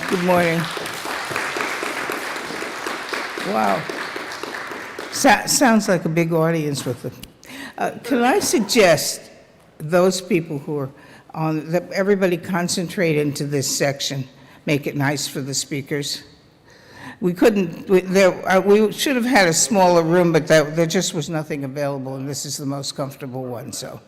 Good morning. Wow. Sounds like a big audience with them. Can I suggest those people who are on, that everybody concentrate into this section, make it nice for the speakers? We couldn't, we should have had a smaller room, but there just was nothing available, and this is the most comfortable one, so.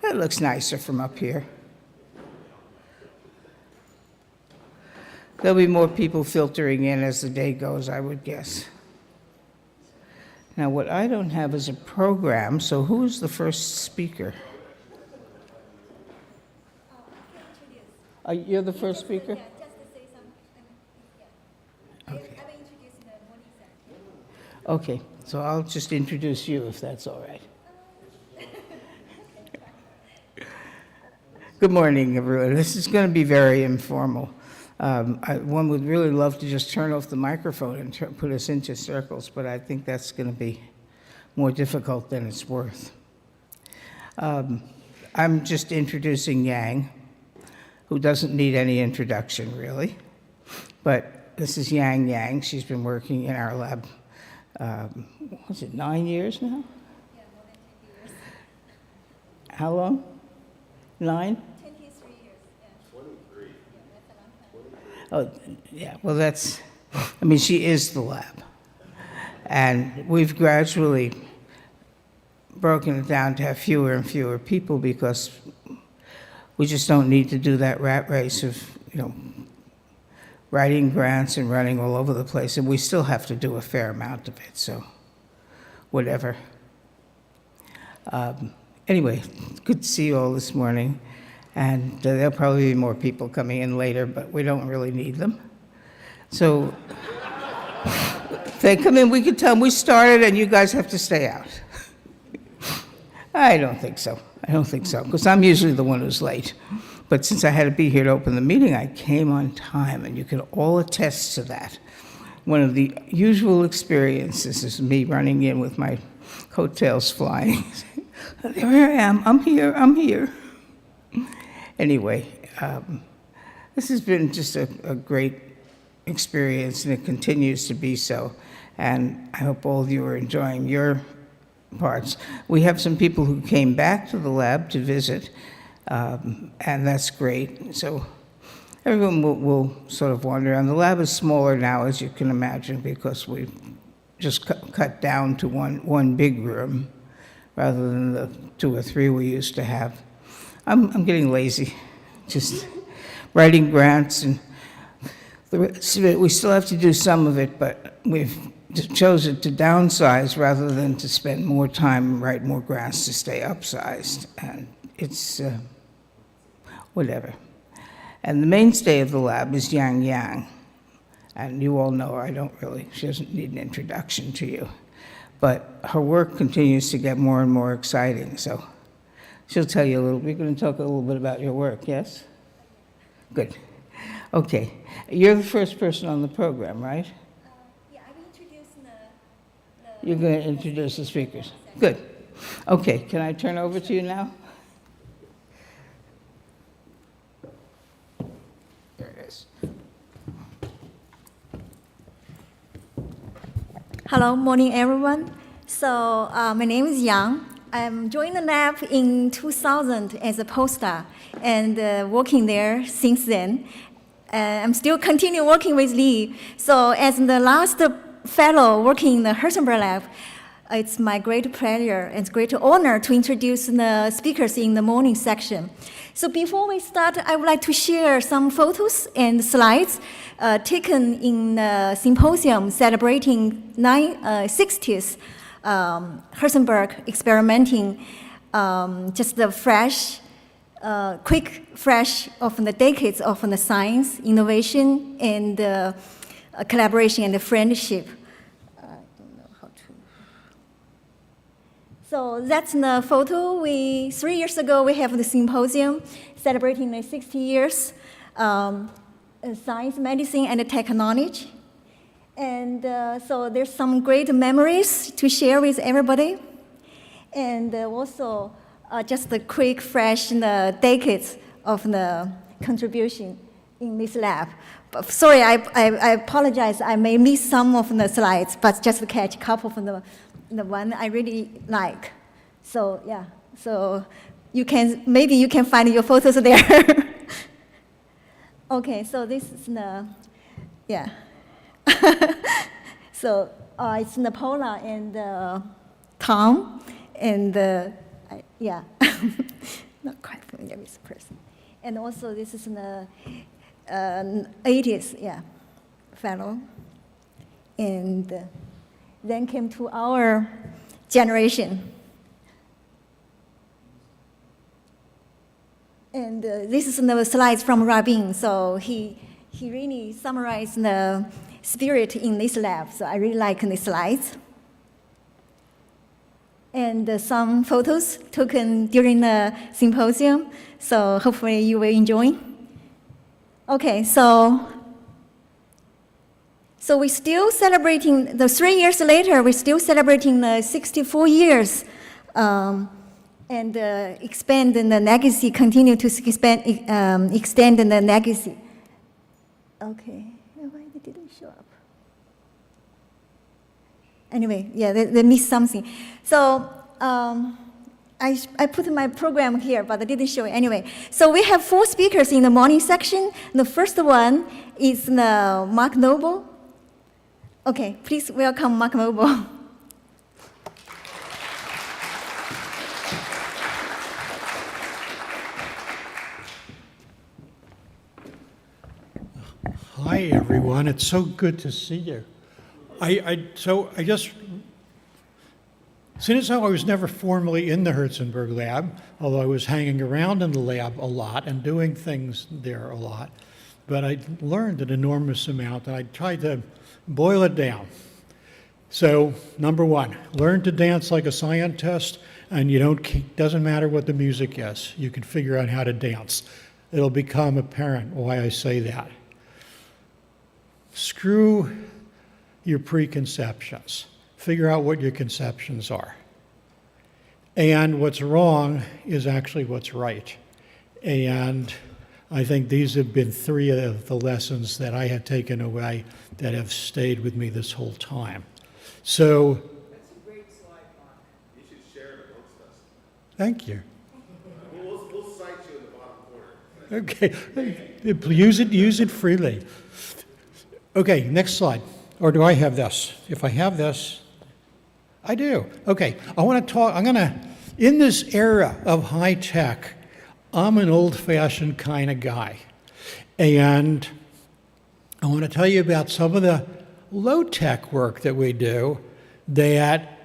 That looks nicer from up here. There'll be more people filtering in as the day goes, I would guess. Now, what I don't have is a program, so who's the first speaker? You're the first speaker? Yeah, just to say something. Okay. I will introduce the morning session. Okay, so I'll just introduce you if that's all right. Good morning, everyone. This is going to be very informal. One would really love to just turn off the microphone and put us into circles, but I think that's going to be more difficult than it's worth. I'm just introducing Yang, who doesn't need any introduction, really. But this is Yang. She's been working in our lab, was it 9 years now? Yeah, more than 10 years. How long? 9? 23 years, yeah. 23. Yeah, that's a long time. Oh, yeah, well, that's, I mean, she is the lab. And we've gradually broken it down to have fewer and fewer people because we just don't need to do that rat race of, writing grants and running all over the place. And we still have to do a fair amount of it, so whatever. Anyway, good to see you all this morning. And there'll probably be more people coming in later, but we don't really need them. So if they come in, we can tell them we started and you guys have to stay out. I don't think so, because I'm usually the one who's late. But since I had to be here to open the meeting, I came on time, and you can all attest to that. One of the usual experiences is me running in with my coattails flying. There I am, I'm here. Anyway, this has been just a great experience, and it continues to be so. And I hope all of you are enjoying your parts. We have some people who came back to the lab to visit, and that's great. So everyone will sort of wander around. The lab is smaller now, as you can imagine, because we just cut down to one big room rather than the 2 or 3 we used to have. I'm getting lazy, just writing grants, and the rest of it, we still have to do some of it, but we've chosen to downsize rather than to spend more time and write more grants to stay upsized, and it's whatever. And the mainstay of the lab is Yang, and you all know her, she doesn't need an introduction to you, but her work continues to get more and more exciting, so she'll tell you we're going to talk a little bit about your work, yes? Good. Okay. You're the first person on the program, right? Yeah, I will introduce the You're going to introduce the speakers. Good. Okay, can I turn over to you now? There it is. Hello, morning everyone. So my name is Yang. I joined the lab in 2000 as a postdoc and working there since then. I'm still continue working with Lee. So as the last fellow working in the Herzenberg lab, it's my great pleasure and great honor to introduce the speakers in the morning section. So before we start, I would like to share some photos and slides taken in the Symposium celebrating 60th Herzenberg experimenting, just the fresh, fresh of the decades of the science, innovation, and collaboration and friendship. I don't know how to. So that's the photo. 3 years ago, we have the Symposium celebrating the 60 years science, medicine, and technology. And so there's some great memories to share with everybody. And also, just a quick, fresh decades of the contribution in this lab. But sorry, I apologize. I may miss some of the slides, but just to catch a couple of the one I really like. So yeah, so maybe you can find your photos there. Okay, so this is yeah. So it's Paula and Tom, and yeah, not quite familiar with the person. And also this is the 80s, yeah, fellow. And then came to our generation. And this is the slides from Rabin. So he really summarized the spirit in this lab. So I really like the slides. And some photos taken during the symposium. So hopefully you will enjoy. Okay, so we're still celebrating, 3 years later, we're still celebrating the 64 years and expand the legacy, continue to extend the legacy. Okay, why they didn't show up? Anyway, yeah, they missed something. So I put my program here, but I didn't show it anyway. So we have 4 speakers in the morning section. The first one is Mark Noble. Okay, please welcome Mark Noble. Hi, everyone. It's so good to see you. Since I was never formally in the Herzenberg lab, although I was hanging around in the lab a lot and doing things there a lot, but I learned an enormous amount, and I tried to boil it down. So, number 1, learn to dance like a scientist, and doesn't matter what the music is, you can figure out how to dance. It'll become apparent why I say that. Screw your preconceptions. Figure out what your conceptions are. And what's wrong is actually what's right. And I think these have been 3 of the lessons that I have taken away that have stayed with me this whole time. So, that's a great slide, Mark. You should share it amongst us. Thank you. We'll cite you in the bottom corner. Okay, use it freely. Okay, next slide. Or do I have this? If I have this, I do. Okay, in this era of high tech, I'm an old-fashioned kind of guy. And I want to tell you about some of the low-tech work that we do that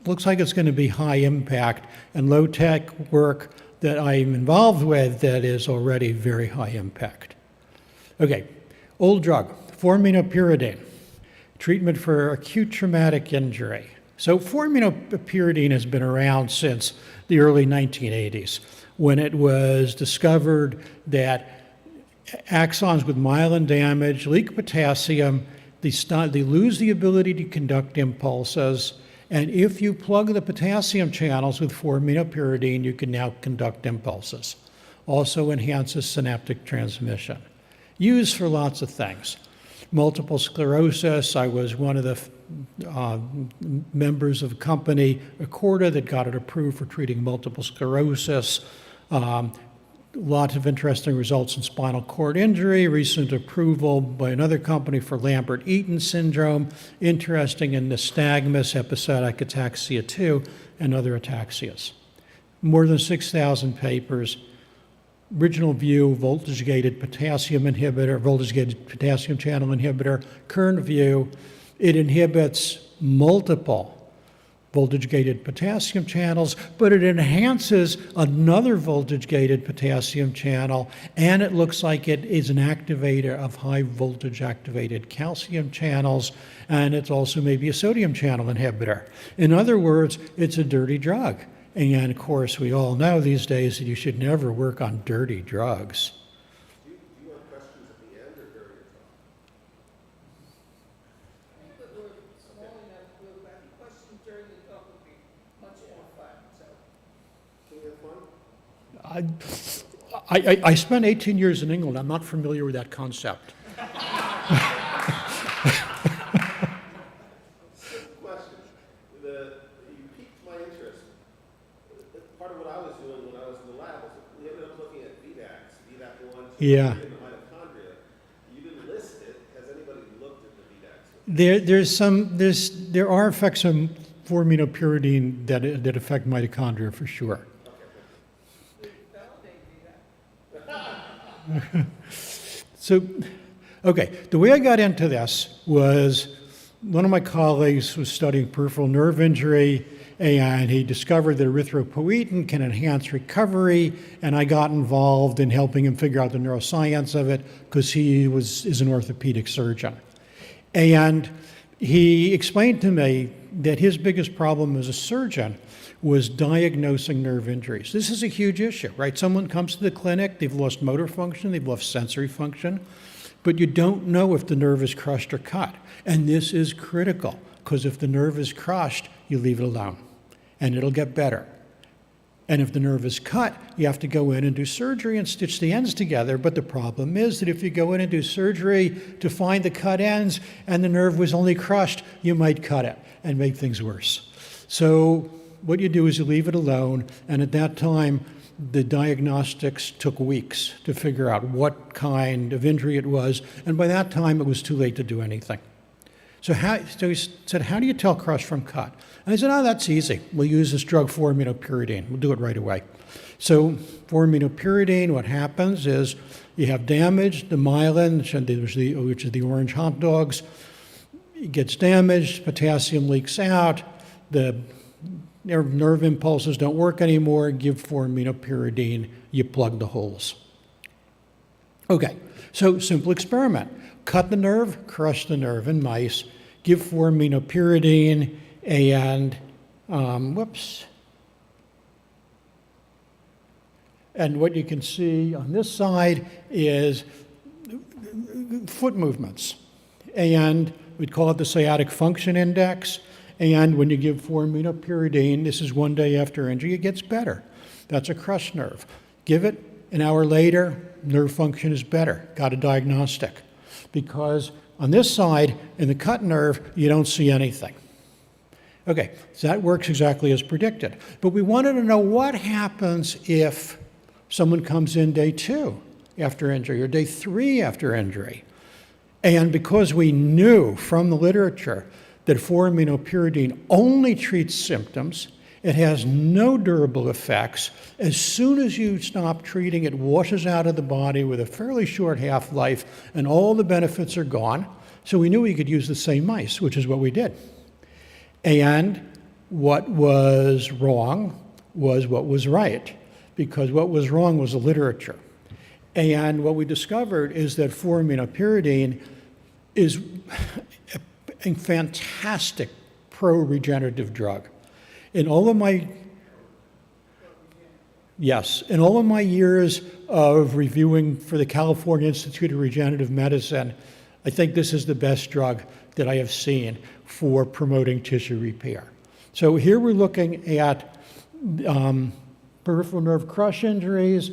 looks like it's going to be high impact, and low-tech work that I'm involved with that is already very high impact. Okay, old drug, formiminopiridine, treatment for acute traumatic injury. So formiminopiridine has been around since the early 1980s, when it was discovered that axons with myelin damage leak potassium, they lose the ability to conduct impulses, and if you plug the potassium channels with formiminopiridine, you can now conduct impulses. Also enhances synaptic transmission. Used for lots of things. Multiple sclerosis, I was one of the members of a company, Accorda, that got it approved for treating multiple sclerosis. Lots of interesting results in spinal cord injury, recent approval by another company for Lambert-Eaton syndrome, interesting in nystagmus, episodic ataxia 2, and other ataxias. More than 6,000 papers. Original view, voltage-gated potassium inhibitor, voltage-gated potassium channel inhibitor. Current view, it inhibits multiple voltage-gated potassium channels, but it enhances another voltage-gated potassium channel, and it looks like it is an activator of high-voltage activated calcium channels, and it's also maybe a sodium channel inhibitor. In other words, it's a dirty drug. And of course, we all know these days that you should never work on dirty drugs. Do you want questions at the end or during your talk? I think that we're small enough group. I think questions during the talk would be much more fun. So I spent 18 years in England. I'm not familiar with that concept. Question. You piqued my interest. Part of what I was doing when I was in the lab was we ended up looking at VDACs, VDAC1, 2, Yeah. and the mitochondria. You didn't list it. Has anybody looked at the VDACs? There are effects on 4-aminopyridine that affect mitochondria for sure. So, okay, the way I got into this was one of my colleagues was studying peripheral nerve injury, and he discovered that erythropoietin can enhance recovery, and I got involved in helping him figure out the neuroscience of it because he is an orthopedic surgeon. And he explained to me that his biggest problem as a surgeon was diagnosing nerve injuries. This is a huge issue, right? Someone comes to the clinic, they've lost motor function, they've lost sensory function, but you don't know if the nerve is crushed or cut. And this is critical, because if the nerve is crushed, you leave it alone, and it'll get better. And if the nerve is cut, you have to go in and do surgery and stitch the ends together. But the problem is that if you go in and do surgery to find the cut ends and the nerve was only crushed, you might cut it and make things worse. So what you do is you leave it alone, and at that time, the diagnostics took weeks to figure out what kind of injury it was, and by that time, it was too late to do anything. So he said, how do you tell crush from cut? And I said, oh, that's easy. We'll use this drug 4-aminopyridine. We'll do it right away. So 4-aminopyridine, what happens is you have damage, the myelin, which is the orange hot dogs, it gets damaged, potassium leaks out, the nerve impulses don't work anymore, give 4-aminopyridine, you plug the holes. Okay, so simple experiment. Cut the nerve, crush the nerve in mice, give 4-aminopyridine, and, and what you can see on this side is foot movements. And we'd call it the sciatic function index. And when you give 4-aminopyridine, this is 1 day after injury, it gets better. That's a crushed nerve. Give it an hour later, nerve function is better. Got a diagnostic. Because on this side, in the cut nerve, you don't see anything. Okay, so that works exactly as predicted. But we wanted to know what happens if someone comes in day 2 after injury or day 3 after injury. And because we knew from the literature that 4-aminopyridine only treats symptoms, it has no durable effects. As soon as you stop treating, it washes out of the body with a fairly short half-life, and all the benefits are gone. So we knew we could use the same mice, which is what we did. And what was wrong was what was right, because what was wrong was the literature. And what we discovered is that 4-aminopyridine is a fantastic pro-regenerative drug. In all of my years of reviewing for the California Institute of Regenerative Medicine, I think this is the best drug that I have seen for promoting tissue repair. So here we're looking at peripheral nerve crush injuries.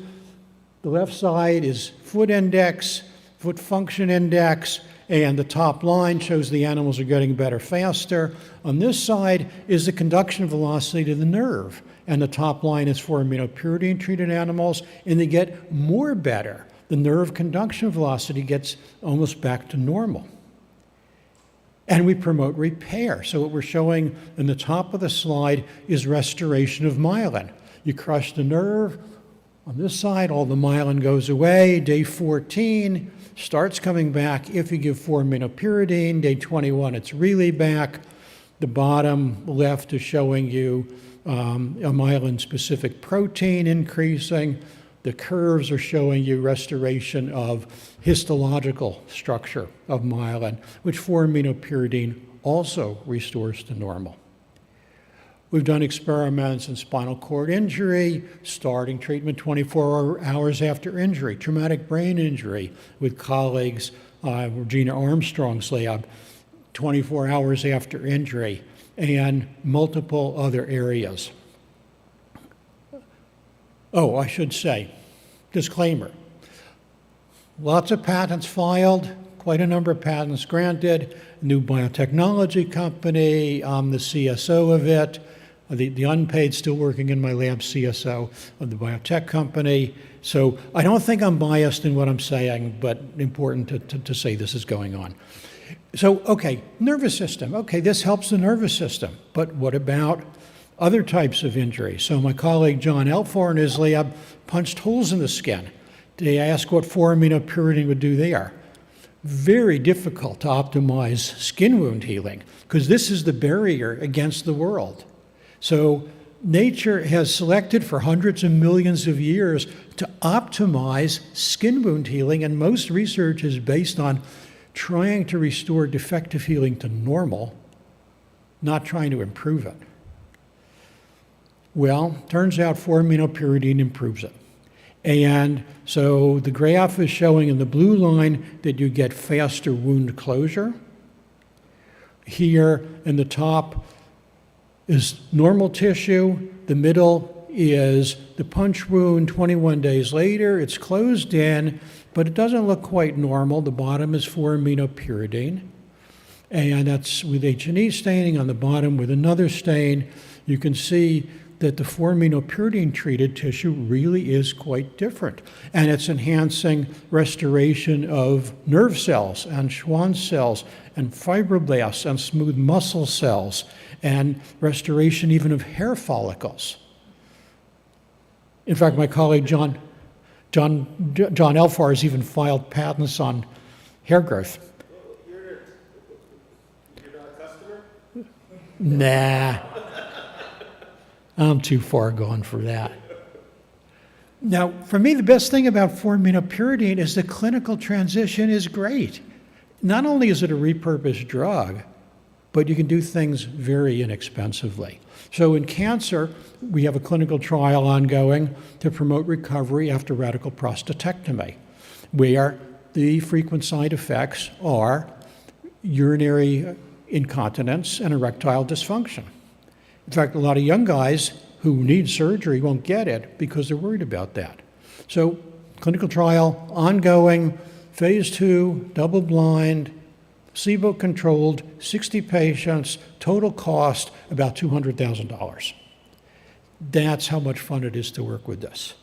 The left side is foot index, foot function index, and the top line shows the animals are getting better faster. On this side is the conduction velocity to the nerve, and the top line is 4-aminopyridine treated animals, and they get more better. The nerve conduction velocity gets almost back to normal. And we promote repair. So what we're showing in the top of the slide is restoration of myelin. You crush the nerve. On this side, all the myelin goes away. Day 14 starts coming back if you give 4-aminopyridine. Day 21, it's really back. The bottom left is showing you a myelin-specific protein increasing. The curves are showing you restoration of histological structure of myelin, which 4-aminopyridine also restores to normal. We've done experiments in spinal cord injury, starting treatment 24 hours after injury, traumatic brain injury with colleagues, Regina Armstrong's lab, 24 hours after injury, and multiple other areas. Oh, I should say, disclaimer. Lots of patents filed, quite a number of patents granted. New biotechnology company, I'm the CSO of it. The unpaid, still working in my lab, CSO of the biotech company. So I don't think I'm biased in what I'm saying, but important to say this is going on. So, okay, nervous system. Okay, this helps the nervous system, but what about other types of injury? So my colleague John Elfar in his lab punched holes in the skin. They asked what 4-aminopyridine would do there. Very difficult to optimize skin wound healing, because this is the barrier against the world. So nature has selected for hundreds of millions of years to optimize skin wound healing, and most research is based on trying to restore defective healing to normal, not trying to improve it. Well, turns out 4-aminopyridine improves it. And so the graph is showing in the blue line that you get faster wound closure. Here in the top is normal tissue. The middle is the punch wound 21 days later. It's closed in, but it doesn't look quite normal. The bottom is 4-aminopyridine, and that's with H&E staining. On the bottom with another stain, you can see that the 4-aminopyridine treated tissue really is quite different. And it's enhancing restoration of nerve cells and Schwann cells and fibroblasts and smooth muscle cells and restoration even of hair follicles. In fact, my colleague John Elfar has even filed patents on hair growth. You're not a customer? Nah. I'm too far gone for that. Now, for me, the best thing about 4-aminopyridine is the clinical transition is great. Not only is it a repurposed drug, but you can do things very inexpensively. So in cancer, we have a clinical trial ongoing to promote recovery after radical prostatectomy, where the frequent side effects are urinary incontinence and erectile dysfunction. In fact, a lot of young guys who need surgery won't get it because they're worried about that. So clinical trial ongoing, phase 2, double-blind, placebo-controlled, 60 patients, total cost about $200,000. That's how much fun it is to work with this.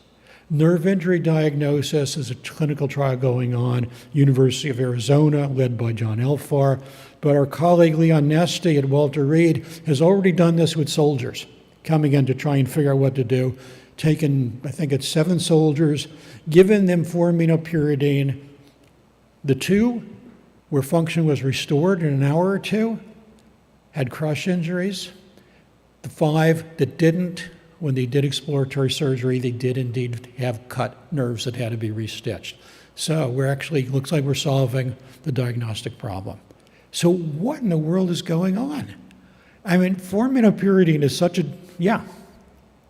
Nerve injury diagnosis is a clinical trial going on, University of Arizona, led by John Elfar. But our colleague Leon Nesti at Walter Reed has already done this with soldiers, coming in to try and figure out what to do. Taken, I think it's 7 soldiers, given them 4-aminopyridine. The 2 where function was restored in an hour or 2 had crush injuries. The 5 that didn't, when they did exploratory surgery, they did indeed have cut nerves that had to be restitched. So we're actually, looks like we're solving the diagnostic problem. So what in the world is going on? I mean, 4-aminopyridine is such a, yeah.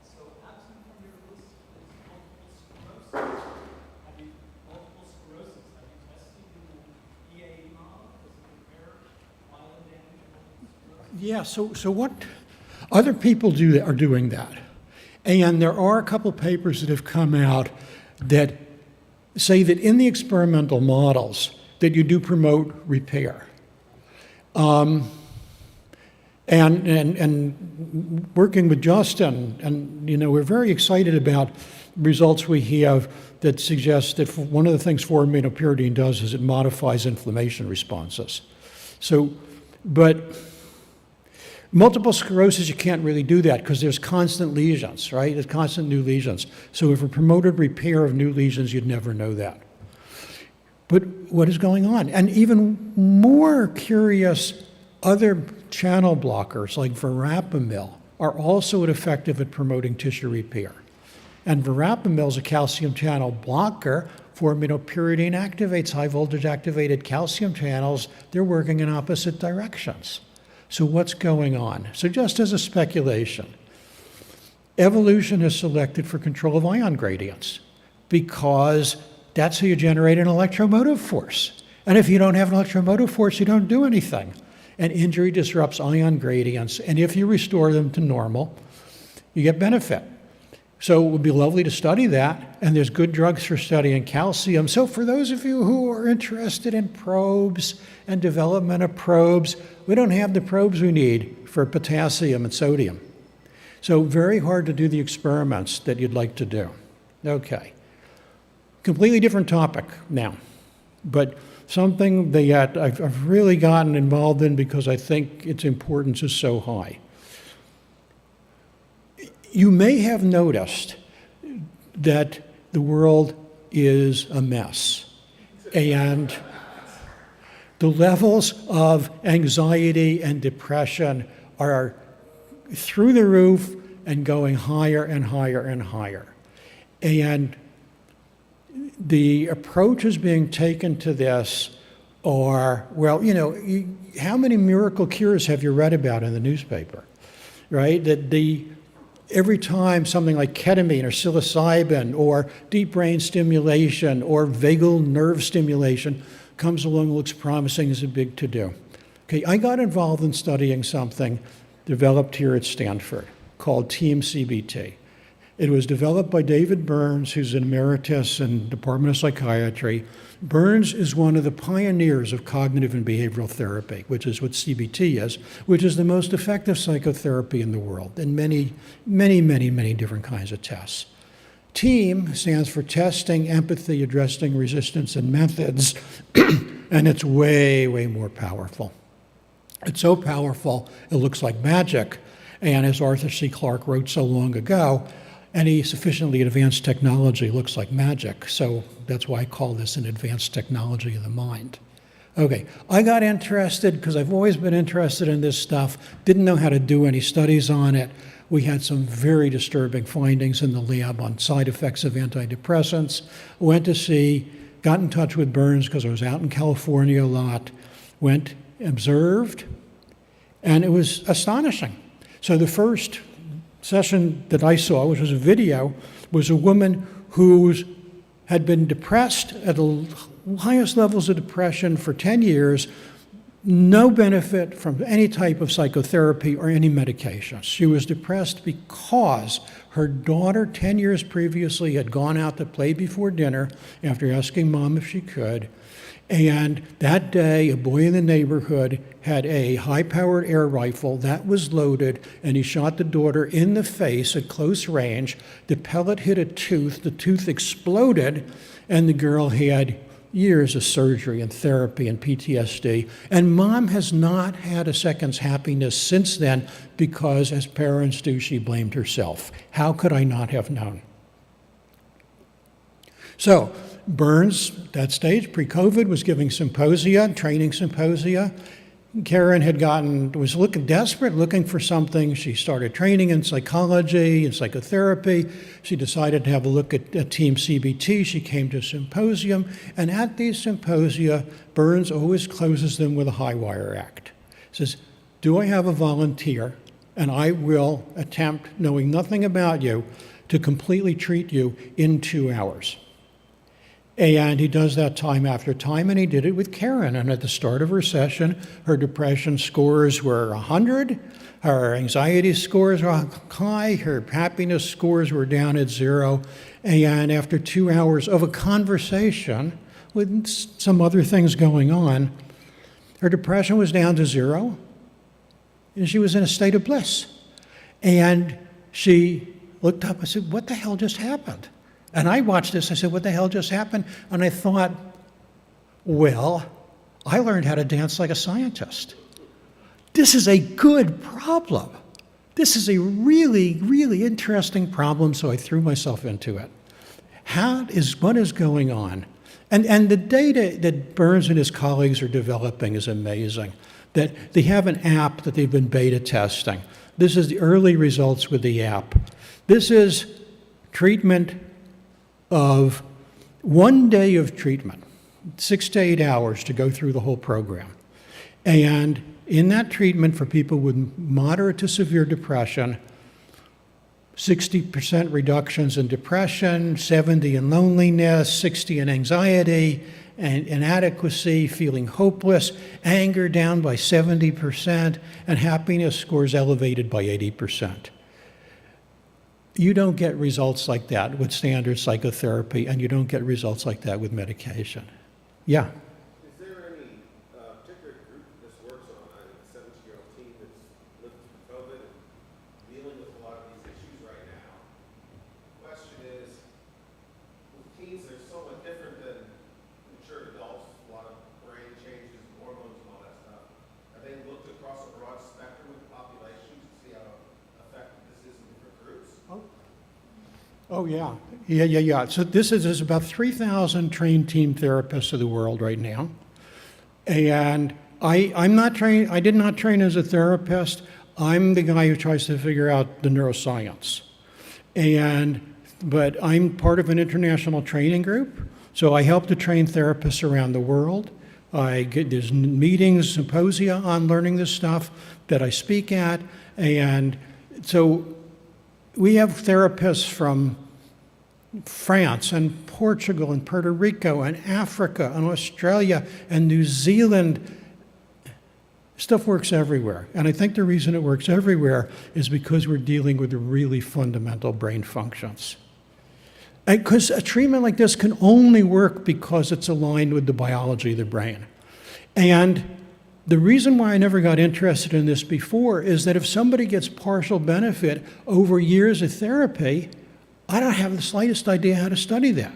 So absent from your list is multiple sclerosis. Have you multiple sclerosis? Have you tested the EA model? Does it compare myelin damage and multiple sclerosis? Yeah, so what other people are doing that. And there are a couple papers that have come out that say that in the experimental models that you do promote repair. And working with Justin, and you know, we're very excited about results we have that suggest that one of the things 4-aminopyridine does is it modifies inflammation responses. So, but multiple sclerosis, you can't really do that because there's constant lesions, right? There's constant new lesions. So if we promoted repair of new lesions, you'd never know that. But what is going on? And even more curious, other channel blockers like verapamil are also effective at promoting tissue repair. And verapamil is a calcium channel blocker. 4-aminopyridine activates high voltage activated calcium channels. They're working in opposite directions. So what's going on? So just as a speculation, evolution has selected for control of ion gradients because that's how you generate an electromotive force. And if you don't have an electromotive force, you don't do anything. And injury disrupts ion gradients. And if you restore them to normal, you get benefit. So it would be lovely to study that, and there's good drugs for studying calcium. So for those of you who are interested in probes and development of probes, we don't have the probes we need for potassium and sodium. So very hard to do the experiments that you'd like to do. Okay. Completely different topic now, but something that I've really gotten involved in because I think its importance is so high. You may have noticed that the world is a mess, and the levels of anxiety and depression are through the roof and going higher and higher and higher. And the approaches being taken to this are, well, how many miracle cures have you read about in the newspaper, right? That every time something like ketamine or psilocybin or deep brain stimulation or vagal nerve stimulation comes along, looks promising, is a big to-do. Okay, I got involved in studying something developed here at Stanford called Team CBT. It was developed by David Burns, who's an emeritus in the Department of Psychiatry. Burns is one of the pioneers of cognitive and behavioral therapy, which is what CBT is, which is the most effective psychotherapy in the world, and many, many, many, many different kinds of tests. TEAM stands for Testing, Empathy, Addressing Resistance, and Methods, and it's way, way more powerful. It's so powerful, it looks like magic, and as Arthur C. Clarke wrote so long ago, any sufficiently advanced technology looks like magic, so that's why I call this an advanced technology of the mind. Okay, I got interested because I've always been interested in this stuff, didn't know how to do any studies on it. We had some very disturbing findings in the lab on side effects of antidepressants. Got in touch with Burns because I was out in California a lot, went, observed, and it was astonishing. So the first session that I saw, which was a video, was a woman who had been depressed at the highest levels of depression for 10 years, no benefit from any type of psychotherapy or any medication. She was depressed because her daughter 10 years previously had gone out to play before dinner after asking mom if she could. And that day, a boy in the neighborhood had a high-powered air rifle that was loaded, and he shot the daughter in the face at close range. The pellet hit a tooth, the tooth exploded, and the girl had years of surgery and therapy and PTSD. And mom has not had a second's happiness since then because, as parents do, she blamed herself. How could I not have known? So, Burns, that stage, pre-COVID, was giving symposia, training symposia. Karen was looking desperate, looking for something. She started training in psychology and psychotherapy. She decided to have a look at Team CBT. She came to a symposium, and at these symposia, Burns always closes them with a high wire act. Says, do I have a volunteer? And I will attempt, knowing nothing about you, to completely treat you in 2 hours. And he does that time after time, and he did it with Karen. And at the start of her session, her depression scores were 100, her anxiety scores were high, her happiness scores were down at 0. And after 2 hours of a conversation with some other things going on, her depression was down to 0, and she was in a state of bliss. And she looked up and said, what the hell just happened? And I watched this, I said, what the hell just happened? And I thought, well, I learned how to dance like a scientist. This is a good problem. This is a really, really interesting problem, so I threw myself into it. What is going on? And the data that Burns and his colleagues are developing is amazing. That they have an app that they've been beta testing. This is the early results with the app. This is treatment of 1 day of treatment, 6 to 8 hours to go through the whole program. And in that treatment for people with moderate to severe depression, 60% reductions in depression, 70 in loneliness, 60 in anxiety and inadequacy, feeling hopeless, anger down by 70%, and happiness scores elevated by 80%. You don't get results like that with standard psychotherapy, and you don't get results like that with medication. Yeah. Is there any particular group this works on? I have a 17-year-old teen that's lived through COVID and dealing with a lot of these issues right now. The question is, with teens, they're somewhat different than mature adults. A lot of brain changes, hormones, and all that stuff. Have they looked across a broad spectrum of the population to see how effective this is in different groups? Oh, yeah. Yeah. So there's about 3,000 trained team therapists of the world right now. And I'm not trained, I did not train as a therapist. I'm the guy who tries to figure out the neuroscience. But I'm part of an international training group. So I help to train therapists around the world. There's meetings, symposia on learning this stuff that I speak at. And so we have therapists from France and Portugal and Puerto Rico and Africa and Australia and New Zealand. Stuff works everywhere. And I think the reason it works everywhere is because we're dealing with really fundamental brain functions. Because a treatment like this can only work because it's aligned with the biology of the brain. And the reason why I never got interested in this before is that if somebody gets partial benefit over years of therapy, I don't have the slightest idea how to study that.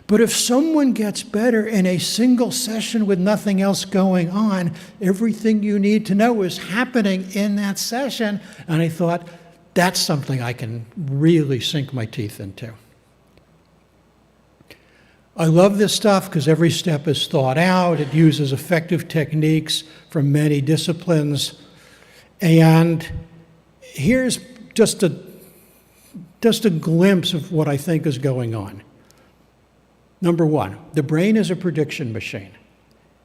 But if someone gets better in a single session with nothing else going on, everything you need to know is happening in that session. And I thought, that's something I can really sink my teeth into. I love this stuff because every step is thought out. It uses effective techniques from many disciplines. And here's just a glimpse of what I think is going on. Number one, the brain is a prediction machine.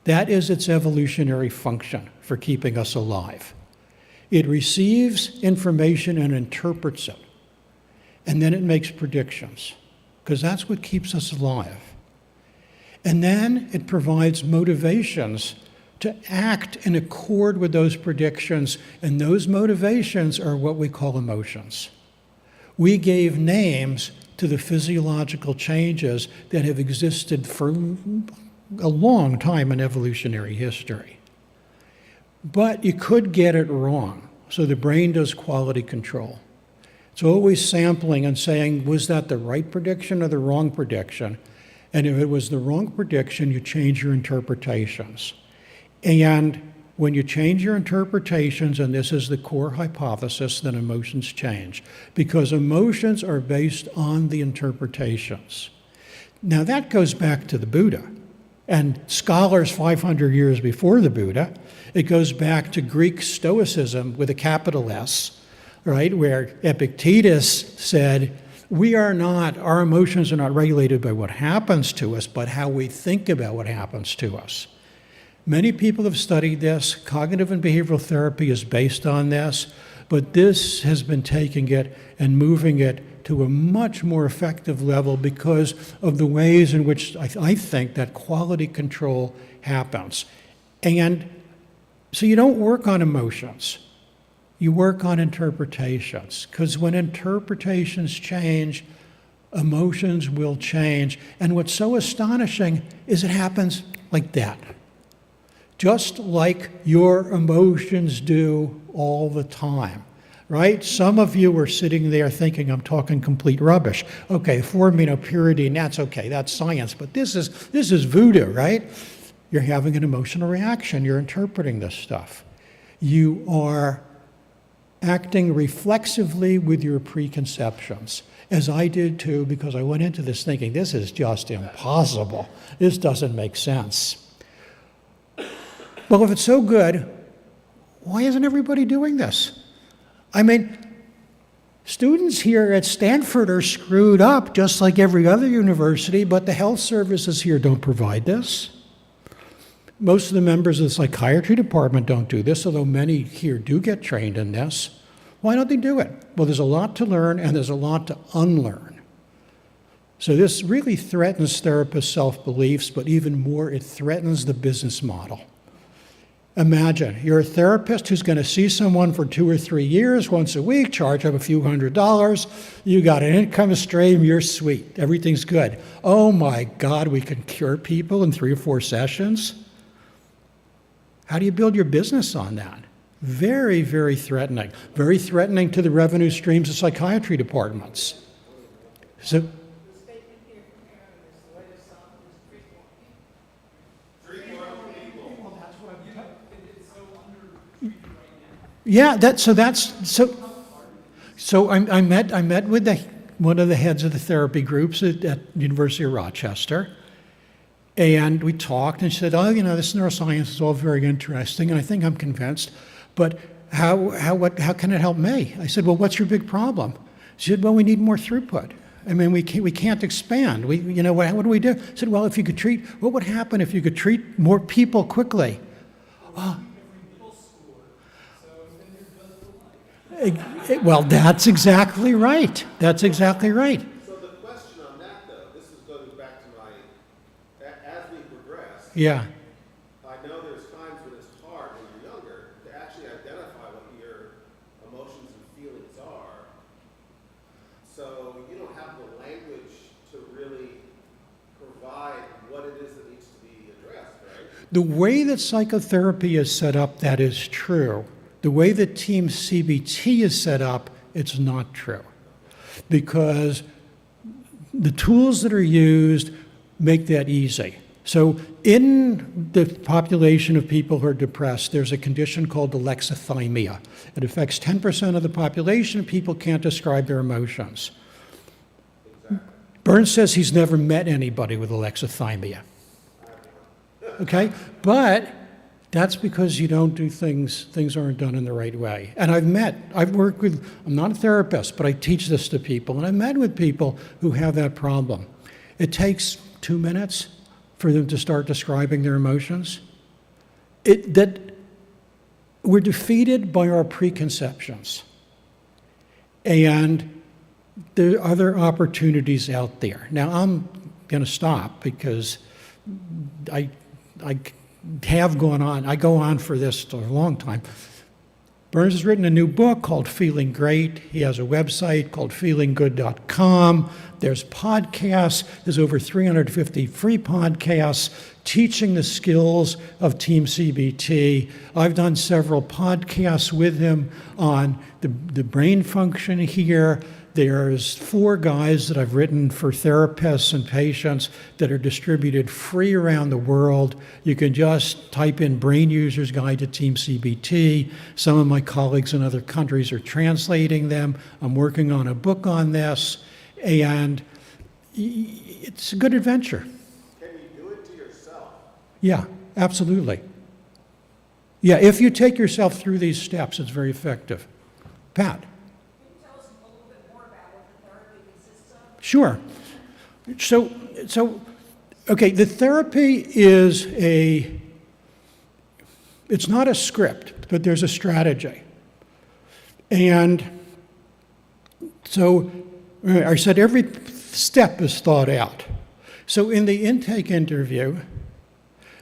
That is its evolutionary function for keeping us alive. It receives information and interprets it. And then it makes predictions, because that's what keeps us alive. And then it provides motivations to act in accord with those predictions, and those motivations are what we call emotions. We gave names to the physiological changes that have existed for a long time in evolutionary history. But you could get it wrong, so the brain does quality control. It's always sampling and saying, was that the right prediction or the wrong prediction? And if it was the wrong prediction, you change your interpretations. And when you change your interpretations, and this is the core hypothesis, then emotions change, because emotions are based on the interpretations. Now that goes back to the Buddha, and scholars 500 years before the Buddha. It goes back to Greek Stoicism with a capital S, right, where Epictetus said, our emotions are not regulated by what happens to us, but how we think about what happens to us. Many people have studied this. Cognitive and behavioral therapy is based on this, but this has been taking it and moving it to a much more effective level because of the ways in which I think that quality control happens. And so you don't work on emotions. You work on interpretations, because when interpretations change, emotions will change. And what's so astonishing is it happens like that. Just like your emotions do all the time, right? Some of you are sitting there thinking I'm talking complete rubbish. Okay, purity, and that's okay, that's science, but this is voodoo, right? You're having an emotional reaction, you're interpreting this stuff. You are acting reflexively with your preconceptions, as I did too, because I went into this thinking, this is just impossible. This doesn't make sense. Well, if it's so good, why isn't everybody doing this? I mean, students here at Stanford are screwed up just like every other university, but the health services here don't provide this. Most of the members of the psychiatry department don't do this, although many here do get trained in this. Why don't they do it? Well, there's a lot to learn and there's a lot to unlearn. So this really threatens therapist self-beliefs, but even more, it threatens the business model. Imagine, you're a therapist who's going to see someone for 2 or 3 years, once a week, charge up a few $100s. You got an income stream, you're sweet. Everything's good. Oh my God, we can cure people in 3 or 4 sessions? How do you build your business on that? Very, very threatening. Very threatening to the revenue streams of psychiatry departments. So, yeah, so I met with one of the heads of the therapy groups at University of Rochester, and we talked, and she said, oh, this neuroscience is all very interesting, and I think I'm convinced, but how can it help me? I said, well, what's your big problem? She said, well, we need more throughput. I mean, we can't expand. What do we do? I said, well, what would happen if you could treat more people quickly? Oh. Well, that's exactly right. That's exactly right. So the question on that, though, this goes back to as we progress. Yeah. I know there's times when it's hard when you're younger to actually identify what your emotions and feelings are. So you don't have the language to really provide what it is that needs to be addressed, right? The way that psychotherapy is set up, that is true. The way that Team CBT is set up, it's not true. Because the tools that are used make that easy. So in the population of people who are depressed, there's a condition called alexithymia. It affects 10% of the population. People can't describe their emotions. Exactly. Burns says he's never met anybody with alexithymia. Okay? But that's because you don't do things aren't done in the right way. And I've worked with, I'm not a therapist, but I teach this to people, and I've met with people who have that problem. It takes 2 minutes for them to start describing their emotions. We're defeated by our preconceptions. And there are other opportunities out there. Now, I'm going to stop because I go on for this for a long time. Burns has written a new book called Feeling Great. He has a website called feelinggood.com. There's podcasts. There's over 350 free podcasts teaching the skills of Team CBT. I've done several podcasts with him on the brain function here. There's 4 guides that I've written for therapists and patients that are distributed free around the world. You can just type in Brain User's Guide to Team CBT. Some of my colleagues in other countries are translating them. I'm working on a book on this, and it's a good adventure. Can you do it to yourself? Yeah, absolutely. Yeah, if you take yourself through these steps, it's very effective. Pat? Sure. So, okay, the therapy is it's not a script, but there's a strategy. And so I said every step is thought out. So in the intake interview,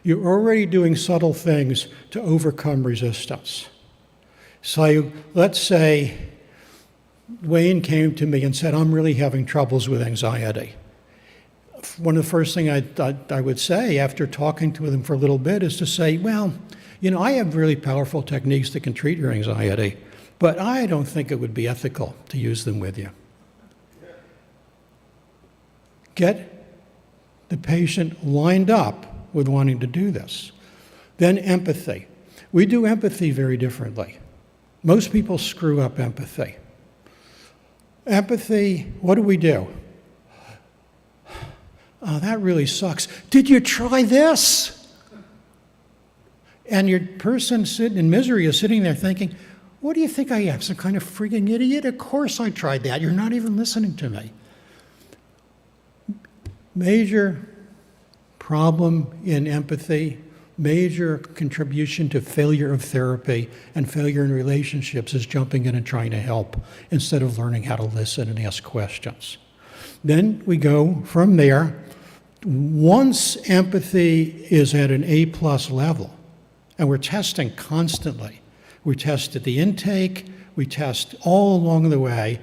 you're already doing subtle things to overcome resistance. So let's say Wayne came to me and said, I'm really having troubles with anxiety. One of the first things I would say after talking to them for a little bit is to say, well, I have really powerful techniques that can treat your anxiety, but I don't think it would be ethical to use them with you. Get the patient lined up with wanting to do this. Then empathy. We do empathy very differently. Most people screw up empathy. Empathy, what do? Oh, that really sucks. Did you try this? And your person sitting in misery is sitting there thinking, what do you think I am, some kind of freaking idiot? Of course I tried that. You're not even listening to me. Major problem in empathy, major contribution to failure of therapy and failure in relationships is jumping in and trying to help instead of learning how to listen and ask questions. Then we go from there. Once empathy is at an A+ level, And we're testing constantly. We test at the intake, we test all along the way,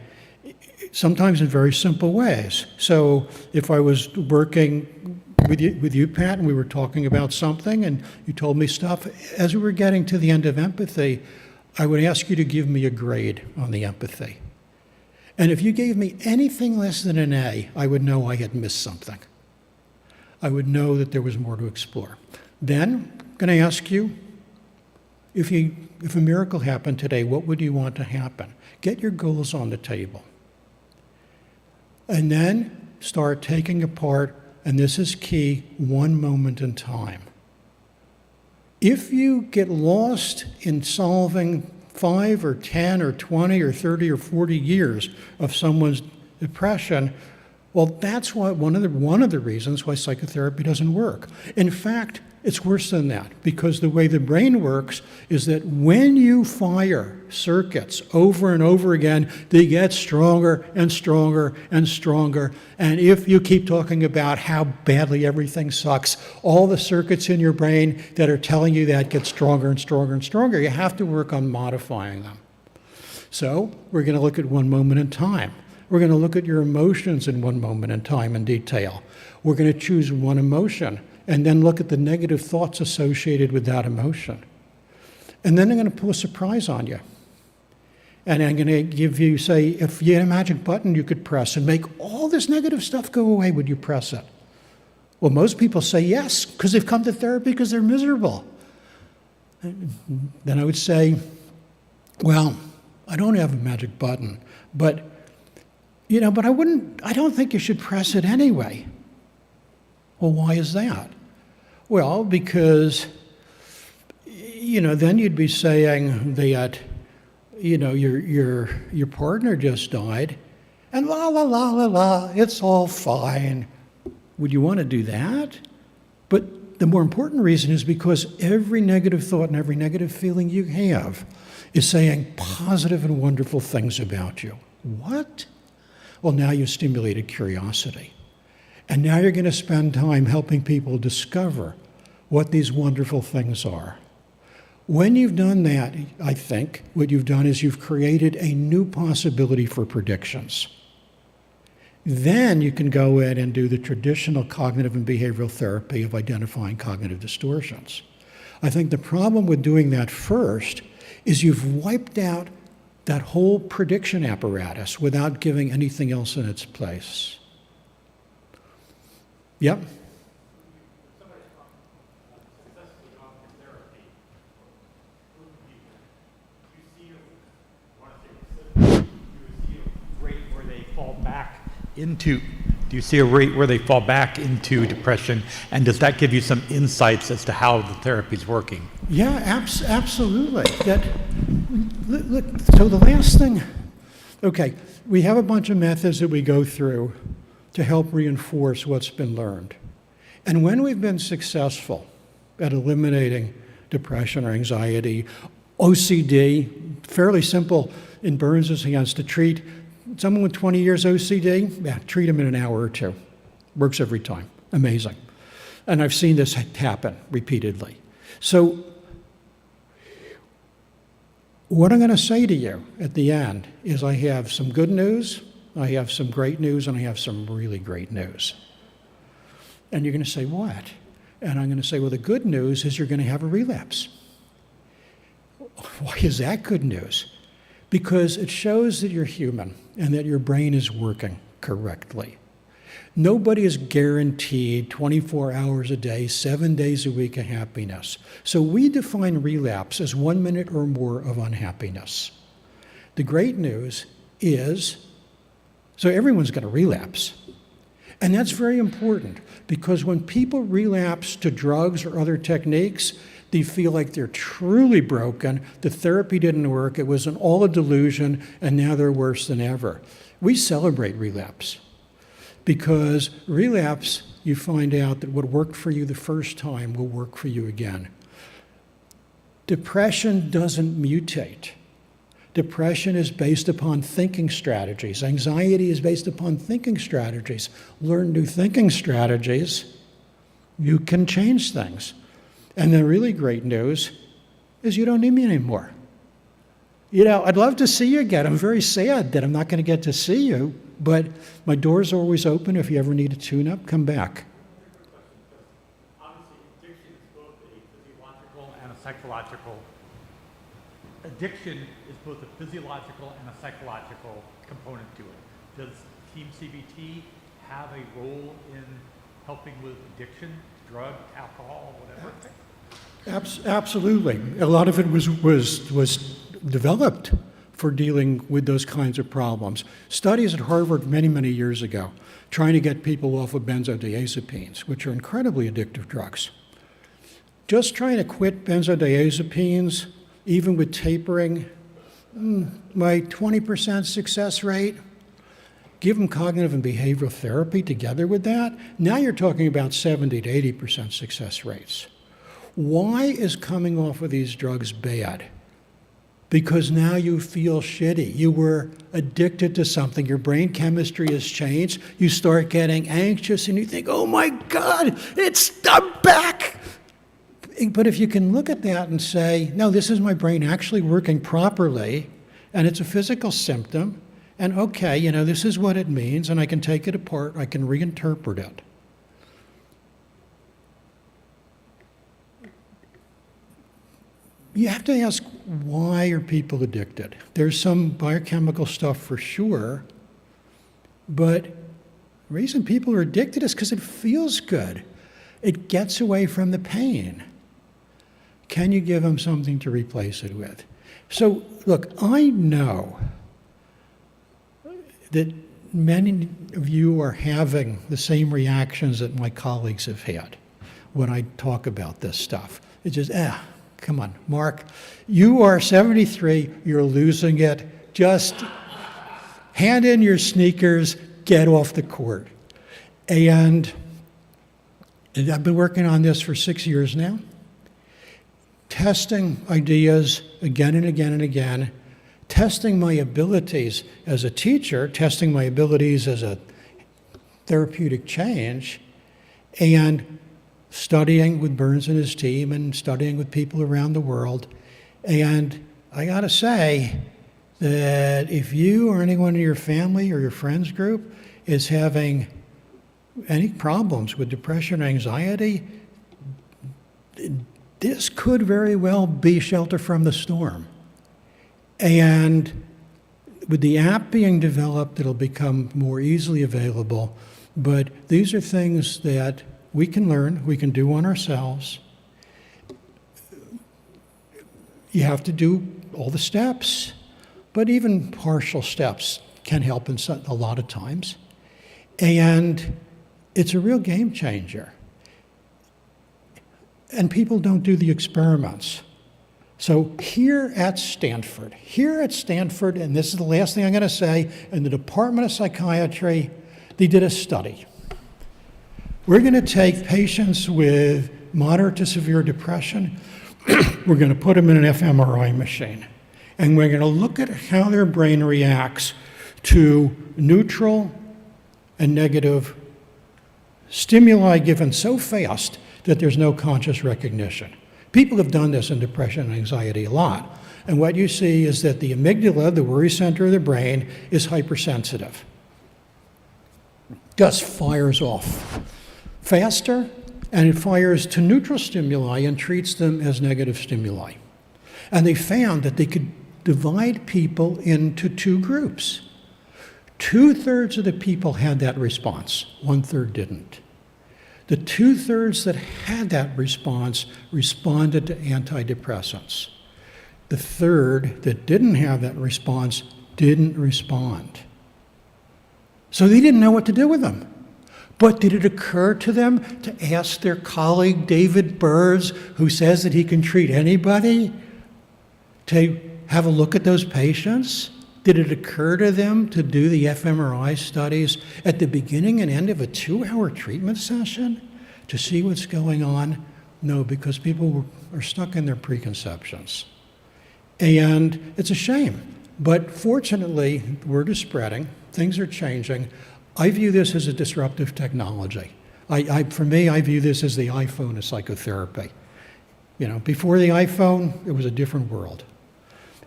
sometimes in very simple ways. So if I was working with you, Pat, and we were talking about something, and you told me stuff, as we were getting to the end of empathy, I would ask you to give me a grade on the empathy. And if you gave me anything less than an A, I would know I had missed something. I would know that there was more to explore. Then, I'm going to ask you, if a miracle happened today, what would you want to happen? Get your goals on the table. And then start taking apart, and this is key, one moment in time. If you get lost in solving 5 or 10 or 20 or 30 or 40 years of someone's depression, well, that's why one of the reasons why psychotherapy doesn't work. In fact, it's worse than that, because the way the brain works is that when you fire circuits over and over again, they get stronger and stronger and stronger. And if you keep talking about how badly everything sucks, all the circuits in your brain that are telling you that get stronger and stronger and stronger. You have to work on modifying them. So we're going to look at one moment in time. We're going to look at your emotions in one moment in time in detail. We're going to choose one emotion and then look at the negative thoughts associated with that emotion. And then I'm going to pull a surprise on you. And I'm going to give you, say, if you had a magic button you could press and make all this negative stuff go away, would you press it? Well, most people say yes, because they've come to therapy because they're miserable. Then I would say, well, I don't have a magic button, but I don't think you should press it anyway. Well, why is that? Well, because, then you'd be saying that, your partner just died, and la, la, la, la, la, it's all fine. Would you want to do that? But the more important reason is because every negative thought and every negative feeling you have is saying positive and wonderful things about you. What? Well, now you stimulated curiosity. And now you're going to spend time helping people discover what these wonderful things are. When you've done that, I think what you've done is you've created a new possibility for predictions. Then you can go in and do the traditional cognitive and behavioral therapy of identifying cognitive distortions. I think the problem with doing that first is you've wiped out that whole prediction apparatus without giving anything else in its place. Yep. Somebody's successfully gone through therapy for do you see a rate where they fall back into depression, and does that give you some insights as to how the therapy's working? Yeah, absolutely. Look, so the last thing, okay, we have a bunch of methods that we go through to help reinforce what's been learned. And when we've been successful at eliminating depression or anxiety, OCD, fairly simple in Burns' hands to treat someone with 20 years OCD, yeah, treat them in an hour or two. Works every time. Amazing. And I've seen this happen repeatedly. So what I'm going to say to you at the end is I have some good news, I have some great news, and I have some really great news. And you're going to say, what? And I'm going to say, well, the good news is you're going to have a relapse. Why is that good news? Because it shows that you're human and that your brain is working correctly. Nobody is guaranteed 24 hours a day, 7 days a week of happiness. So we define relapse as 1 minute or more of unhappiness. The great news is, so everyone's going to relapse. And that's very important because when people relapse to drugs or other techniques, they feel like they're truly broken, the therapy didn't work, it was all a delusion, and now they're worse than ever. We celebrate relapse because relapse, you find out that what worked for you the first time will work for you again. Depression doesn't mutate. Depression is based upon thinking strategies. Anxiety is based upon thinking strategies. Learn new thinking strategies, you can change things. And the really great news is you don't need me anymore. You know, I'd love to see you again. I'm very sad that I'm not going to get to see you, but my doors are always open. If you ever need a tune-up, come back. Obviously, addiction is both a physiological and a psychological. Addiction is both a physiological and a psychological component to it. Does Team CBT have a role in helping with addiction, drug, alcohol, whatever? Absolutely. A lot of it was developed for dealing with those kinds of problems. Studies at Harvard many, many years ago trying to get people off of benzodiazepines, which are incredibly addictive drugs. Just trying to quit benzodiazepines, even with tapering, my 20% success rate. Give them cognitive and behavioral therapy together with that. Now you're talking about 70 to 80% success rates. Why is coming off of these drugs bad? Because now you feel shitty. You were addicted to something. Your brain chemistry has changed. You start getting anxious and you think, oh my God, I'm back. But if you can look at that and say, no, this is my brain actually working properly, and it's a physical symptom, and okay, you know, this is what it means, and I can take it apart, I can reinterpret it. You have to ask, why are people addicted? There's some biochemical stuff for sure, but the reason people are addicted is because it feels good. It gets away from the pain. Can you give them something to replace it with? So, look, I know that many of you are having the same reactions that my colleagues have had when I talk about this stuff. It's just, come on, Mark, you are 73, you're losing it. Just hand in your sneakers, get off the court. And I've been working on this for 6 years now, testing ideas again and again and again, testing my abilities as a teacher, testing my abilities as a therapeutic change, and studying with Burns and his team and studying with people around the world. And I gotta say that if you or anyone in your family or your friends group is having any problems with depression or anxiety, this could very well be shelter from the storm. And with the app being developed, it'll become more easily available. But these are things that we can learn, we can do on ourselves. You have to do all the steps, but even partial steps can help a lot of times. And it's a real game changer. And people don't do the experiments. So here at Stanford, and this is the last thing I'm going to say, in the Department of Psychiatry, they did a study. We're going to take patients with moderate to severe depression, we're going to put them in an fMRI machine, and we're going to look at how their brain reacts to neutral and negative stimuli given so fast that there's no conscious recognition. People have done this in depression and anxiety a lot. And what you see is that the amygdala, the worry center of the brain, is hypersensitive. Just fires off faster, and it fires to neutral stimuli and treats them as negative stimuli. And they found that they could divide people into two groups. 2/3 of the people had that response, 1/3 didn't. The 2/3 that had that response responded to antidepressants. The third that didn't have that response didn't respond. So they didn't know what to do with them. But did it occur to them to ask their colleague David Burrs, who says that he can treat anybody, to have a look at those patients? Did it occur to them to do the fMRI studies at the beginning and end of a 2-hour treatment session to see what's going on? No, because people are stuck in their preconceptions. And it's a shame. But fortunately, word is spreading, things are changing. I view this as a disruptive technology. For me, I view this as the iPhone of psychotherapy. You know, before the iPhone, it was a different world.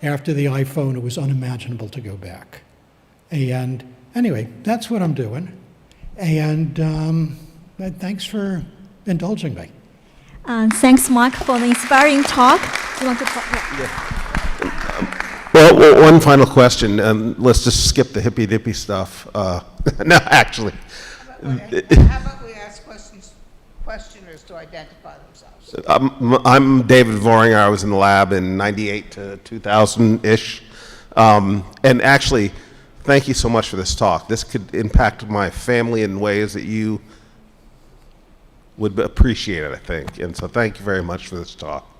After the iPhone, it was unimaginable to go back. And anyway, that's what I'm doing. And thanks for indulging me. Thanks, Mark, for the inspiring talk. Do you want to talk? Yeah. Well, one final question, and let's just skip the hippy-dippy stuff. No, actually. How about we ask questioners to identify themselves? I'm David Voringer. I was in the lab in 98 to 2000-ish. And actually, thank you so much for this talk. This could impact my family in ways that you would appreciate it, I think. And so thank you very much for this talk.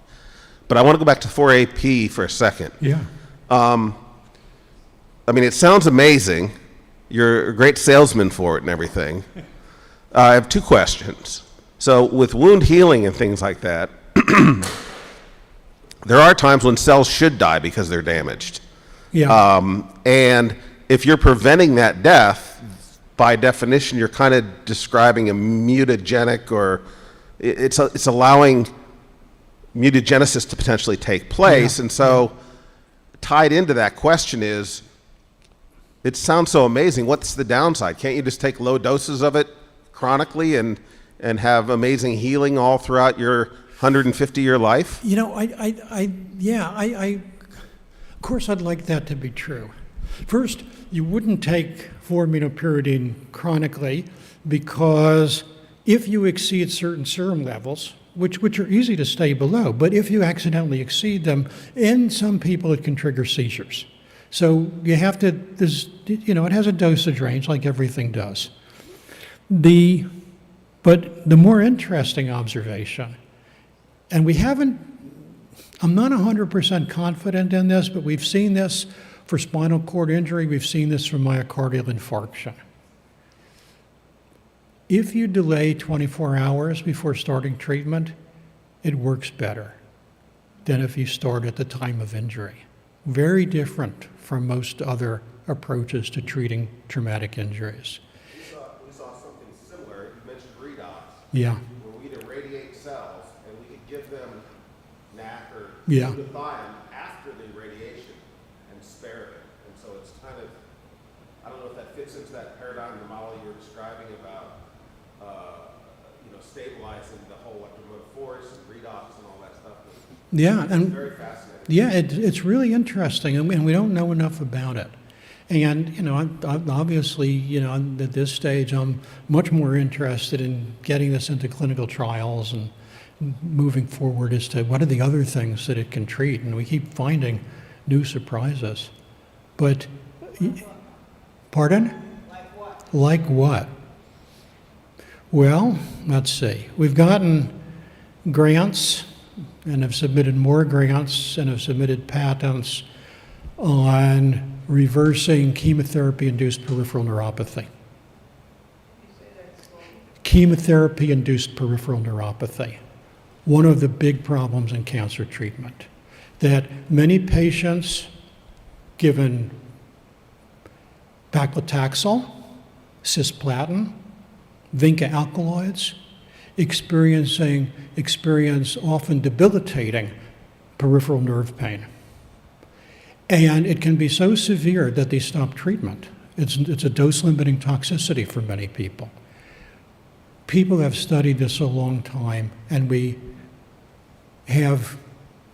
But I want to go back to 4AP for a second. Yeah. I mean, it sounds amazing. You're a great salesman for it and everything. I have two questions. So with wound healing and things like that, there are times when cells should die because they're damaged. Yeah. And if you're preventing that death, by definition, you're kind of describing a mutagenic, or it's allowing mutagenesis to potentially take place. Yeah. And so tied into that question is, it sounds so amazing. What's the downside? Can't you just take low doses of it chronically and have amazing healing all throughout your 150-year life? You know, of course I'd like that to be true. First, you wouldn't take 4-aminopyridine chronically, because if you exceed certain serum levels, which are easy to stay below, but if you accidentally exceed them, in some people it can trigger seizures. So you have to, it has a dosage range like everything does. But the more interesting observation, and I'm not 100% confident in this, but we've seen this for spinal cord injury, we've seen this for myocardial infarction. If you delay 24 hours before starting treatment, it works better than if you start at the time of injury. Very different from most other approaches to treating traumatic injuries. We saw something similar. You mentioned redox. Yeah. Where we'd irradiate cells, and we could give them NAC or Yeah. glutathione after the radiation and spare it. And so it's kind of, I don't know if that fits into that paradigm, the model you were describing about, stabilizing the whole electromotive force and redox and all that stuff. Yeah, It's and very fascinating. yeah, it's really interesting, and we don't know enough about it. And, obviously, at this stage, I'm much more interested in getting this into clinical trials and moving forward as to what are the other things that it can treat. And we keep finding new surprises. But, pardon? Like what? Like what? Well, let's see. We've gotten grants and have submitted more grants and have submitted patents on reversing chemotherapy-induced peripheral neuropathy. Chemotherapy-induced peripheral neuropathy. One of the big problems in cancer treatment, that many patients given paclitaxel, cisplatin, vinca alkaloids, experience often debilitating peripheral nerve pain. And it can be so severe that they stop treatment. It's a dose-limiting toxicity for many people. People have studied this a long time, and we have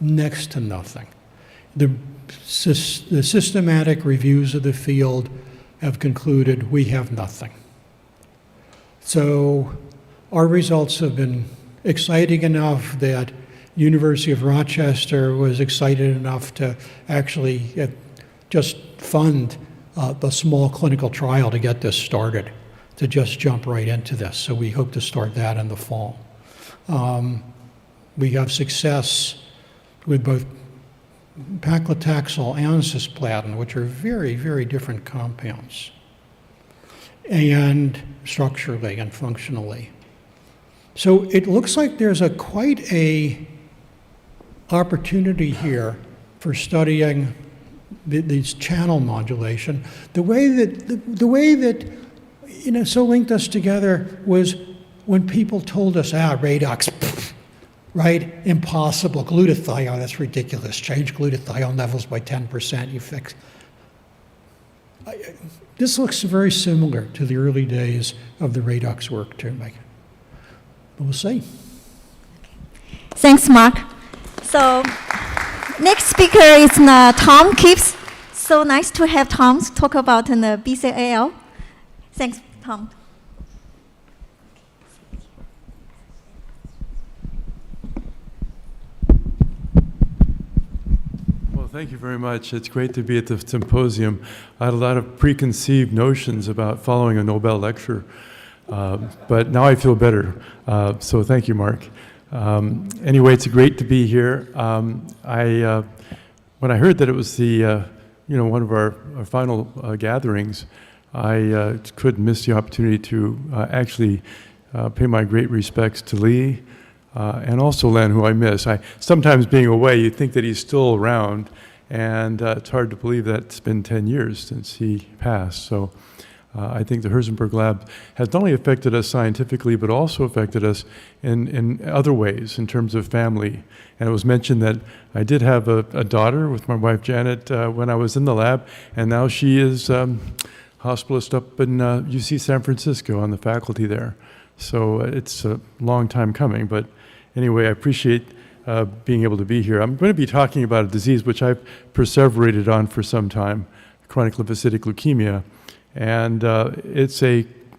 next to nothing. The systematic reviews of the field have concluded we have nothing. So our results have been exciting enough that University of Rochester was excited enough to actually just fund a small clinical trial to get this started, to just jump right into this. So we hope to start that in the fall. We have success with both paclitaxel and cisplatin, which are very, very different compounds, and structurally and functionally. So it looks like there's quite a opportunity here for studying these channel modulation. The way that so linked us together was when people told us, redox, right? Impossible. Glutathione, that's ridiculous. Change glutathione levels by 10%, you fix. This looks very similar to the early days of the Radux work too, Mike. But we'll see. Thanks, Mark. So, next speaker is Tom KippS. So nice to have Tom talk about the BCAL. Thanks, Tom. Well, thank you very much. It's great to be at the symposium. I had a lot of preconceived notions about following a Nobel lecture, but now I feel better. So thank you, Mark. Anyway, it's great to be here. When I heard that it was the one of our final gatherings, I couldn't miss the opportunity to actually pay my great respects to Lee and also Len, who I miss. Sometimes being away, you think that he's still around, and it's hard to believe that it's been 10 years since he passed. So I think the Herzenberg lab has not only affected us scientifically, but also affected us in other ways in terms of family. And it was mentioned that I did have a daughter with my wife Janet when I was in the lab, and now she is hospitalist up in UC San Francisco on the faculty there. So it's a long time coming, but anyway, I appreciate being able to be here. I'm going to be talking about a disease which I've perseverated on for some time, chronic lymphocytic leukemia. And it's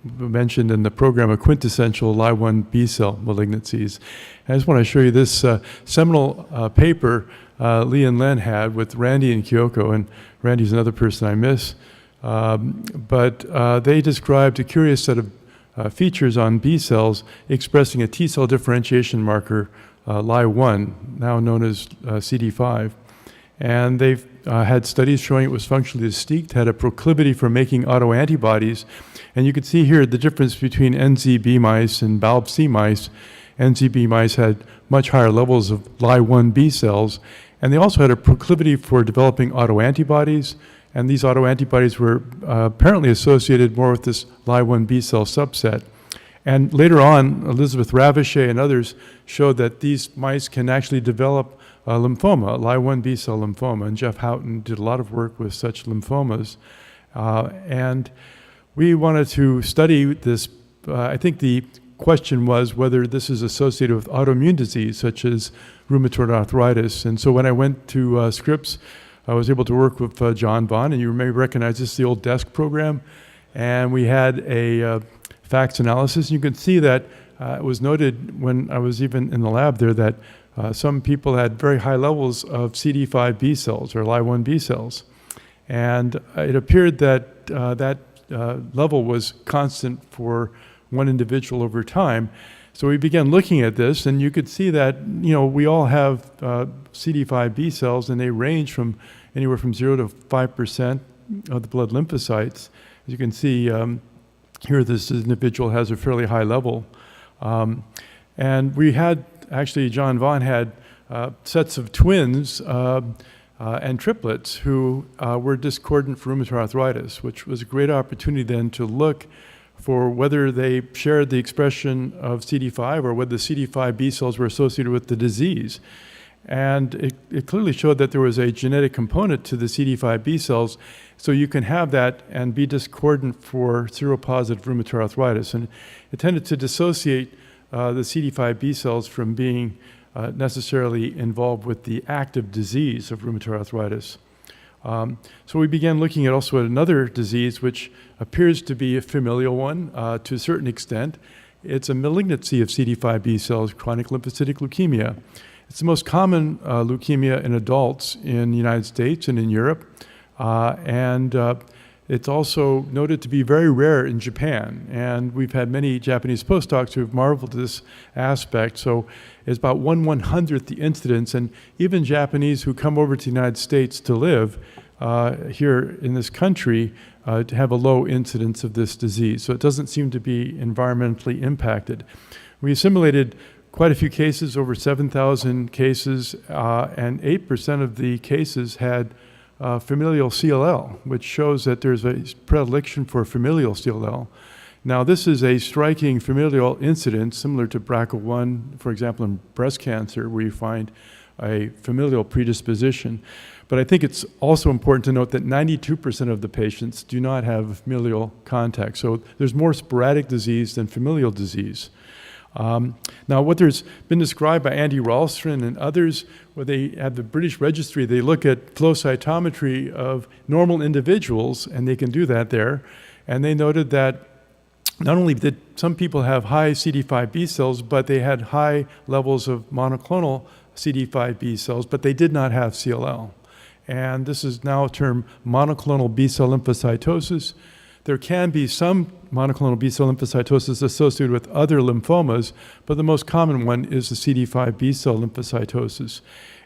mentioned in the program, a quintessential Ly1 B-cell malignancies. And I just want to show you this seminal paper Lee and Len had with Randy and Kyoko, and Randy's another person I miss. But they described a curious set of features on B cells expressing a T cell differentiation marker, Ly1, now known as CD5. And they've had studies showing it was functionally distinct, had a proclivity for making autoantibodies. And you can see here the difference between NZB mice and BALB-C mice. NZB mice had much higher levels of Ly1 B cells, and they also had a proclivity for developing autoantibodies, and these autoantibodies were apparently associated more with this Ly1 B cell subset. And later on, Elizabeth Ravichet and others showed that these mice can actually develop lymphoma, Ly1 B cell lymphoma, and Jeff Houghton did a lot of work with such lymphomas. And we wanted to study this. I think the question was whether this is associated with autoimmune disease, such as rheumatoid arthritis. And so when I went to Scripps, I was able to work with John Vaughn, and you may recognize this is the old desk program. And we had a FACS analysis. You can see that it was noted when I was even in the lab there that some people had very high levels of CD5 B cells or Ly1 B cells. And it appeared that that level was constant for one individual over time. So we began looking at this, and you could see that, we all have CD5 B cells, and they range from anywhere from 0 to 5% of the blood lymphocytes. As you can see here, this individual has a fairly high level. And we had, actually, John Vaughn had sets of twins and triplets who were discordant for rheumatoid arthritis, which was a great opportunity then to look for whether they shared the expression of CD5 or whether the CD5 B cells were associated with the disease. And it clearly showed that there was a genetic component to the CD5 B cells, so you can have that and be discordant for seropositive rheumatoid arthritis. And it tended to dissociate the CD5 B cells from being necessarily involved with the active disease of rheumatoid arthritis. So we began looking at also at another disease which appears to be a familial one to a certain extent. It's a malignancy of CD5 B cells, chronic lymphocytic leukemia. It's the most common leukemia in adults in the United States and in Europe. And it's also noted to be very rare in Japan. And we've had many Japanese postdocs who have marveled at this aspect. So it's about 1/100th the incidence. And even Japanese who come over to the United States to live here in this country to have a low incidence of this disease. So it doesn't seem to be environmentally impacted. We assimilated quite a few cases, over 7,000 cases, and 8% of the cases had familial CLL, which shows that there's a predilection for familial CLL. Now, this is a striking familial incidence similar to BRCA1, for example, in breast cancer, where you find a familial predisposition. But I think it's also important to note that 92% of the patients do not have familial contact. So there's more sporadic disease than familial disease. Now, what there's been described by Andy Ralston and others, where they have the British Registry, they look at flow cytometry of normal individuals, and they can do that there. And they noted that not only did some people have high CD5 B cells, but they had high levels of monoclonal CD5 B cells, but they did not have CLL. And this is now termed monoclonal B-cell lymphocytosis. There can be some monoclonal B-cell lymphocytosis associated with other lymphomas, but the most common one is the CD5 B-cell lymphocytosis.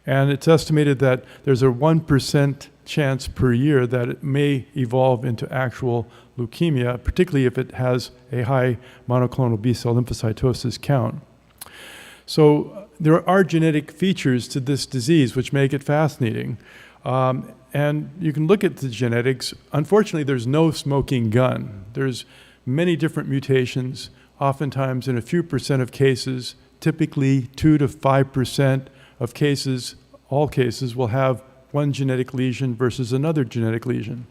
And it's estimated that there's a 1% chance per year that it may evolve into actual leukemia, particularly if it has a high monoclonal B-cell lymphocytosis count. So there are genetic features to this disease which make it fascinating. And you can look at the genetics. Unfortunately, there's no smoking gun. There's many different mutations, oftentimes in a few percent of cases, typically 2 to 5% of cases, all cases, will have one genetic lesion versus another genetic lesion.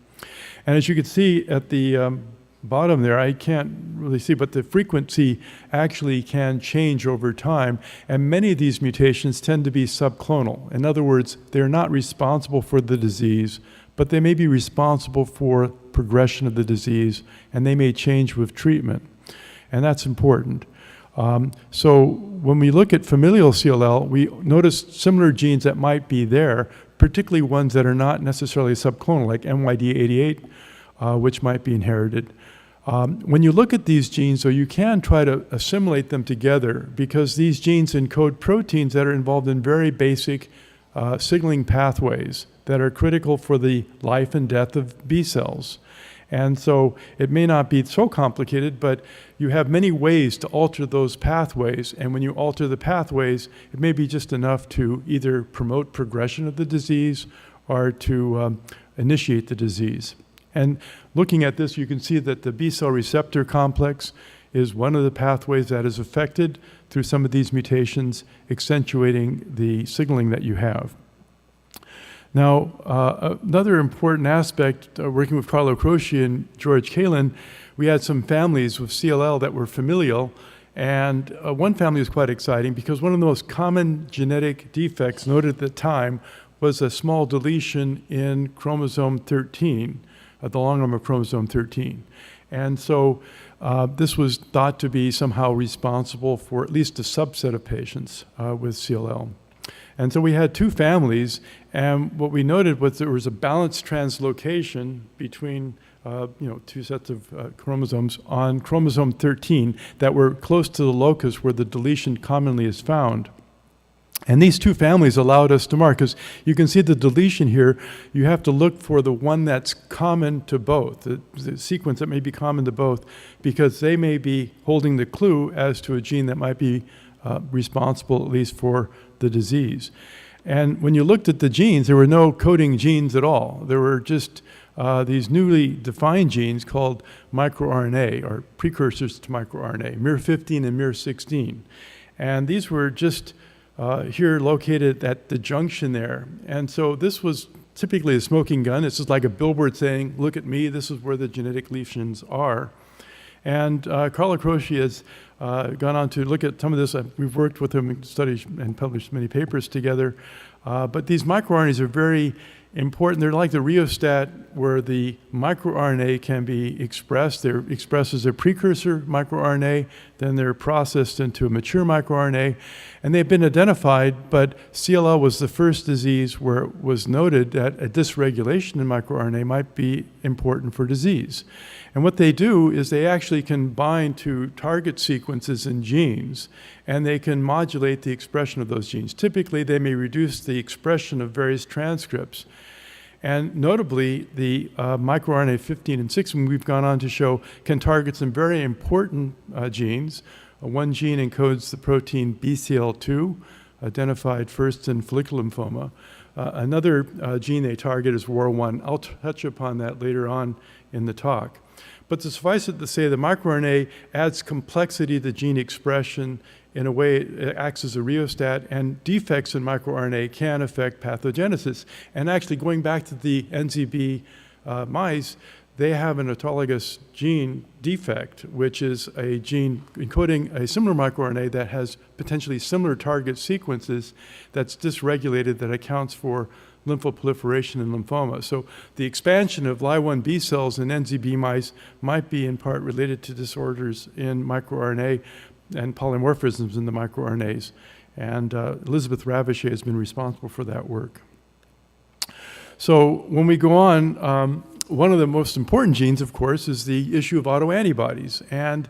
And as you can see at the bottom there, I can't really see, but the frequency actually can change over time, and many of these mutations tend to be subclonal. In other words, they're not responsible for the disease, but they may be responsible for progression of the disease, and they may change with treatment, and that's important. So when we look at familial CLL, we notice similar genes that might be there, particularly ones that are not necessarily subclonal, like MYD88, which might be inherited. When you look at these genes, so you can try to assimilate them together, because these genes encode proteins that are involved in very basic signaling pathways that are critical for the life and death of B cells. And so it may not be so complicated, but you have many ways to alter those pathways. And when you alter the pathways, it may be just enough to either promote progression of the disease or to initiate the disease. And looking at this, you can see that the B-cell receptor complex is one of the pathways that is affected through some of these mutations, accentuating the signaling that you have. Now, another important aspect, working with Carlo Croce and George Kalin, we had some families with CLL that were familial, and one family was quite exciting because one of the most common genetic defects noted at the time was a small deletion in chromosome 13, the long arm of chromosome 13. And so this was thought to be somehow responsible for at least a subset of patients with CLL. And so we had two families, and what we noted was there was a balanced translocation between two sets of chromosomes on chromosome 13 that were close to the locus where the deletion commonly is found. And these two families allowed us to mark, because you can see the deletion here. You have to look for the one that's common to both, the sequence that may be common to both, because they may be holding the clue as to a gene that might be responsible at least for the disease. And when you looked at the genes, there were no coding genes at all. There were just these newly defined genes called microRNA, or precursors to microRNA, miR15 and miR16. And these were just here located at the junction there. And so this was typically a smoking gun. This is like a billboard saying, look at me, this is where the genetic lesions are. And Carlo Croce has gone on to look at some of this. We've worked with him and studied and published many papers together. But these microRNAs are very important. They're like the rheostat where the microRNA can be expressed. They're expressed as a precursor microRNA, then they're processed into a mature microRNA, and they've been identified, but CLL was the first disease where it was noted that a dysregulation in microRNA might be important for disease. And what they do is they actually can bind to target sequences in genes, and they can modulate the expression of those genes. Typically, they may reduce the expression of various transcripts. And notably, the microRNA 15 and 16 we've gone on to show can target some very important genes. One gene encodes the protein BCL2, identified first in follicular lymphoma. Another gene they target is ROR1. I'll touch upon that later on in the talk. But to suffice it to say, the microRNA adds complexity to gene expression in a way it acts as a rheostat, and defects in microRNA can affect pathogenesis. And actually, going back to the NZB mice, they have an autologous gene defect, which is a gene encoding a similar microRNA that has potentially similar target sequences that's dysregulated, that accounts for lymphoproliferation in lymphoma. So the expansion of Ly1 B cells in NZB mice might be in part related to disorders in microRNA and polymorphisms in the microRNAs. And Elizabeth Ravichet has been responsible for that work. So when we go on, one of the most important genes, of course, is the issue of autoantibodies. And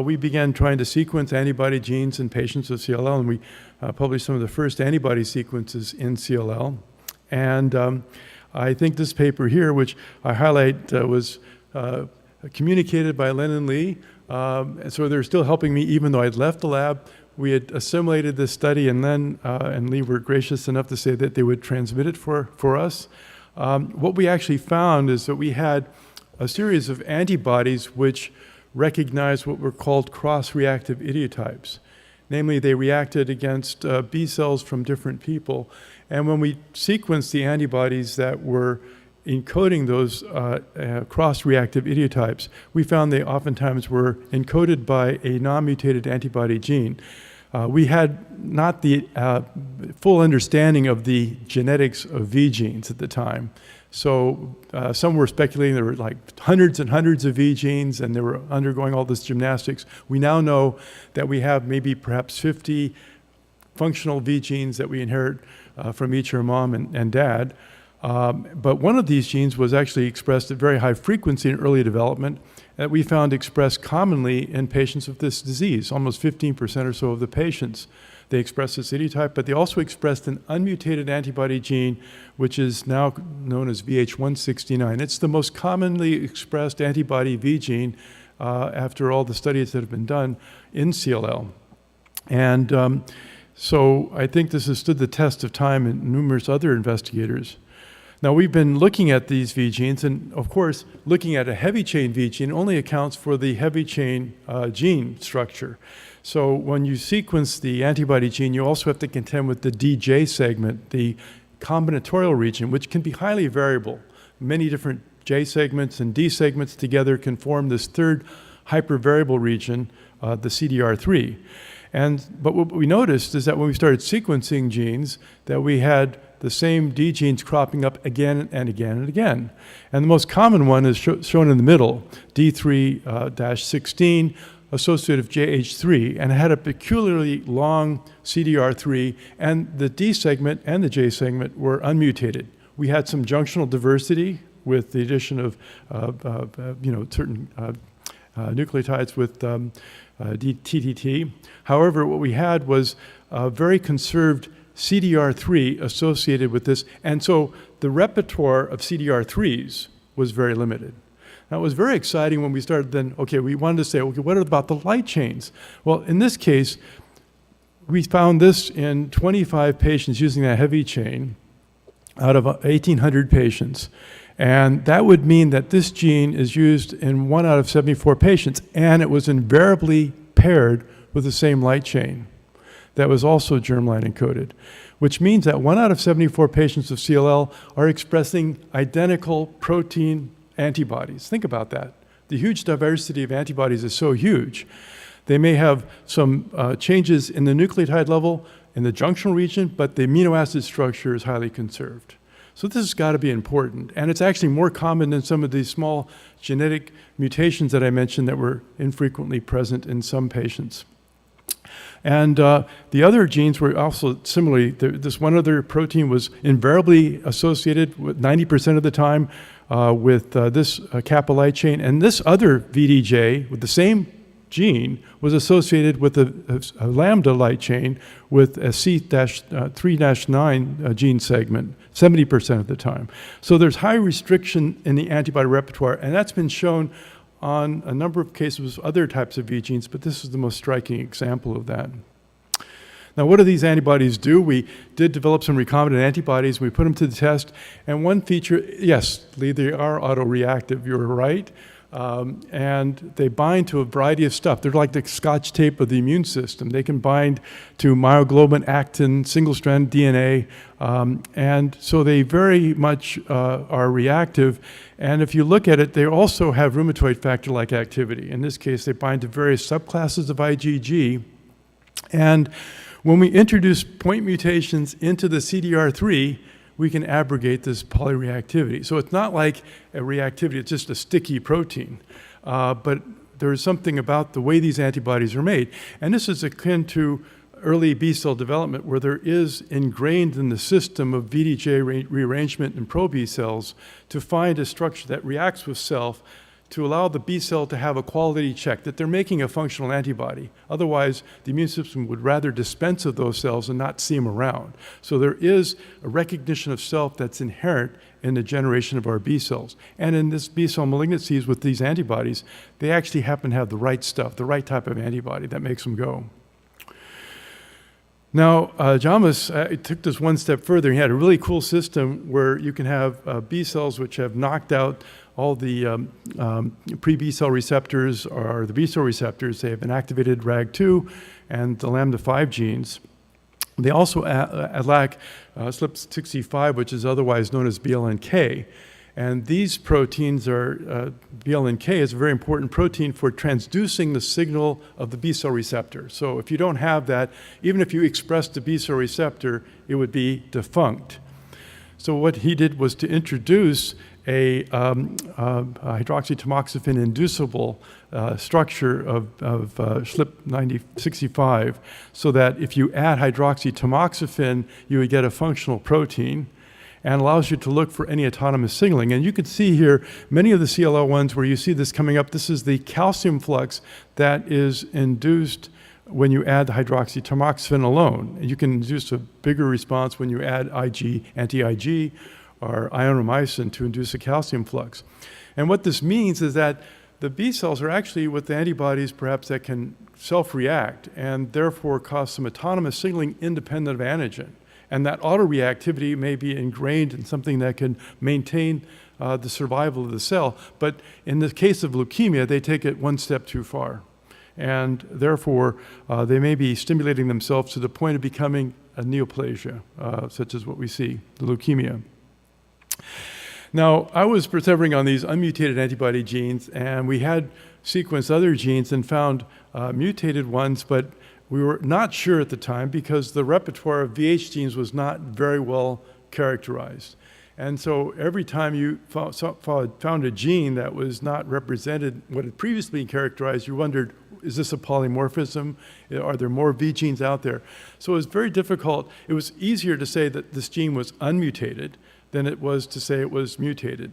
we began trying to sequence antibody genes in patients with CLL, and we published some of the first antibody sequences in CLL. And I think this paper here, which I highlight, was communicated by Len and Lee. And so they're still helping me, even though I'd left the lab. We had assimilated this study, and Len and Lee were gracious enough to say that they would transmit it for us. What we actually found is that we had a series of antibodies which recognized what were called cross-reactive idiotypes. Namely, they reacted against B cells from different people. And when we sequenced the antibodies that were encoding those cross-reactive idiotypes, we found they oftentimes were encoded by a non-mutated antibody gene. We had not the full understanding of the genetics of V genes at the time. So some were speculating there were like hundreds and hundreds of V genes, and they were undergoing all this gymnastics. We now know that we have maybe perhaps 50 functional V genes that we inherit from each our mom and dad. But one of these genes was actually expressed at very high frequency in early development that we found expressed commonly in patients with this disease. Almost 15% or so of the patients, they expressed this idiotype, but they also expressed an unmutated antibody gene, which is now known as VH169. It's the most commonly expressed antibody V gene after all the studies that have been done in CLL. And so I think this has stood the test of time in numerous other investigators. Now, we've been looking at these V genes, and of course, looking at a heavy chain V gene only accounts for the heavy chain gene structure. So when you sequence the antibody gene, you also have to contend with the DJ segment, the combinatorial region, which can be highly variable. Many different J segments and D segments together can form this third hypervariable region, the CDR3. But what we noticed is that when we started sequencing genes, that we had the same D genes cropping up again and again and again. And the most common one is shown in the middle, D3-16, associative JH3, and it had a peculiarly long CDR3, and the D segment and the J segment were unmutated. We had some junctional diversity with the addition of certain nucleotides with TTT. However, what we had was a very conserved CDR3 associated with this, and so the repertoire of CDR3s was very limited. Now, it was very exciting when we started then, okay, we wanted to say, okay, what about the light chains? Well, in this case, we found this in 25 patients using that heavy chain out of 1,800 patients. And that would mean that this gene is used in 1 out of 74 patients, and it was invariably paired with the same light chain that was also germline encoded, which means that 1 out of 74 patients of CLL are expressing identical protein antibodies. Think about that. The huge diversity of antibodies is so huge. They may have some changes in the nucleotide level in the junctional region, but the amino acid structure is highly conserved. So this has got to be important. And it's actually more common than some of these small genetic mutations that I mentioned that were infrequently present in some patients. And the other genes were also similarly, this one other protein was invariably associated with 90% of the time with this kappa light chain. And this other VDJ with the same gene was associated with a lambda light chain with a C-3-9 gene segment 70% of the time. So there's high restriction in the antibody repertoire, and that's been shown on a number of cases with other types of V genes, but this is the most striking example of that. Now, what do these antibodies do? We did develop some recombinant antibodies. We put them to the test, and one feature, yes, Lee, they are autoreactive, you're right. And they bind to a variety of stuff. They're like the scotch tape of the immune system. They can bind to myoglobin, actin, single-strand DNA, and so they very much are reactive. And if you look at it, they also have rheumatoid factor-like activity. In this case, they bind to various subclasses of IgG. And when we introduce point mutations into the CDR3, we can abrogate this polyreactivity. So it's not like a reactivity, it's just a sticky protein. But there's something about the way these antibodies are made. And this is akin to early B-cell development, where there is ingrained in the system of VDJ rearrangement in pro-B cells to find a structure that reacts with self to allow the B cell to have a quality check, that they're making a functional antibody. Otherwise, the immune system would rather dispense of those cells and not see them around. So there is a recognition of self that's inherent in the generation of our B cells. And in this B cell malignancies with these antibodies, they actually happen to have the right stuff, the right type of antibody that makes them go. Now, Jamas took this one step further. He had a really cool system where you can have B cells which have knocked out all the pre-B cell receptors or the B cell receptors. They have been activated RAG2 and the lambda 5 genes. They also lack SLP65, which is otherwise known as BLNK. And these proteins are, BLNK is a very important protein for transducing the signal of the B cell receptor. So if you don't have that, even if you express the B cell receptor, it would be defunct. So what he did was to introduce a hydroxytamoxifen inducible structure of SLP65 so that if you add hydroxytamoxifen, you would get a functional protein, and allows you to look for any autonomous signaling. And you can see here many of the CLL ones where you see this coming up. This is the calcium flux that is induced when you add the hydroxytamoxifen alone. And you can induce a bigger response when you add anti-IG, or ionomycin to induce a calcium flux. And what this means is that the B cells are actually with the antibodies perhaps that can self-react and therefore cause some autonomous signaling independent of antigen. And that autoreactivity may be ingrained in something that can maintain the survival of the cell. But in the case of leukemia, they take it one step too far. And therefore, they may be stimulating themselves to the point of becoming a neoplasia, such as what we see, the leukemia. Now, I was persevering on these unmutated antibody genes, and we had sequenced other genes and found mutated ones, but we were not sure at the time because the repertoire of VH genes was not very well characterized. And so every time you found a gene that was not represented what had previously been characterized, you wondered, is this a polymorphism? Are there more V genes out there? So it was very difficult. It was easier to say that this gene was unmutated than it was to say it was mutated.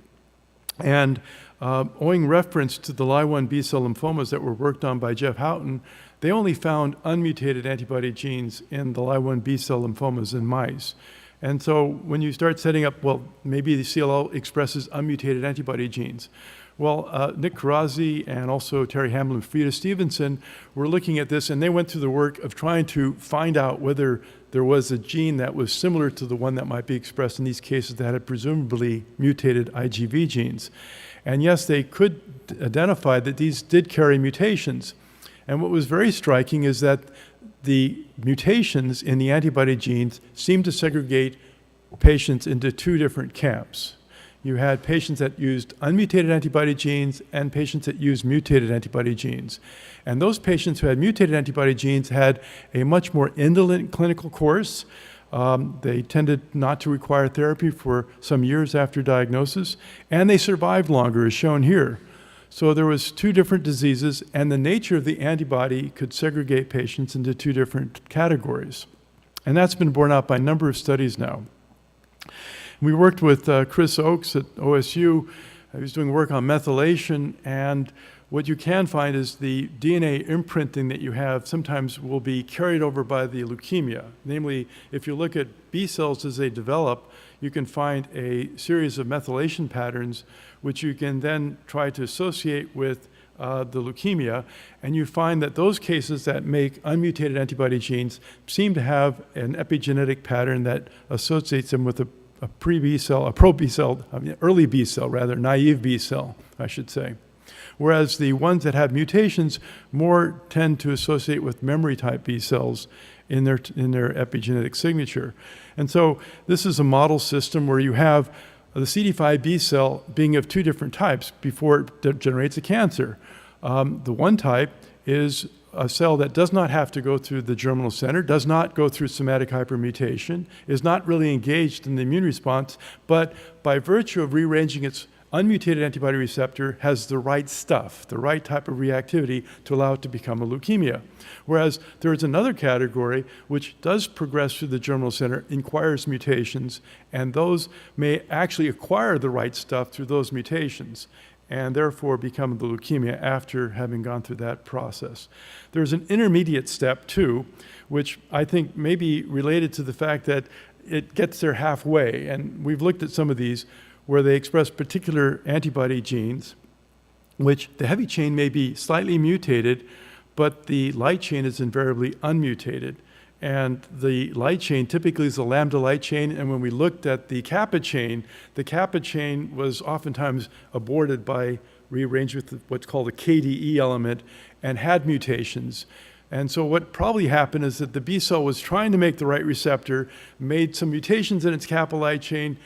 And owing reference to the Ly1 B-cell lymphomas that were worked on by Jeff Houghton, they only found unmutated antibody genes in the Ly1 B-cell lymphomas in mice. And so when you start setting up, well, maybe the CLL expresses unmutated antibody genes. Well, Nick Karazi and also Terry Hamlin and Frida Stevenson were looking at this, and they went through the work of trying to find out whether there was a gene that was similar to the one that might be expressed in these cases that had presumably mutated IgV genes. And yes, they could identify that these did carry mutations. And what was very striking is that the mutations in the antibody genes seemed to segregate patients into two different camps. You had patients that used unmutated antibody genes and patients that used mutated antibody genes. And those patients who had mutated antibody genes had a much more indolent clinical course. They tended not to require therapy for some years after diagnosis, and they survived longer, as shown here. So there was two different diseases, and the nature of the antibody could segregate patients into two different categories. And that's been borne out by a number of studies now. We worked with Chris Oakes at OSU. He was doing work on methylation, and what you can find is the DNA imprinting that you have sometimes will be carried over by the leukemia. Namely, if you look at B cells as they develop, you can find a series of methylation patterns which you can then try to associate with the leukemia, and you find that those cases that make unmutated antibody genes seem to have an epigenetic pattern that associates them with a pro-B cell, early B cell rather, naive B cell, I should say. whereas the ones that have mutations more tend to associate with memory type B cells in their epigenetic signature. And so this is a model system where you have the CD5 B cell being of two different types before it generates a cancer. The one type is a cell that does not have to go through the germinal center, does not go through somatic hypermutation, is not really engaged in the immune response, but by virtue of rearranging its unmutated antibody receptor has the right stuff, the right type of reactivity to allow it to become a leukemia. Whereas there is another category which does progress through the germinal center, acquires mutations, and those may actually acquire the right stuff through those mutations, and therefore become the leukemia after having gone through that process. There's an intermediate step too, which I think may be related to the fact that it gets there halfway, and we've looked at some of these where they express particular antibody genes, which the heavy chain may be slightly mutated, but the light chain is invariably unmutated. And the light chain typically is a lambda light chain, and when we looked at the kappa chain was oftentimes aborted by rearrangement with what's called a KDE element and had mutations. And so what probably happened is that the B cell was trying to make the right receptor, made some mutations in its kappa light chain,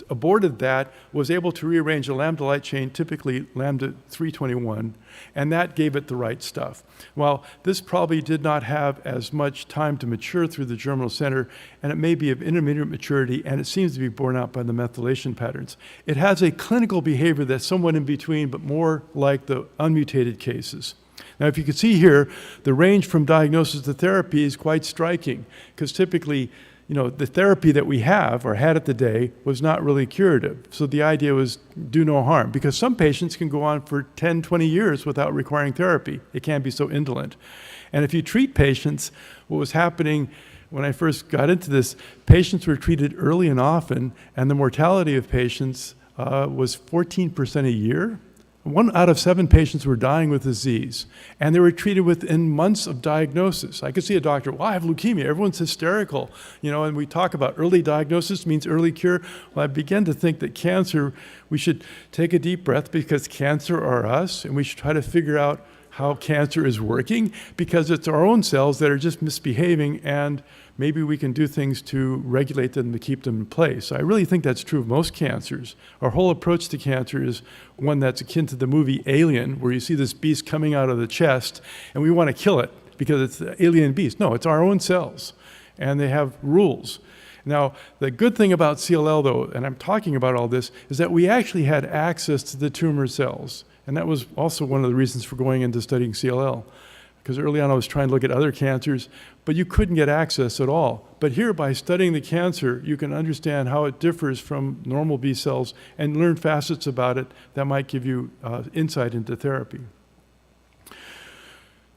aborted that, was able to rearrange a lambda light chain, typically lambda 321, and that gave it the right stuff. Well, this probably did not have as much time to mature through the germinal center, and it may be of intermediate maturity, and it seems to be borne out by the methylation patterns. It has a clinical behavior that's somewhat in between, but more like the unmutated cases. Now, if you can see here, the range from diagnosis to therapy is quite striking, because typically, the therapy that we have or had at the day was not really curative. So the idea was do no harm, because some patients can go on for 10, 20 years without requiring therapy. It can be so indolent. And if you treat patients, what was happening when I first got into this, patients were treated early and often, and the mortality of patients was 14% a year. 1 out of 7 patients were dying with disease, and they were treated within months of diagnosis. I could see a doctor, well, I have leukemia, everyone's hysterical, and we talk about early diagnosis means early cure. Well, I began to think that cancer, we should take a deep breath, because cancer are us, and we should try to figure out how cancer is working, because it's our own cells that are just misbehaving, and maybe we can do things to regulate them to keep them in place. I really think that's true of most cancers. Our whole approach to cancer is one that's akin to the movie Alien, where you see this beast coming out of the chest, and we want to kill it because it's the alien beast. No, it's our own cells, and they have rules. Now, the good thing about CLL, though, and I'm talking about all this, is that we actually had access to the tumor cells. And that was also one of the reasons for going into studying CLL. Because early on I was trying to look at other cancers, but you couldn't get access at all. But here, by studying the cancer, you can understand how it differs from normal B cells and learn facets about it that might give you insight into therapy.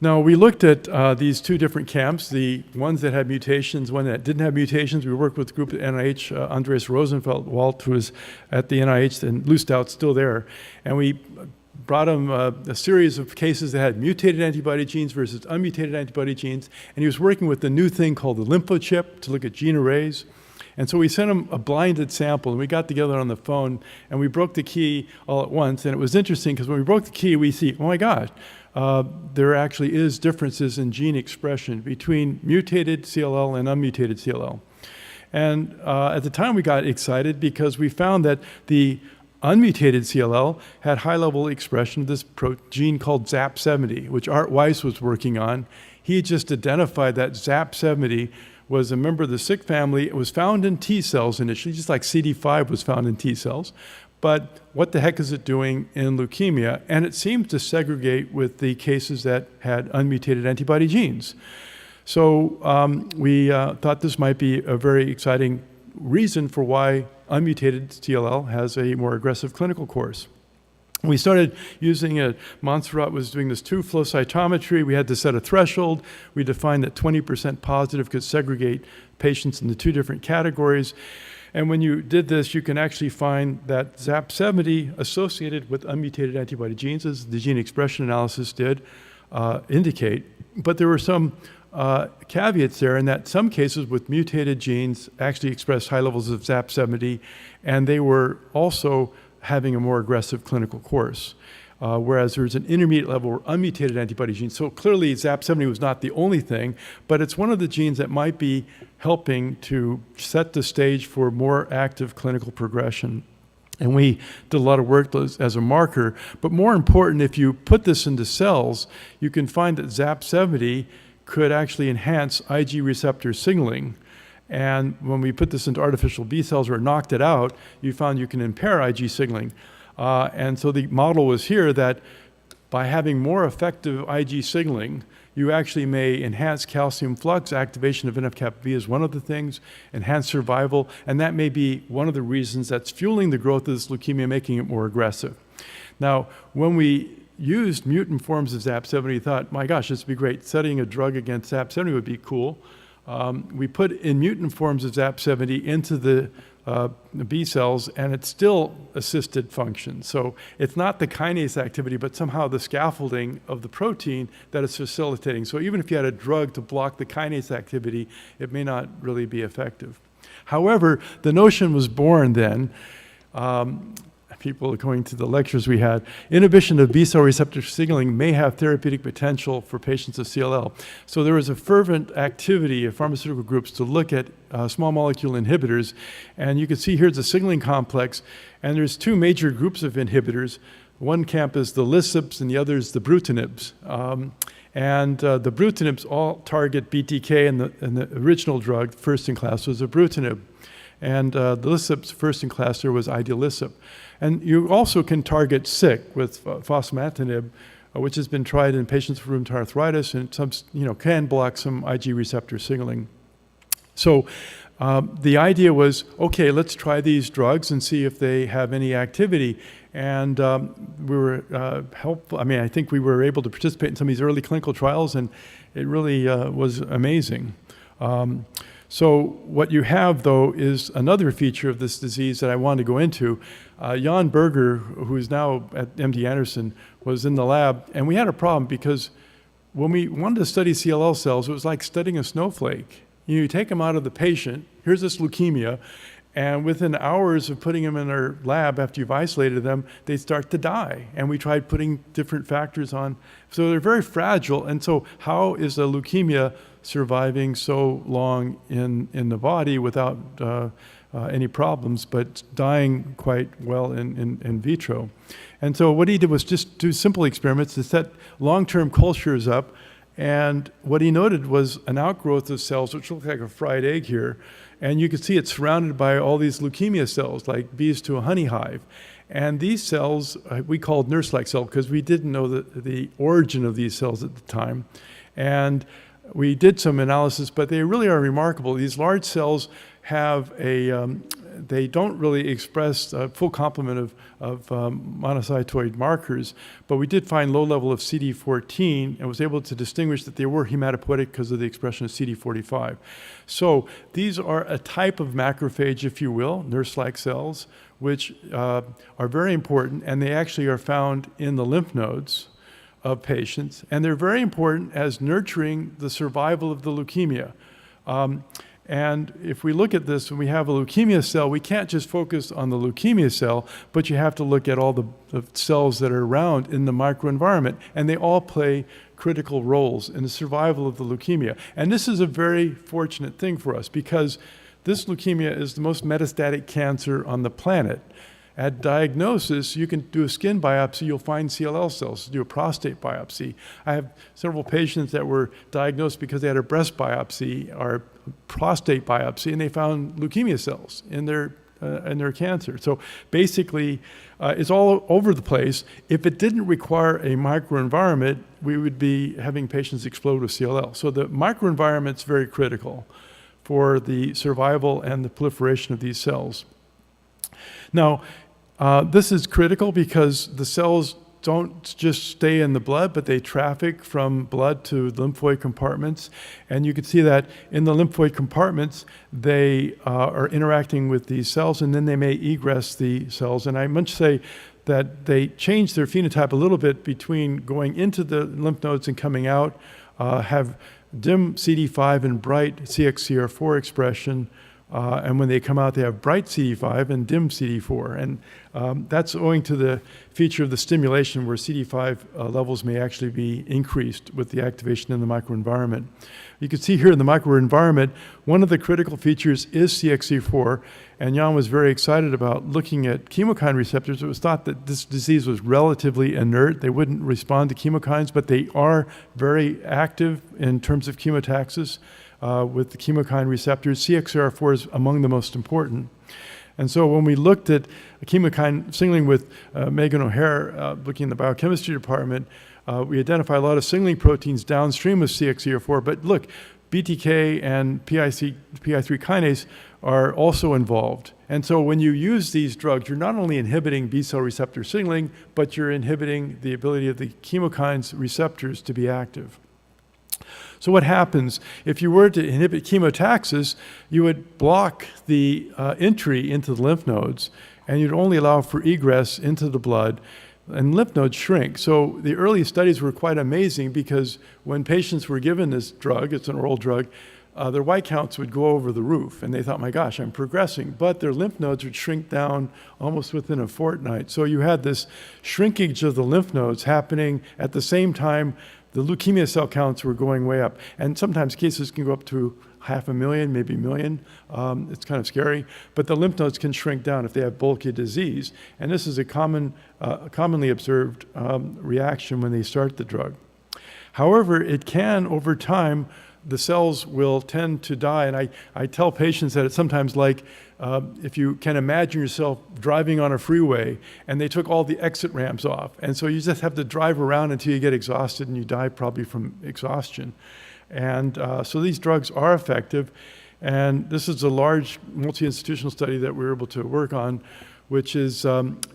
Now, we looked at these two different camps, the ones that had mutations, one that didn't have mutations. We worked with a group at NIH, Andreas Rosenfeld-Walt, who was at the NIH, and Lustout's still there. And we brought him a series of cases that had mutated antibody genes versus unmutated antibody genes, and he was working with the new thing called the lymphochip to look at gene arrays. And so we sent him a blinded sample, and we got together on the phone, and we broke the key all at once. And it was interesting, because when we broke the key, we see, oh my gosh, there actually is differences in gene expression between mutated CLL and unmutated CLL. And at the time, we got excited because we found that the unmutated CLL had high-level expression of this gene called ZAP70, which Art Weiss was working on. He just identified that ZAP70 was a member of the Syk family. It was found in T cells initially, just like CD5 was found in T cells. But what the heck is it doing in leukemia? And it seemed to segregate with the cases that had unmutated antibody genes. So we thought this might be a very exciting reason for why unmutated CLL has a more aggressive clinical course. We started using Montserrat was doing this 2-flow cytometry. We had to set a threshold. We defined that 20% positive could segregate patients into 2 different categories. And when you did this, you can actually find that ZAP70 associated with unmutated antibody genes, as the gene expression analysis did indicate. But there were some caveats there, in that some cases with mutated genes actually expressed high levels of ZAP70, and they were also having a more aggressive clinical course. whereas there's an intermediate level or unmutated antibody gene. So clearly ZAP70 was not the only thing, but it's one of the genes that might be helping to set the stage for more active clinical progression. And we did a lot of work as a marker, but more important, if you put this into cells, you can find that ZAP70 could actually enhance Ig receptor signaling. And when we put this into artificial B cells or knocked it out, you found you can impair Ig signaling. And so the model was here that by having more effective Ig signaling, you actually may enhance calcium flux. Activation of NF-κB is one of the things, enhance survival, and that may be one of the reasons that's fueling the growth of this leukemia, making it more aggressive. Now, when we used mutant forms of ZAP70, we thought, my gosh, this would be great. Studying a drug against ZAP70 would be cool. We put in mutant forms of ZAP70 into the B cells, and it still assisted function. So it's not the kinase activity, but somehow the scaffolding of the protein that is facilitating. So even if you had a drug to block the kinase activity, it may not really be effective. However, the notion was born then, people going to the lectures we had, inhibition of B-cell receptor signaling may have therapeutic potential for patients with CLL. So there was a fervent activity of pharmaceutical groups to look at small molecule inhibitors, and you can see here's a signaling complex, and there's two major groups of inhibitors. One camp is the Lysips, and the other is the Brutinibs. The Brutinibs all target BTK, and the original drug, first in class, was a Brutinib. And the Lysips, first in class, there was Idelalisib. And you also can target SIK with fostamatinib, which has been tried in patients with rheumatoid arthritis and some, can block some Ig receptor signaling. So the idea was, okay, let's try these drugs and see if they have any activity. And we were helpful. I mean, I think we were able to participate in some of these early clinical trials, and it really was amazing. So what you have, though, is another feature of this disease that I wanted to go into. Jan Berger, who is now at MD Anderson, was in the lab, and we had a problem because when we wanted to study CLL cells, it was like studying a snowflake. You take them out of the patient, here's this leukemia, and within hours of putting them in our lab, after you've isolated them, they start to die. And we tried putting different factors on. So they're very fragile, and so how is a leukemia surviving so long in the body without any problems, but dying quite well in vitro? And so what he did was just do simple experiments to set long-term cultures up, and what he noted was an outgrowth of cells, which look like a fried egg here, and you can see it's surrounded by all these leukemia cells, like bees to a honey hive. And these cells we called nurse-like cells because we didn't know the origin of these cells at the time. And we did some analysis, but they really are remarkable. These large cells have they don't really express a full complement of monocytoid markers, but we did find low level of CD14 and was able to distinguish that they were hematopoietic because of the expression of CD45. So these are a type of macrophage, if you will, nurse-like cells, which are very important, and they actually are found in the lymph nodes of patients, and they're very important as nurturing the survival of the leukemia. And if we look at this, when we have a leukemia cell, we can't just focus on the leukemia cell, but you have to look at all the cells that are around in the microenvironment, and they all play critical roles in the survival of the leukemia. And this is a very fortunate thing for us because this leukemia is the most metastatic cancer on the planet. At diagnosis, you can do a skin biopsy, you'll find CLL cells. Do a prostate biopsy. I have several patients that were diagnosed because they had a breast biopsy or prostate biopsy, and they found leukemia cells in their cancer. So basically, it's all over the place. If it didn't require a microenvironment, we would be having patients explode with CLL. So the microenvironment's very critical for the survival and the proliferation of these cells. Now, this is critical because the cells don't just stay in the blood, but they traffic from blood to lymphoid compartments. And you can see that in the lymphoid compartments, they are interacting with these cells, and then they may egress the cells. And I must say that they change their phenotype a little bit between going into the lymph nodes and coming out, have dim CD5 and bright CXCR4 expression, And when they come out, they have bright CD5 and dim CD4. And that's owing to the feature of the stimulation where CD5 levels may actually be increased with the activation in the microenvironment. You can see here in the microenvironment, one of the critical features is CXC4. And Jan was very excited about looking at chemokine receptors. It was thought that this disease was relatively inert. They wouldn't respond to chemokines, but they are very active in terms of chemotaxis. With the chemokine receptors, CXCR4 is among the most important. And so when we looked at chemokine signaling with Megan O'Hare, looking in the biochemistry department, we identify a lot of signaling proteins downstream of CXCR4. But look, BTK and PI3 kinase are also involved. And so when you use these drugs, you're not only inhibiting B-cell receptor signaling, but you're inhibiting the ability of the chemokines receptors to be active. So what happens, if you were to inhibit chemotaxis, you would block the entry into the lymph nodes, and you'd only allow for egress into the blood, and lymph nodes shrink. So the early studies were quite amazing because when patients were given this drug, it's an oral drug, their white counts would go over the roof, and they thought, my gosh, I'm progressing. But their lymph nodes would shrink down almost within a fortnight. So you had this shrinkage of the lymph nodes happening at the same time the leukemia cell counts were going way up. And sometimes cases can go up to 500,000, maybe 1 million. It's kind of scary. But the lymph nodes can shrink down if they have bulky disease. And this is a commonly observed reaction when they start the drug. However, it can, over time, the cells will tend to die. And I tell patients that it's sometimes like if you can imagine yourself driving on a freeway and they took all the exit ramps off. And so you just have to drive around until you get exhausted and you die probably from exhaustion. And so these drugs are effective. And this is a large multi-institutional study that we were able to work on, which is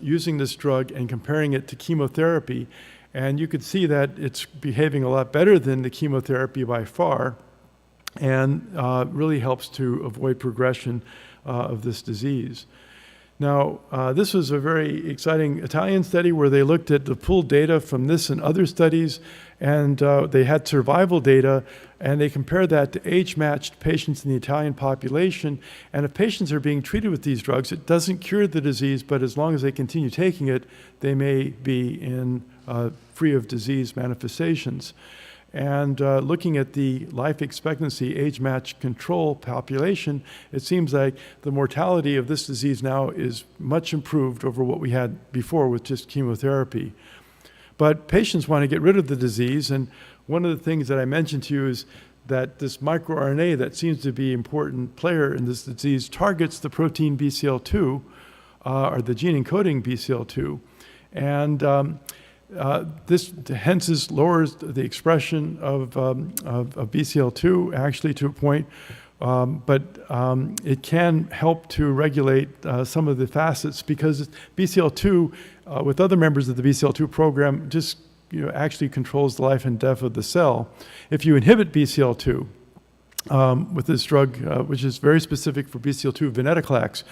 using this drug and comparing it to chemotherapy. And you could see that it's behaving a lot better than the chemotherapy by far, and really helps to avoid progression of this disease. Now, this was a very exciting Italian study where they looked at the pooled data from this and other studies, and they had survival data, and they compared that to age-matched patients in the Italian population. And if patients are being treated with these drugs, it doesn't cure the disease, but as long as they continue taking it, they may be free of disease manifestations. And looking at the life expectancy age-matched control population, it seems like the mortality of this disease now is much improved over what we had before with just chemotherapy. But patients want to get rid of the disease, and one of the things that I mentioned to you is that this microRNA that seems to be an important player in this disease targets the protein BCL2, or the gene encoding BCL2. And this hence lowers the expression of BCL2 actually to a point, but it can help to regulate some of the facets because BCL2, with other members of the BCL2 program, just actually controls the life and death of the cell. If you inhibit BCL2 with this drug, which is very specific for BCL2, venetoclax,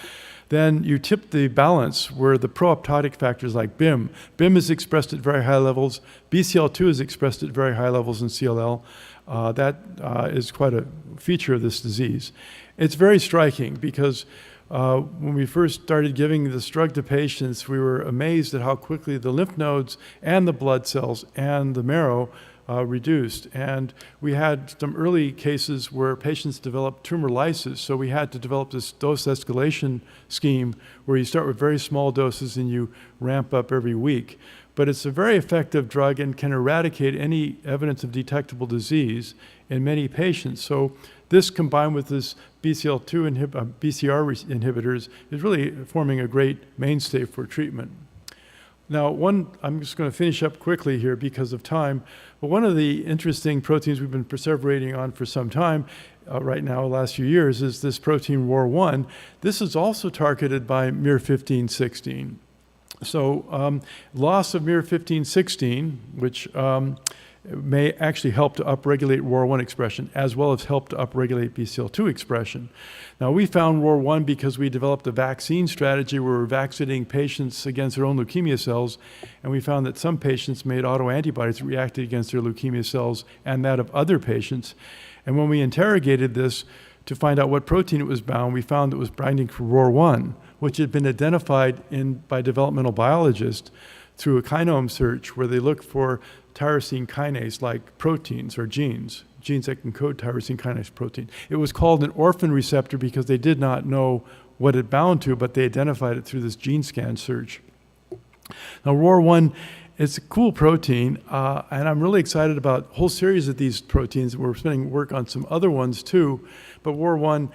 then you tip the balance where the pro-apoptotic factors like BIM is expressed at very high levels, BCL2 is expressed at very high levels in CLL. That is quite a feature of this disease. It's very striking because when we first started giving this drug to patients, we were amazed at how quickly the lymph nodes and the blood cells and the marrow reduced. And we had some early cases where patients developed tumor lysis, so we had to develop this dose escalation scheme where you start with very small doses and you ramp up every week. But it's a very effective drug and can eradicate any evidence of detectable disease in many patients. So this combined with this BCL2 BCR inhibitors is really forming a great mainstay for treatment. Now, I'm just going to finish up quickly here because of time, but one of the interesting proteins we've been perseverating on for some time right now, the last few years, is this protein ROR1. This is also targeted by miR-1516. So loss of miR-1516, which may actually help to upregulate ROR1 expression as well as help to upregulate BCL2 expression. Now, we found ROR1 because we developed a vaccine strategy where we're vaccinating patients against their own leukemia cells, and we found that some patients made autoantibodies that reacted against their leukemia cells and that of other patients. And when we interrogated this, to find out what protein it was bound, we found it was binding for ROR1, which had been identified by developmental biologists through a kinome search where they look for tyrosine kinase like proteins or genes that can code tyrosine kinase protein. It was called an orphan receptor because they did not know what it bound to, but they identified it through this gene scan search. Now, ROR1 is a cool protein, and I'm really excited about a whole series of these proteins. We're spending work on some other ones too, but ROR1,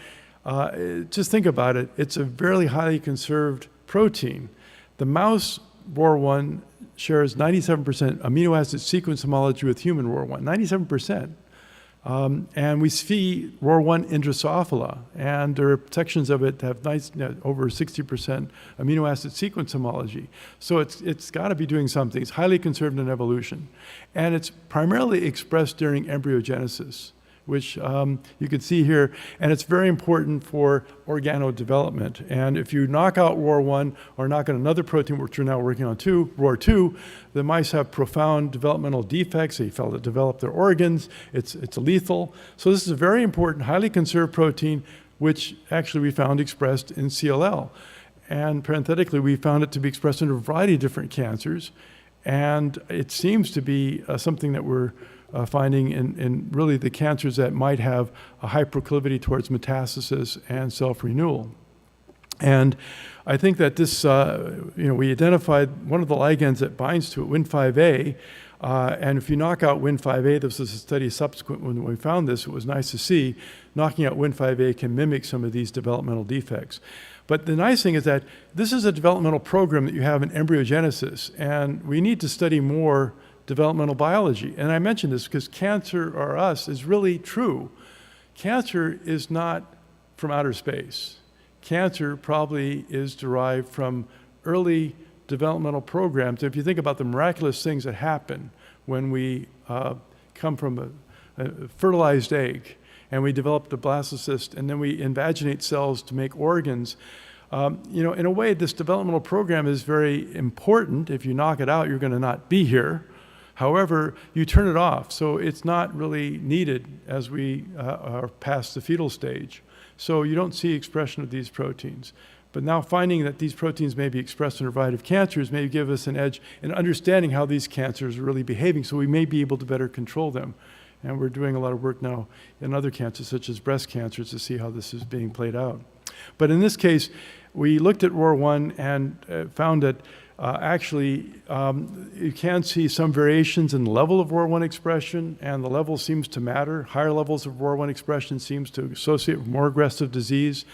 just think about it. It's a very highly conserved protein. The mouse ROR1 shares 97% amino acid sequence homology with human ROR1, 97%. And we see ROR1 in Drosophila, and there are sections of it that have nice, over 60% amino acid sequence homology. So it's got to be doing something. It's highly conserved in evolution. And it's primarily expressed during embryogenesis, which you can see here, and it's very important for organodevelopment. And if you knock out ROR1 or knock out another protein, which we're now working on too, ROR2, the mice have profound developmental defects. They fail to develop their organs. It's lethal. So this is a very important, highly conserved protein, which actually we found expressed in CLL. And parenthetically, we found it to be expressed in a variety of different cancers. And it seems to be something that we're finding in really the cancers that might have a high proclivity towards metastasis and self-renewal. And I think that this, we identified one of the ligands that binds to it, Win5A, and if you knock out Win5A, this was a study subsequent when we found this, it was nice to see, knocking out Win5A can mimic some of these developmental defects. But the nice thing is that this is a developmental program that you have in embryogenesis, and we need to study more developmental biology. And I mention this because cancer or us is really true. Cancer is not from outer space. Cancer probably is derived from early developmental programs. If you think about the miraculous things that happen when we come from a fertilized egg and we develop the blastocyst and then we invaginate cells to make organs, in a way, this developmental program is very important. If you knock it out, you're going to not be here. However, you turn it off, so it's not really needed as we are past the fetal stage. So you don't see expression of these proteins. But now finding that these proteins may be expressed in a variety of cancers may give us an edge in understanding how these cancers are really behaving, so we may be able to better control them. And we're doing a lot of work now in other cancers, such as breast cancers, to see how this is being played out. But in this case, we looked at ROR1 and found that you can see some variations in the level of ROR1 expression, and the level seems to matter. Higher levels of ROR1 expression seems to associate with more aggressive disease.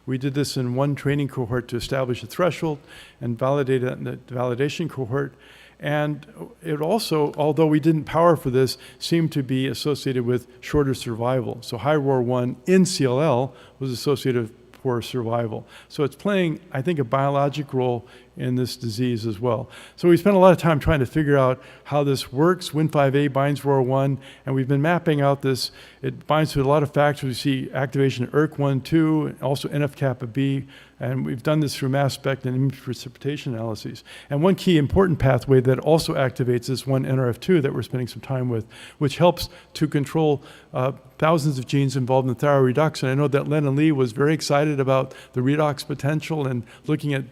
We did this in one training cohort to establish a threshold and validate it in the validation cohort. And it also, although we didn't power for this, seemed to be associated with shorter survival. So high ROR1 in CLL was associated with poor survival. So it's playing, I think, a biologic role in this disease as well. So we spent a lot of time trying to figure out how this works. Win5A binds ROR1, and we've been mapping out this. It binds to a lot of factors. We see activation of ERK1, 2, and also NF-kappa B, and we've done this through mass spec and image precipitation analyses. And one key important pathway that also activates is one NRF2 that we're spending some time with, which helps to control thousands of genes involved in thyroid reduction. I know that Len and Lee was very excited about the redox potential and looking at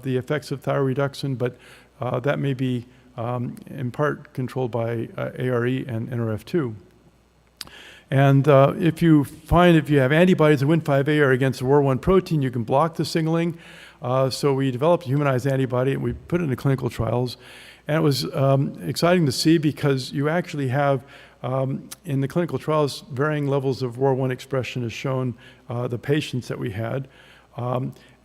the effects of thyroid reduction, but that may be in part controlled by ARE and NRF2. And if you have antibodies that Win5A are against the ROR1 protein, you can block the signaling. So we developed a humanized antibody and we put it into clinical trials. And it was exciting to see because you actually have in the clinical trials varying levels of ROR1 expression as shown the patients that we had.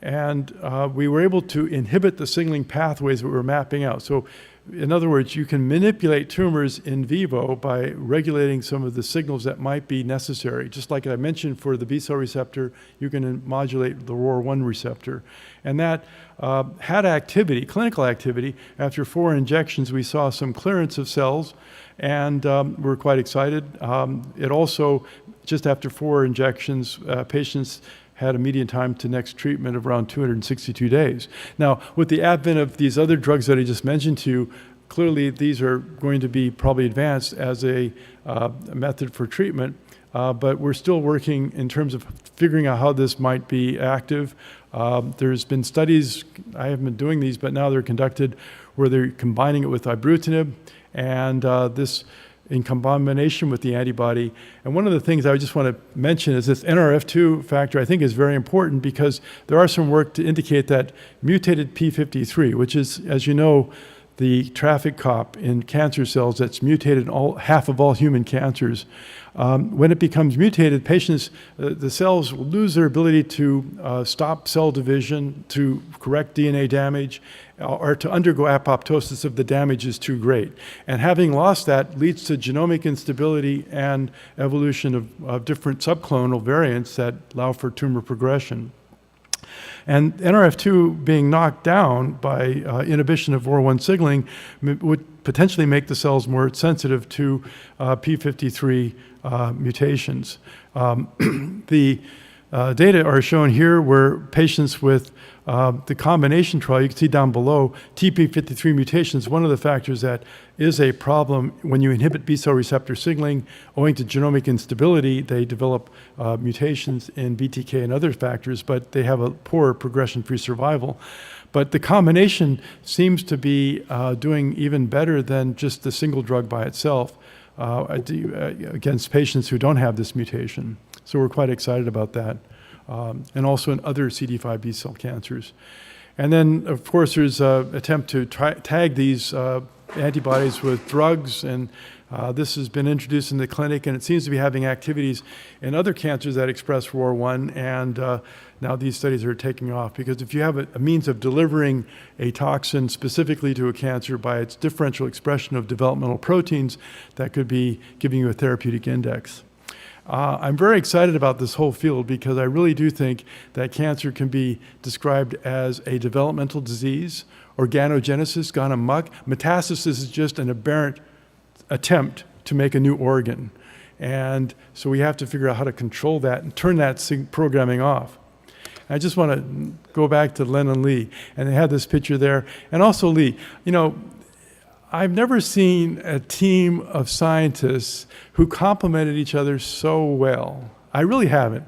And we were able to inhibit the signaling pathways that we were mapping out. So in other words, you can manipulate tumors in vivo by regulating some of the signals that might be necessary. Just like I mentioned for the B-cell receptor, you can modulate the ROR1 receptor. And that had activity, clinical activity. After 4 injections, we saw some clearance of cells, and we're quite excited. It also, just after 4 injections, patients had a median time to next treatment of around 262 days. Now, with the advent of these other drugs that I just mentioned to you, clearly these are going to be probably advanced as a method for treatment. but we're still working in terms of figuring out how this might be active. There's been studies, I haven't been doing these, but now they're conducted where they're combining it with ibrutinib, and this in combination with the antibody. And one of the things I just want to mention is this NRF2 factor I think is very important, because there are some work to indicate that mutated P53, which is, as you know, the traffic cop in cancer cells that's mutated in half of all human cancers. When it becomes mutated, patients, the cells will lose their ability to stop cell division, to correct DNA damage, or to undergo apoptosis if the damage is too great. And having lost that leads to genomic instability and evolution of different subclonal variants that allow for tumor progression. And NRF2 being knocked down by inhibition of ROR1 signaling would potentially make the cells more sensitive to P53 mutations. The data are shown here where patients with the combination trial, you can see down below, TP53 mutations, one of the factors that is a problem when you inhibit B-cell receptor signaling. Owing to genomic instability, they develop mutations in BTK and other factors, but they have a poor progression-free survival. But the combination seems to be doing even better than just the single drug by itself against patients who don't have this mutation. So we're quite excited about that. And also in other CD5 B-cell cancers. And then, of course, there's an attempt to tag these antibodies with drugs, and this has been introduced in the clinic, and it seems to be having activities in other cancers that express ROR1, and now these studies are taking off, because if you have a means of delivering a toxin specifically to a cancer by its differential expression of developmental proteins, that could be giving you a therapeutic index. I'm very excited about this whole field, because I really do think that cancer can be described as a developmental disease. Organogenesis gone amok. Metastasis is just an aberrant attempt to make a new organ. And so we have to figure out how to control that and turn that programming off. I just want to go back to Len and Lee, and they had this picture there. And also Lee, you know, I've never seen a team of scientists who complemented each other so well. I really haven't.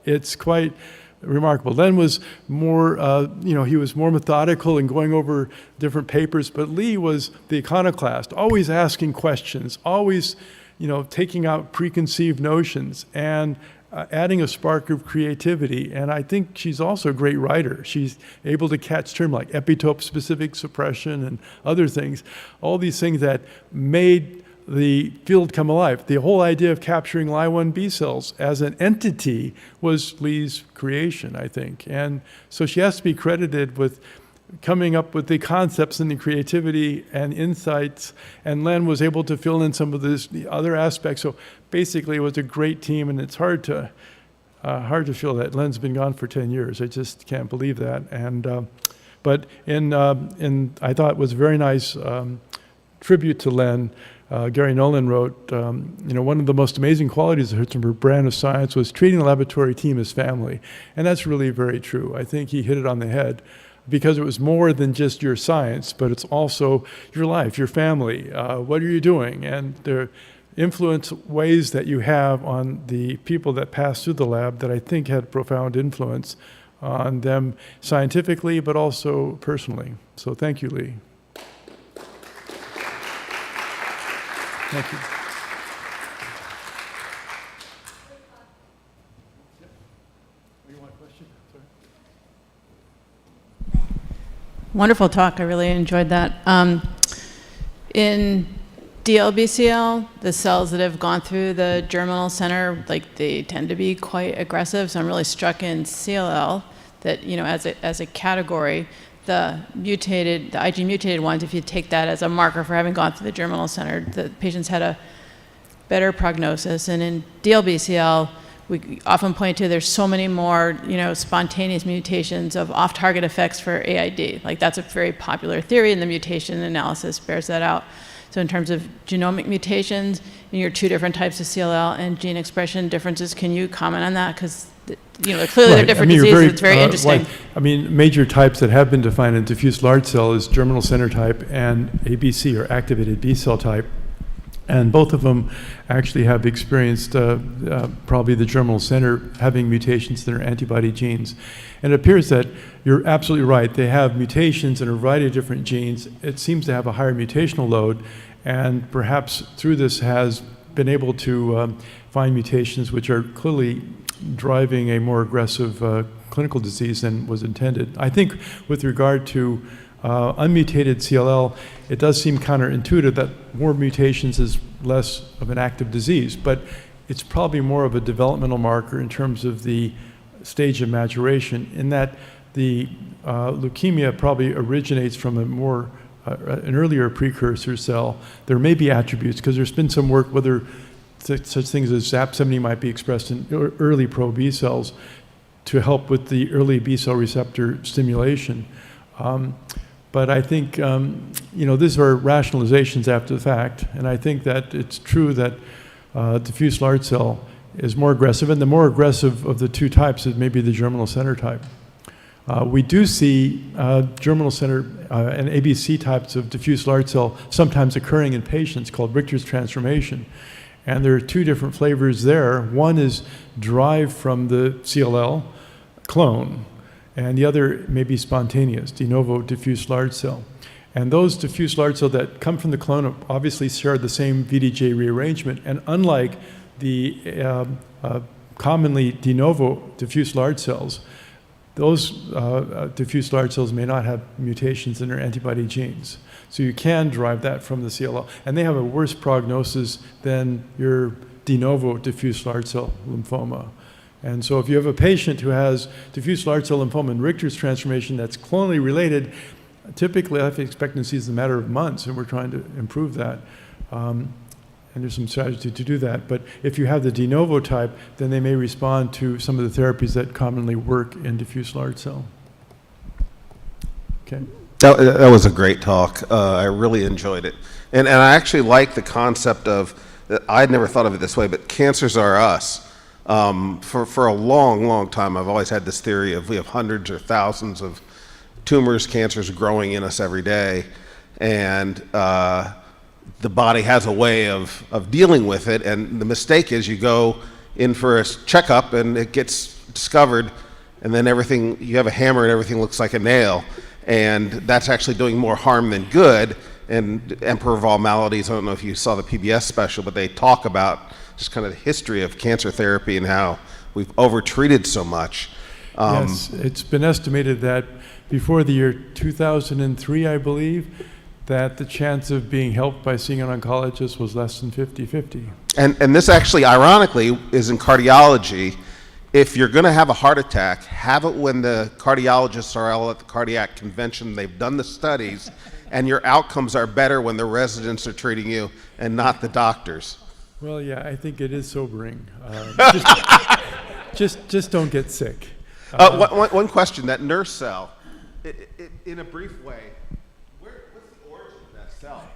It's quite remarkable. Len was more, he was more methodical in going over different papers, but Lee was the iconoclast, always asking questions, always, taking out preconceived notions and adding a spark of creativity. And I think she's also a great writer. She's able to catch terms like epitope-specific suppression and other things, all these things that made the field come alive. The whole idea of capturing Ly1 B cells as an entity was Lee's creation, I think. And so she has to be credited with coming up with the concepts and the creativity and insights, and Len was able to fill in some of the other aspects. So basically it was a great team, and it's hard to feel that. Len's been gone for 10 years. I just can't believe that. And but I thought it was a very nice tribute to Len. Gary Nolan wrote, one of the most amazing qualities of Herzenberg brand of science was treating the laboratory team as family. And that's really very true. I think he hit it on the head, because it was more than just your science, but it's also your life, your family. What are you doing? And the influence ways that you have on the people that pass through the lab that I think had profound influence on them scientifically, but also personally. So thank you, Lee. Thank you. Wonderful talk. I really enjoyed that. In DLBCL, the cells that have gone through the germinal center, they tend to be quite aggressive. So I'm really struck in CLL that, as a category, the IG mutated ones, if you take that as a marker for having gone through the germinal center, the patients had a better prognosis. And in DLBCL, we often point to there's so many more, spontaneous mutations of off-target effects for AID. That's a very popular theory, and the mutation analysis bears that out. So in terms of genomic mutations in your two different types of CLL and gene expression differences, can you comment on that? Because clearly they're different diseases. It's very interesting. Major types that have been defined in diffuse large cell is germinal center type and ABC, or activated B cell type. And both of them actually have experienced probably the germinal center having mutations in their antibody genes. And it appears that you're absolutely right. They have mutations in a variety of different genes. It seems to have a higher mutational load, and perhaps through this has been able to find mutations which are clearly driving a more aggressive clinical disease than was intended. I think with regard to unmutated CLL, it does seem counterintuitive that more mutations is less of an active disease, but it's probably more of a developmental marker in terms of the stage of maturation, in that the leukemia probably originates from a more an earlier precursor cell. There may be attributes, because there's been some work whether such things as ZAP70 might be expressed in early pro-B cells to help with the early B-cell receptor stimulation. But I think, these are rationalizations after the fact, and I think that it's true that diffuse large cell is more aggressive, and the more aggressive of the two types is maybe the germinal center type. We do see germinal center and ABC types of diffuse large cell sometimes occurring in patients called Richter's transformation. And there are two different flavors there. One is derived from the CLL clone, and the other may be spontaneous, de novo diffuse large cell. And those diffuse large cells that come from the clone obviously share the same VDJ rearrangement, and unlike the commonly de novo diffuse large cells, those diffuse large cells may not have mutations in their antibody genes. So you can derive that from the CLL. And they have a worse prognosis than your de novo diffuse large cell lymphoma. And so if you have a patient who has diffuse large cell lymphoma and Richter's transformation that's clonally related, typically life expectancy is a matter of months, and we're trying to improve that. And there's some strategy to do that. But if you have the de novo type, then they may respond to some of the therapies that commonly work in diffuse large cell. Okay. That was a great talk. I really enjoyed it. And I actually like the concept of, I'd never thought of it this way, but cancers are us. For a long, long time, I've always had this theory of we have hundreds or thousands of tumors, cancers growing in us every day. And the body has a way of dealing with it. And the mistake is you go in for a checkup and it gets discovered, and then you have a hammer and everything looks like a nail. And that's actually doing more harm than good. And Emperor of All Maladies, I don't know if you saw the PBS special, but they talk about just kind of the history of cancer therapy and how we've overtreated so much. Yes, it's been estimated that before the year 2003, I believe, that the chance of being helped by seeing an oncologist was less than 50-50. And this actually, ironically, is in cardiology. If you're going to have a heart attack, have it when the cardiologists are all at the cardiac convention, they've done the studies, and your outcomes are better when the residents are treating you and not the doctors. Well, yeah, I think it is sobering. Just don't get sick. One question, that nurse cell, in a brief way, what's the origin of that cell?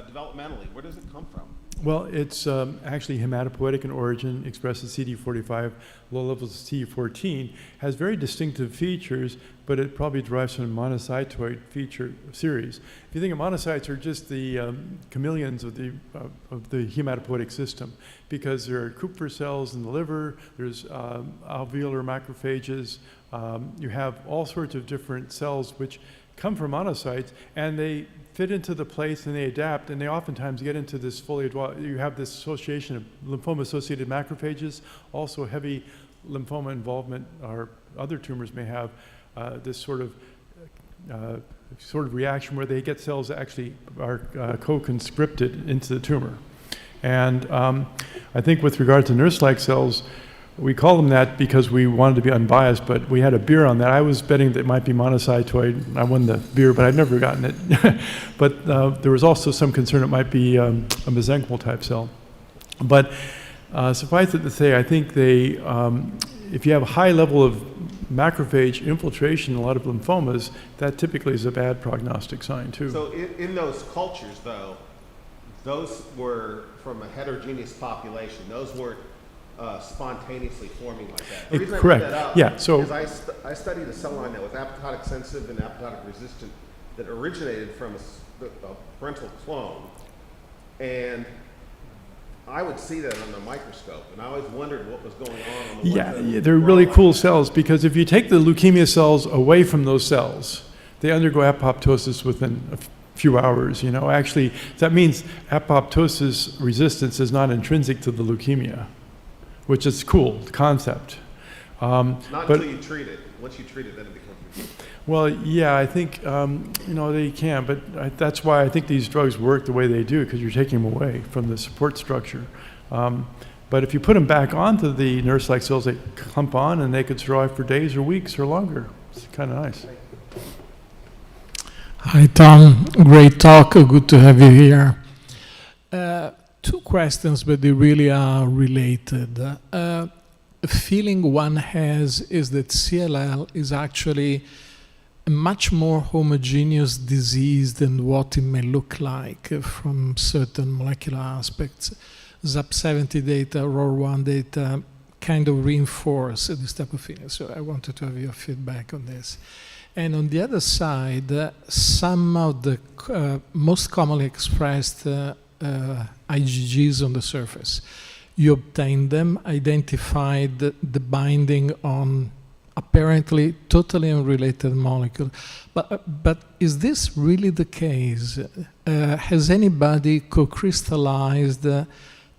Developmentally, where does it come from? Well, it's actually hematopoietic in origin, expresses CD45, low levels of CD14, has very distinctive features, but it probably derives from a monocytoid feature series. If you think of monocytes are just the chameleons of the hematopoietic system, because there are Kupffer cells in the liver, there's alveolar macrophages, you have all sorts of different cells which come from monocytes, and they fit into the place and they adapt, and they oftentimes get into this foliage wall. You have this association of lymphoma-associated macrophages, also heavy lymphoma involvement, or other tumors may have this sort of reaction where they get cells that actually are co-conscripted into the tumor. And I think with regard to nurse-like cells, we call them that because we wanted to be unbiased, but we had a beer on that. I was betting that it might be monocytoid. I won the beer, but I've never gotten it. But there was also some concern it might be a mesenchymal type cell. But suffice it to say, I think if you have a high level of macrophage infiltration in a lot of lymphomas, that typically is a bad prognostic sign too. So in those cultures, though, those were from a heterogeneous population. Those weren't spontaneously forming like that. The reason correct. I put that up Yeah. So is I studied a cell line that was apoptotic sensitive and apoptotic resistant that originated from a parental clone, And I would see that under a microscope, and I always wondered what was going on the Yeah, ones that yeah, they're really were cool like that. cells, because if you take the leukemia cells away from those cells, they undergo apoptosis within a few hours. Actually, that means apoptosis resistance is not intrinsic to the leukemia, which is cool concept. Not but- until you treat it. Once you treat it, then it becomes resistant. Well, yeah, I think they can, but that's why I think these drugs work the way they do, because you're taking them away from the support structure. But if you put them back onto the nurse-like cells, they clump on and they could survive for days or weeks or longer. It's kind of nice. Hi, Tom. Great talk. Good to have you here. Two questions, but they really are related. A feeling one has is that CLL is actually a much more homogeneous disease than what it may look like from certain molecular aspects. ZAP70 data, ROR1 data kind of reinforce this type of thing. So I wanted to have your feedback on this. And on the other side, some of the most commonly expressed IgGs on the surface. You obtained them, identified the binding on apparently totally unrelated molecule. But is this really the case? Has anybody co-crystallized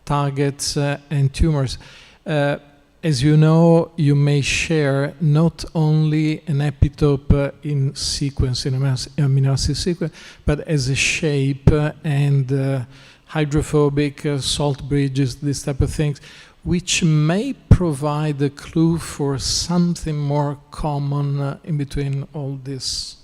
targets and tumors? As you know, you may share not only an epitope in sequence, in amino acid sequence, but as a shape and hydrophobic salt bridges, this type of things, which may provide a clue for something more common in between all this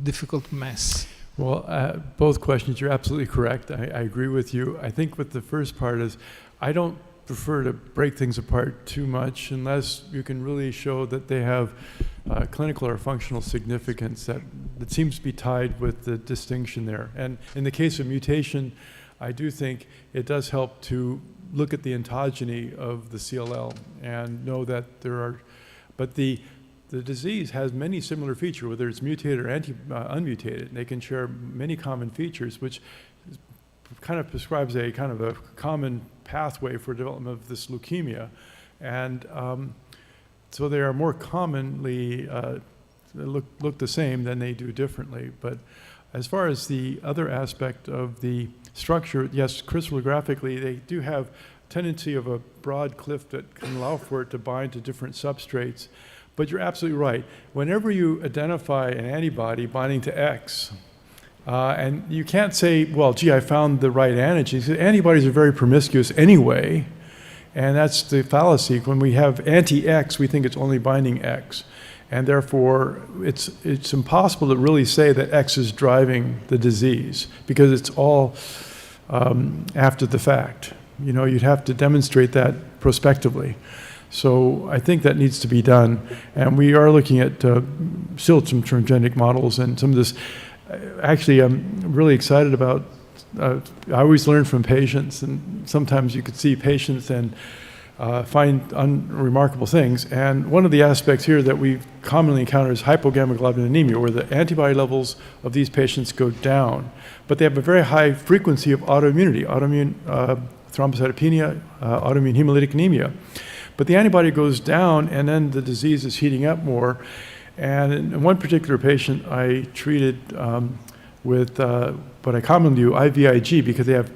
difficult mess. Well, both questions, you're absolutely correct. I agree with you. I think with the first part is, I don't prefer to break things apart too much unless you can really show that they have clinical or functional significance that seems to be tied with the distinction there. And in the case of mutation, I do think it does help to look at the ontogeny of the CLL and know that there are, but the disease has many similar features, whether it's mutated or unmutated. They can share many common features, which kind of prescribes a kind of a common pathway for development of this leukemia. And so they are more commonly look the same than they do differently. But as far as the other aspect of the structure, yes, crystallographically, they do have tendency of a broad cliff that can allow for it to bind to different substrates. But you're absolutely right. Whenever you identify an antibody binding to X, and you can't say, well, gee, I found the right antigen. Antibodies are very promiscuous anyway, and that's the fallacy. When we have anti-X, we think it's only binding X. And therefore, it's impossible to really say that X is driving the disease, because it's all after the fact. You'd have to demonstrate that prospectively. So I think that needs to be done. And we are looking at still some transgenic models and some of this. Actually, I'm really excited about, I always learn from patients, and sometimes you could see patients and find unremarkable things. And one of the aspects here that we commonly encounter is hypogammaglobulinemia, where the antibody levels of these patients go down, but they have a very high frequency of autoimmunity, autoimmune thrombocytopenia, autoimmune hemolytic anemia. But the antibody goes down, and then the disease is heating up more. And in one particular patient, I treated with what I commonly do, IVIG, because they have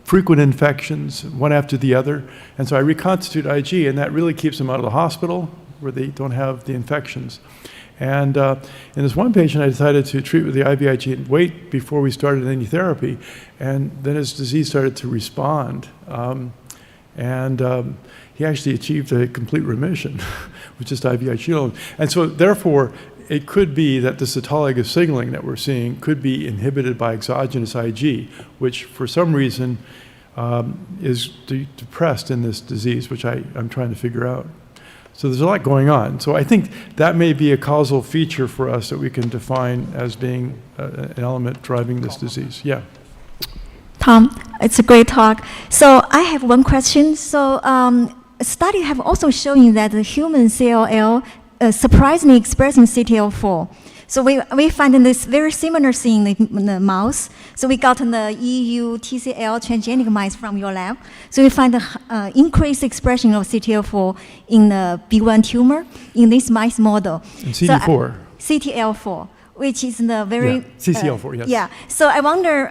frequent infections, one after the other. And so I reconstitute IG, and that really keeps them out of the hospital where they don't have the infections. And in this one patient, I decided to treat with the IVIG and wait before we started any therapy. And then his disease started to respond. He actually achieved a complete remission with just IVIG alone. And so therefore, it could be that this autologous signaling that we're seeing could be inhibited by exogenous IG, which for some reason is depressed in this disease, which I'm trying to figure out. So there's a lot going on. So I think that may be a causal feature for us that we can define as being an element driving this disease. Yeah. Tom, it's a great talk. So I have one question. So a study have also shown that the human CLL surprisingly expressing CTL4. So we find this very similar thing in the mouse. So we got the EU TCL transgenic mice from your lab. So we find the increased expression of CTL4 in the B1 tumor in this mice model. And CD4. CTL4, which is the very... Yeah, CCL4, yes. Yeah, so I wonder,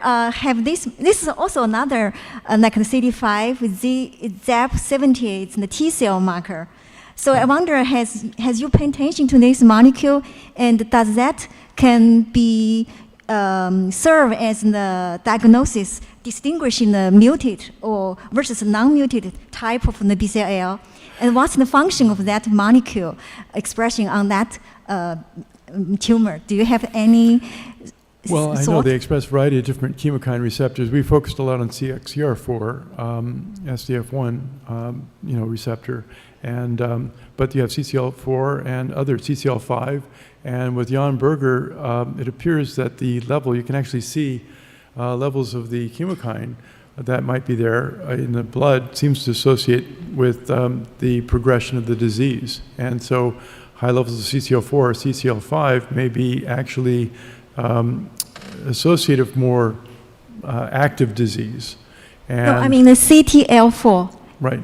this is also another, like the CD5, ZAP70, it's the T-cell marker. So I wonder, has you paid attention to this molecule, and does that can be serve as the diagnosis distinguishing the muted or versus non-muted type of the BCL? And what's the function of that molecule expression on that tumor? Do you have any Well, I know they express a variety of different chemokine receptors. We focused a lot on CXCR4, SDF1, receptor, and but you have CCL4 and other CCL5, and with Jan Berger, it appears that the level, you can actually see levels of the chemokine that might be there in the blood seems to associate with the progression of the disease, and so high levels of CCL4 or CCL5 may be actually associated with more active disease. And no, I mean the CTL4. Right.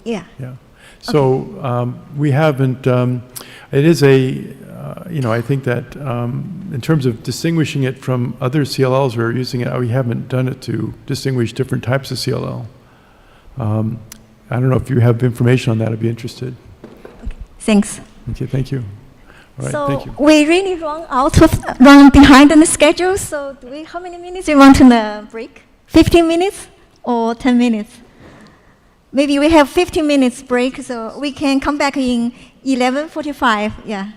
Yeah. Yeah. So we haven't, it is I think that in terms of distinguishing it from other CLLs who are using it, we haven't done it to distinguish different types of CLL. I don't know if you have information on that, I'd be interested. Okay. Thanks. Okay, thank you. All right, so thank you. we really run behind on the schedule. So how many minutes we want to break? 15 minutes or 10 minutes? Maybe we have 15 minutes break, so we can come back in 11:45. Yeah.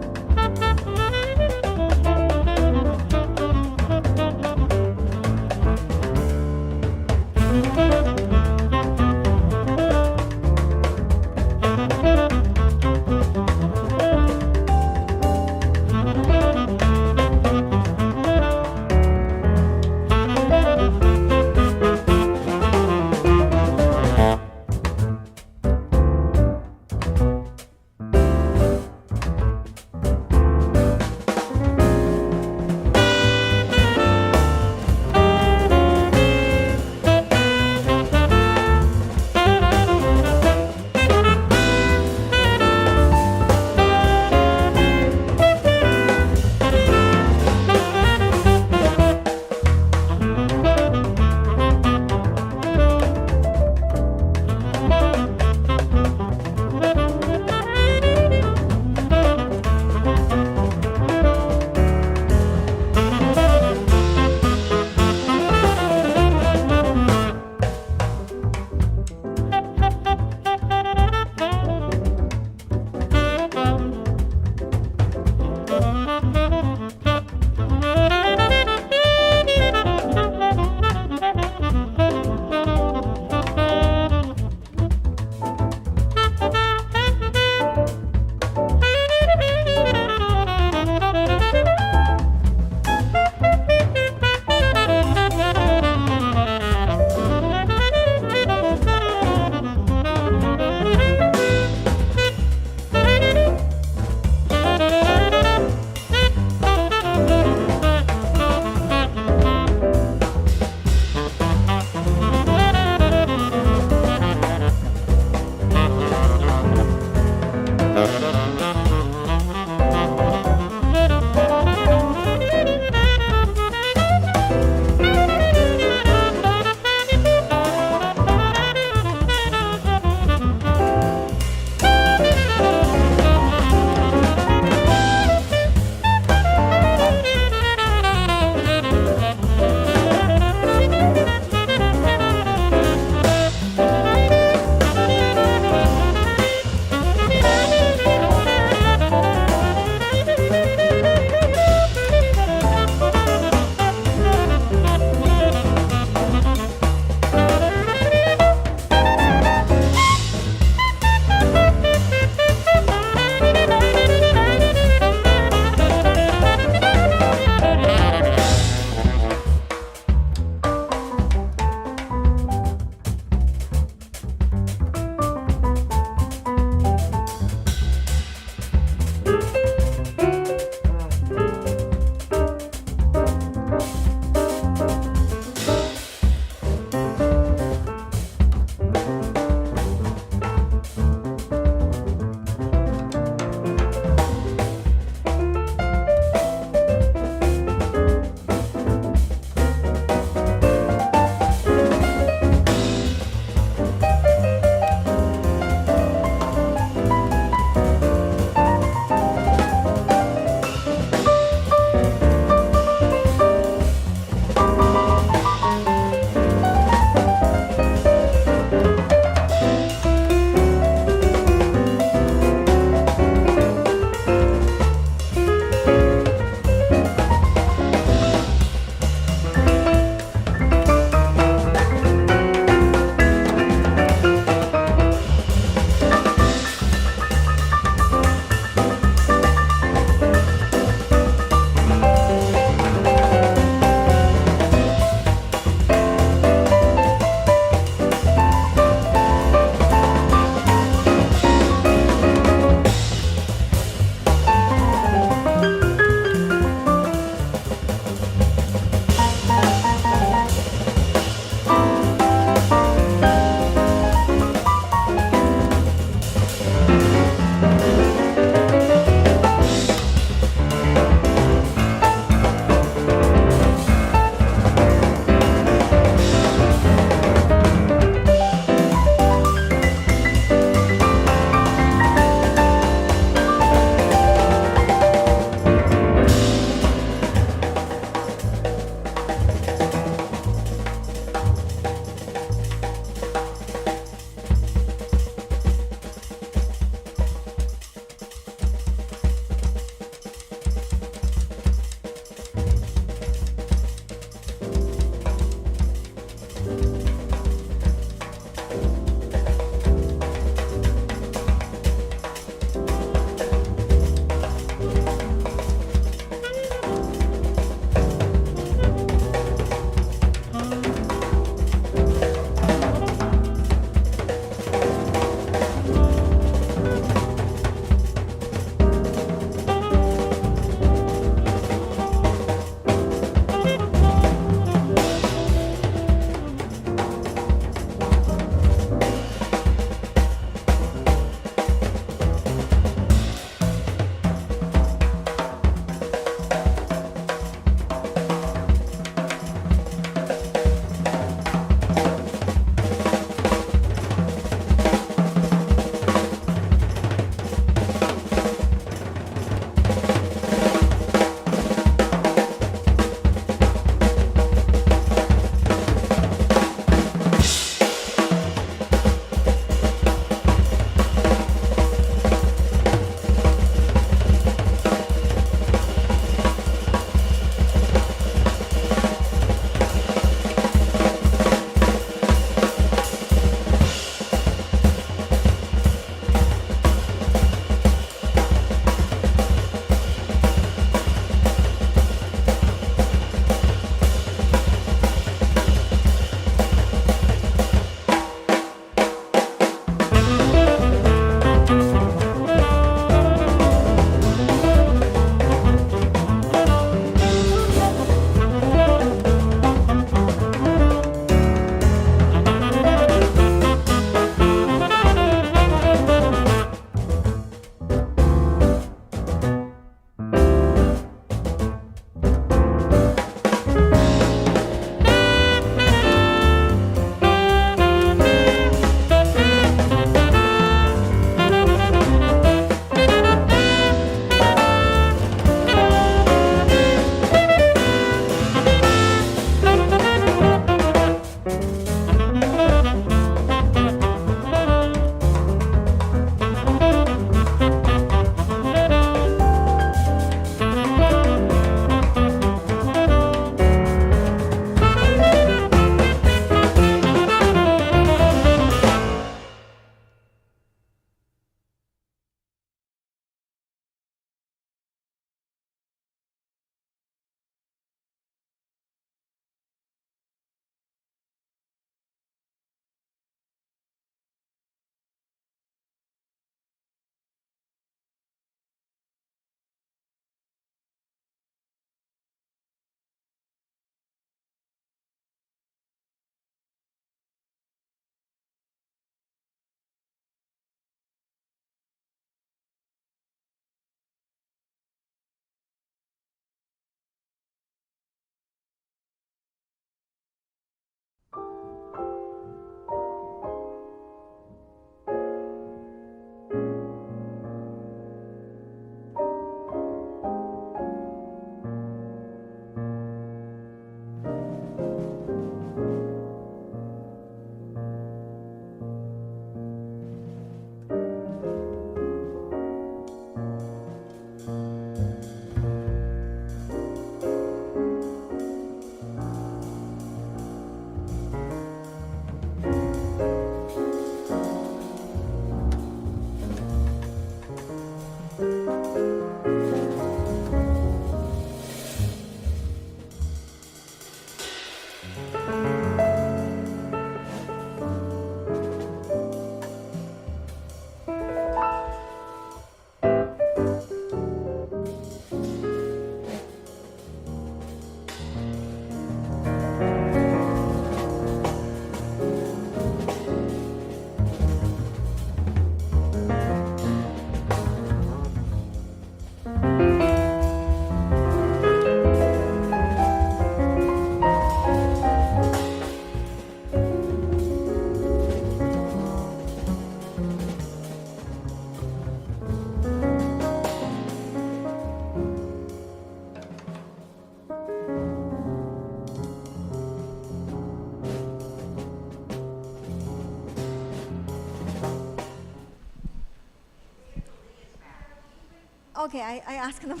Okay, I asked them.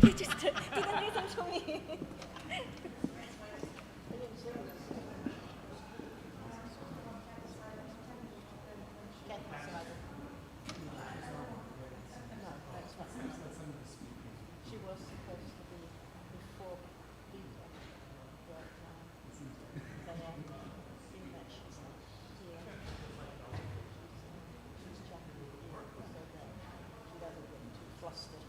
They just didn't listen to me. She was supposed to be before Bita, but they are in that she's not here. She's jumping here so that she doesn't get too flustered.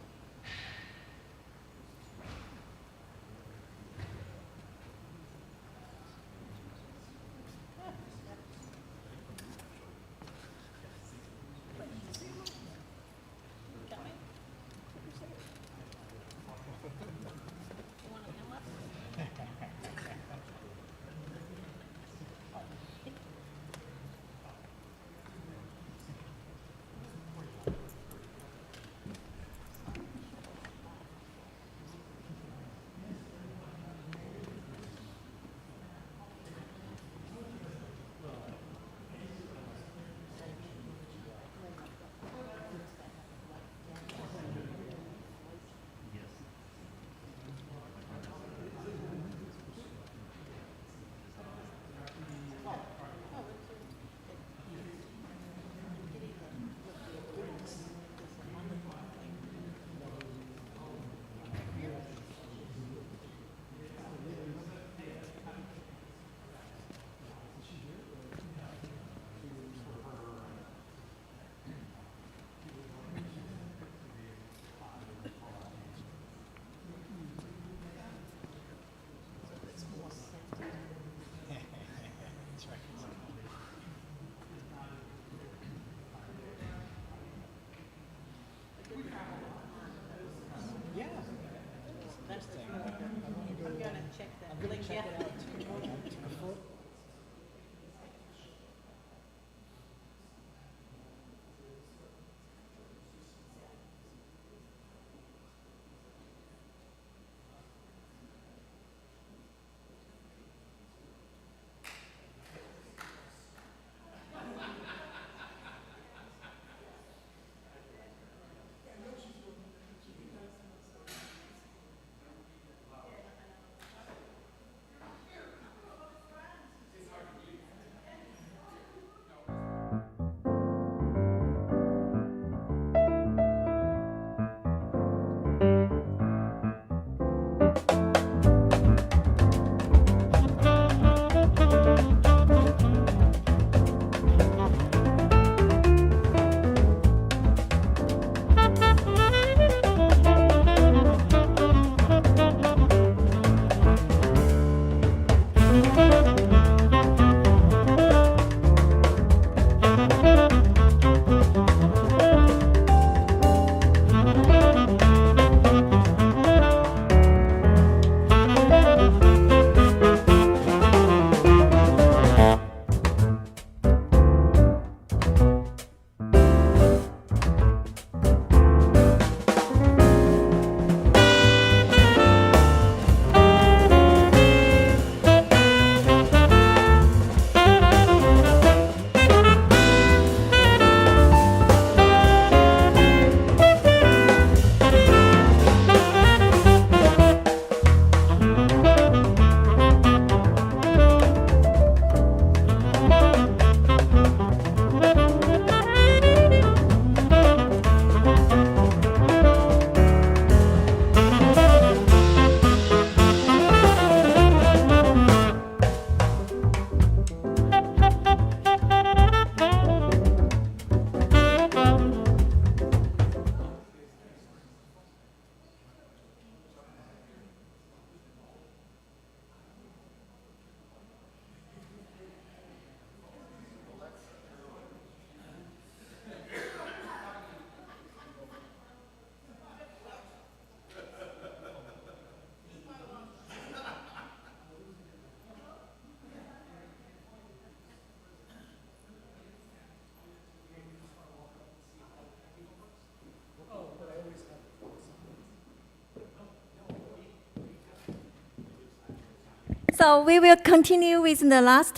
So we will continue with the last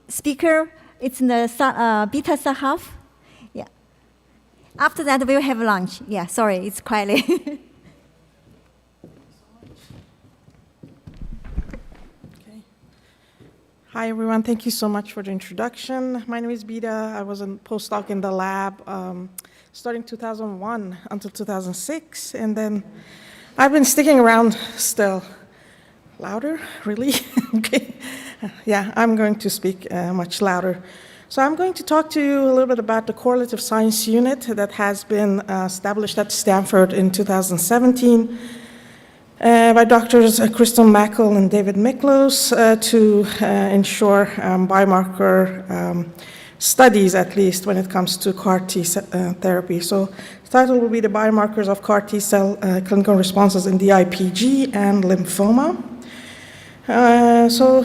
speaker. It's the Bita Sahaf. Yeah. After that, we'll have lunch. Yeah, sorry, it's quietly. Okay. Hi, everyone. Thank you so much for the introduction. My name is Bita. I was a postdoc in the lab starting 2001 until 2006, and then I've been sticking around still. Louder? Really? Okay. Yeah, I'm going to speak much louder. So I'm going to talk to you a little bit about the correlative science unit that has been established at Stanford in 2017 by doctors Crystal Mackel and David Miklos to ensure biomarker studies, at least when it comes to CAR T therapy. So the title will be the biomarkers of CAR T cell clinical responses in DIPG and lymphoma. So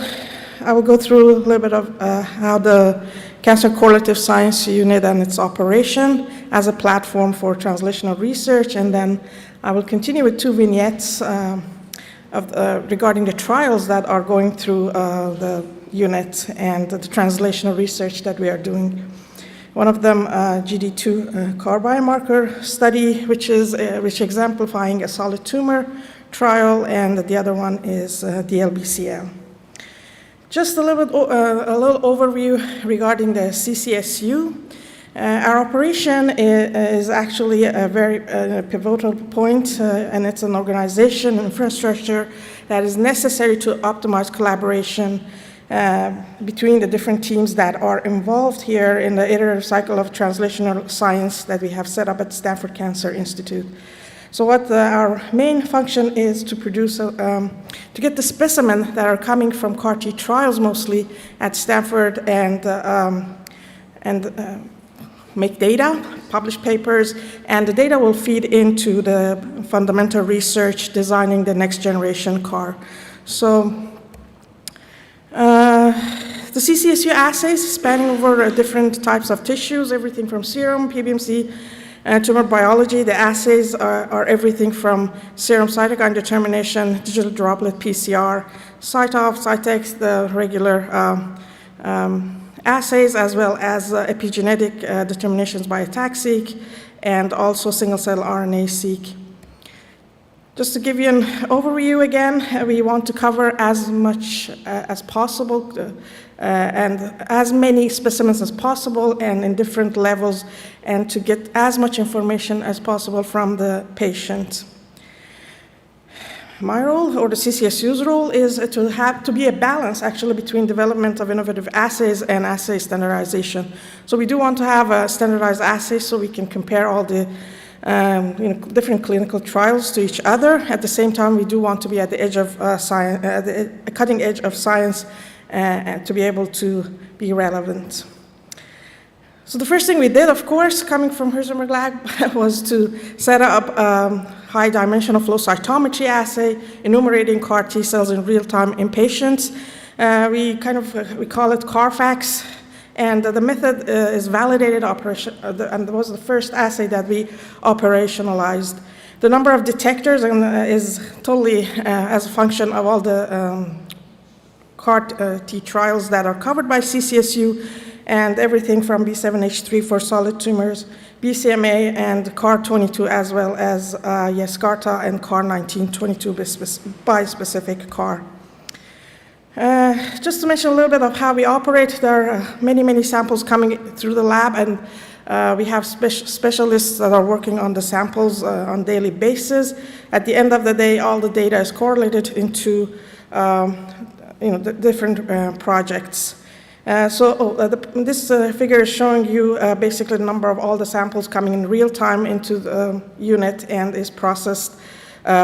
I will go through a little bit of how the Cancer Correlative Science Unit and its operation as a platform for translational research, and then I will continue with two vignettes regarding the trials that are going through the unit and the translational research that we are doing. One of them, GD2 CAR biomarker study, which exemplifying a solid tumor trial, and the other one is DLBCL. Just a little overview regarding the CCSU. Our operation is actually a very pivotal point, and it's an organization infrastructure that is necessary to optimize collaboration between the different teams that are involved here in the iterative cycle of translational science that we have set up at Stanford Cancer Institute. So what our main function is to produce, to get the specimen that are coming from CAR T trials mostly at Stanford and make data, publish papers, and the data will feed into the fundamental research designing the next generation CAR. So the CCSU assays spanning over different types of tissues, everything from serum, PBMC, tumor biology. The assays are everything from serum cytokine determination, digital droplet PCR, Sahaf, Cytex, the regular assays, as well as epigenetic determinations by ATAC-seq, and also single-cell RNA-seq. Just to give you an overview again, we want to cover as much as possible and as many specimens as possible and in different levels, and to get as much information as possible from the patient. My role, or the CCSU's role, is to be a balance actually between development of innovative assays and assay standardization. So we do want to have a standardized assay so we can compare all the different clinical trials to each other. At the same time, we do want to be at the edge of science, the cutting edge of science, and to be able to be relevant. So the first thing we did, of course, coming from Herzenberg lab, was to set up high-dimensional flow cytometry assay, enumerating CAR T cells in real time in patients. We call it CARFAX, and the method is validated operation, and was the first assay that we operationalized. The number of detectors is totally as a function of all the CAR T trials that are covered by CCSU, and everything from B7H3 for solid tumors, BCMA and CAR22, as well as Yescarta and CAR1922 bispecific CAR. Just to mention a little bit of how we operate, there are many samples coming through the lab, and we have specialists that are working on the samples on a daily basis. At the end of the day, all the data is correlated into the different projects. This figure is showing you basically the number of all the samples coming in real time into the unit and is processed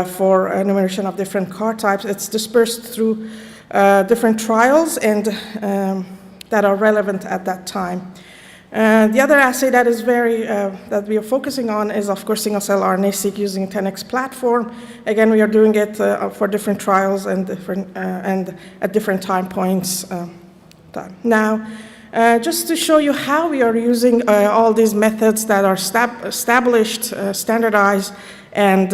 for enumeration of different CAR types. It's dispersed through different trials and that are relevant at that time. The other assay that is that we are focusing on is, of course, single-cell RNA-seq using 10x platform. Again, we are doing it for different trials and at different time points. Now, just to show you how we are using all these methods that are established, standardized, and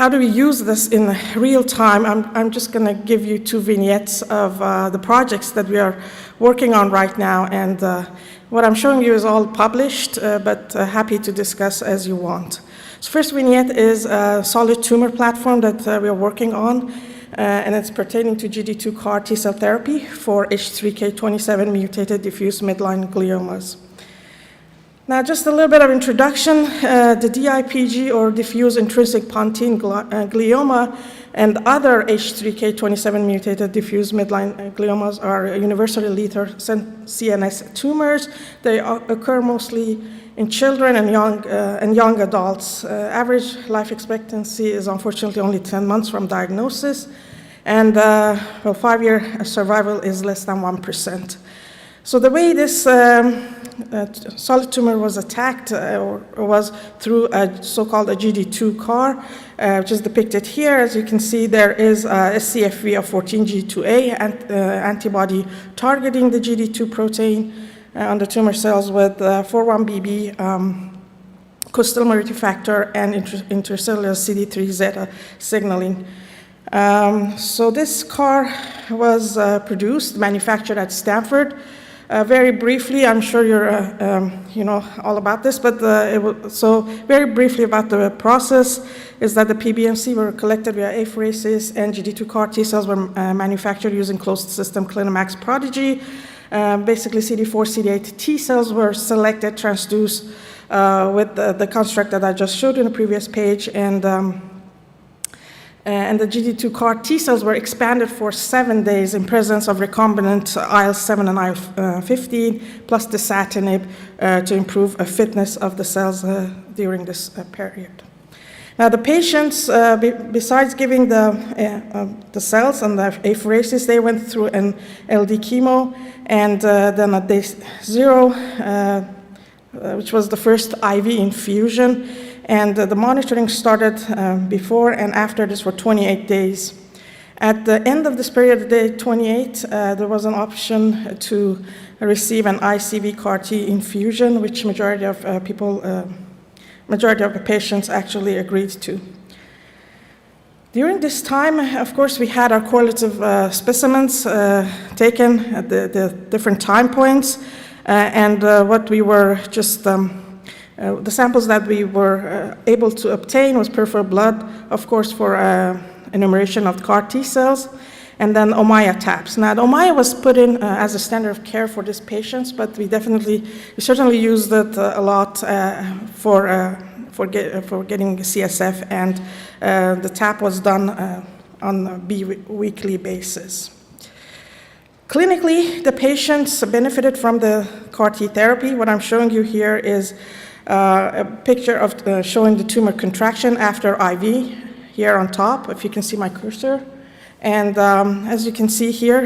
how do we use this in real time? I'm just going to give you 2 vignettes of the projects that we are working on right now. And what I'm showing you is all published, but happy to discuss as you want. So first vignette is a solid tumor platform that we are working on, and it's pertaining to GD2 CAR T-cell therapy for H3K27 mutated diffuse midline gliomas. Now, just a little bit of introduction. The DIPG, or diffuse intrinsic pontine glioma, and other H3K27 mutated diffuse midline gliomas are universally lethal CNS tumors. They occur mostly in children and young adults. Average life expectancy is unfortunately only 10 months from diagnosis, and 5-year survival is less than 1%. So the way this solid tumor was attacked was through a so-called a GD2 CAR, which is depicted here. As you can see, there is a CFV of 14G2A antibody targeting the GD2 protein on the tumor cells with 4-1BB costimulatory factor and intercellular CD3 zeta signaling. So this CAR was produced, manufactured at Stanford. Very briefly, I'm sure you know all about this, but so very briefly about the process is that the PBMC were collected via apheresis, and GD2 CAR T cells were manufactured using closed system Clinimax Prodigy. Basically, CD4, CD8 T cells were selected, transduced with the construct that I just showed in the previous page, and the GD2 CAR T cells were expanded for 7 days in presence of recombinant IL-7 and IL-15 plus dasatinib to improve fitness of the cells during this period. Now, the patients, besides giving the cells and the apheresis, they went through an LD chemo, and then at day 0, which was the first IV infusion, and the monitoring started before and after this for 28 days. At the end of this period, day 28, there was an option to receive an ICV CAR T infusion, which majority of the patients actually agreed to. During this time, of course, we had our correlative specimens taken at the different time points, and what we were just the samples that we were able to obtain was peripheral blood, of course, for enumeration of CAR T cells, and then Ommaya taps. Now, the Ommaya was put in as a standard of care for these patients, but we certainly used it a lot for getting CSF, and the tap was done on a bi-weekly basis. Clinically, the patients benefited from the CAR T therapy. What I'm showing you here is a picture of showing the tumor contraction after IV here on top, if you can see my cursor. And as you can see here,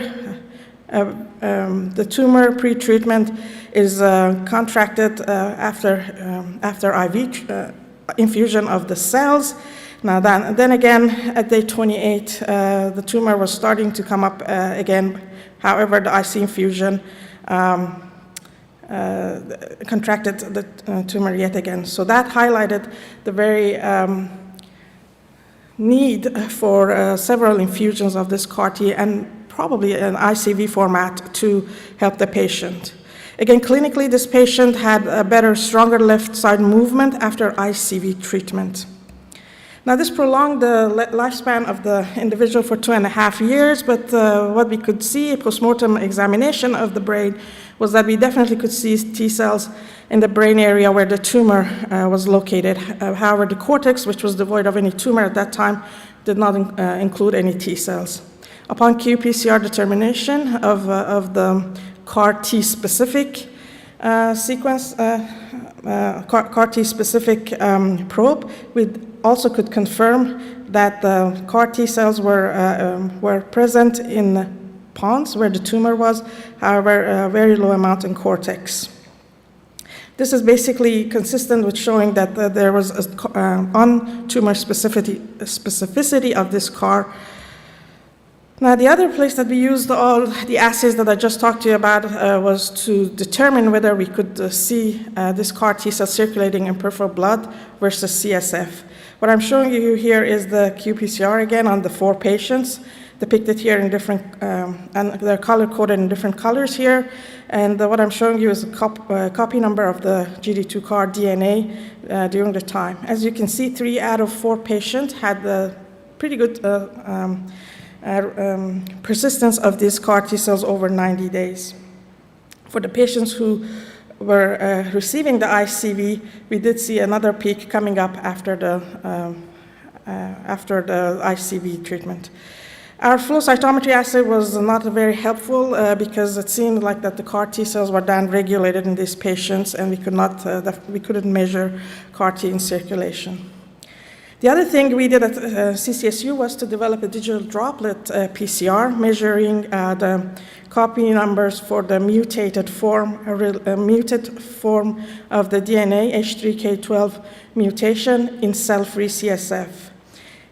the tumor pre-treatment is contracted after IV infusion of the cells. Now then again, at day 28, the tumor was starting to come up again. However, the IC infusion contracted the tumor yet again. So that highlighted the very need for several infusions of this CAR T and probably an ICV format to help the patient. Again, clinically, this patient had a better, stronger left side movement after ICV treatment. Now, this prolonged the lifespan of the individual for 2.5 years, but what we could see, a postmortem examination of the brain, was that we definitely could see T cells in the brain area where the tumor was located. However, the cortex, which was devoid of any tumor at that time, did not include any T cells. Upon qPCR determination of the CAR T specific sequence, CAR T specific probe, we also could confirm that the CAR T cells were present in pons where the tumor was, however, a very low amount in cortex. This is basically consistent with showing that there was on tumor specificity of this CAR. Now, the other place that we used all the assays that I just talked to you about was to determine whether we could see this CAR T cell circulating in peripheral blood versus CSF. What I'm showing you here is the qPCR again on the 4 patients, depicted here in different, and they're color-coded in different colors here. And what I'm showing you is a copy number of the GD2 CAR DNA during the time. As you can see, 3 out of 4 patients had the pretty good persistence of these CAR T cells over 90 days. For the patients who were receiving the ICV, we did see another peak coming up after the ICV treatment. Our flow cytometry assay was not very helpful because it seemed like that the CAR T cells were down-regulated in these patients, and we couldn't measure CAR T in circulation. The other thing we did at CCSU was to develop a digital droplet PCR, measuring the copy numbers for the muted form of the DNA, H3K12 mutation in cell-free CSF.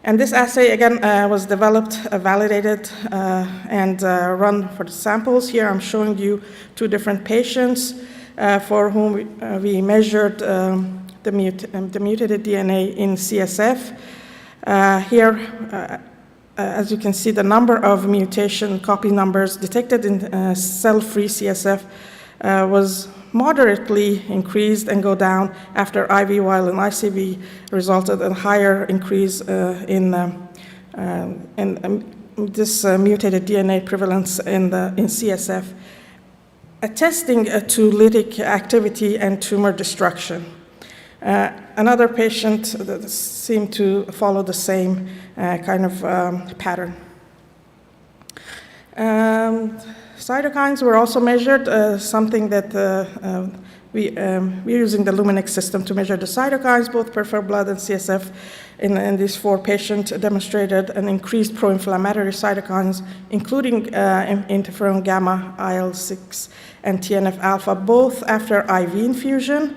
And this assay, again, was developed, validated, and run for the samples. Here I'm showing you 2 different patients for whom we measured the mutated DNA in CSF. Here, as you can see, the number of mutation copy numbers detected in cell-free CSF was moderately increased and go down after IV, while in ICV resulted in higher increase in this mutated DNA prevalence in CSF, attesting to lytic activity and tumor destruction. Another patient that seemed to follow the same kind of pattern. Cytokines were also measured, something that we're using the Luminex system to measure the cytokines, both peripheral blood and CSF. In these 4 patients demonstrated an increased pro-inflammatory cytokines, including interferon gamma, IL-6, and TNF-alpha, both after IV infusion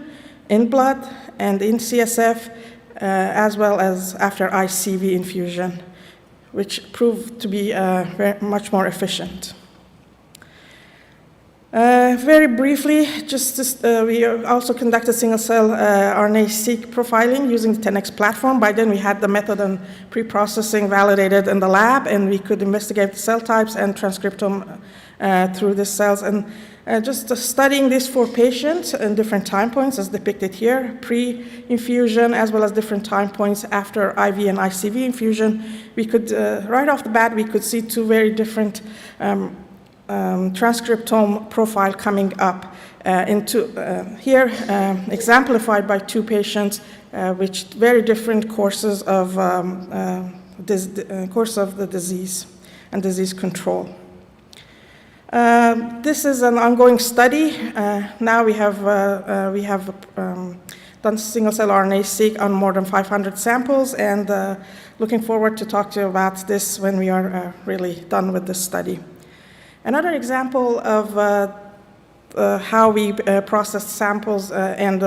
in blood and in CSF, as well as after ICV infusion, which proved to be much more efficient. Very briefly, we also conducted single-cell RNA-seq profiling using the 10x platform. By then, we had the method and pre-processing validated in the lab, and we could investigate the cell types and transcriptome through the cells. And just studying these 4 patients in different time points, as depicted here, pre-infusion, as well as different time points after IV and ICV infusion, we could, right off the bat, we could see 2 very different transcriptome profile coming up here, exemplified by 2 patients, which very different courses of course of the disease and disease control. This is an ongoing study. Now we have done single-cell RNA-seq on more than 500 samples, and looking forward to talk to you about this when we are really done with this study. Another example of how we processed samples and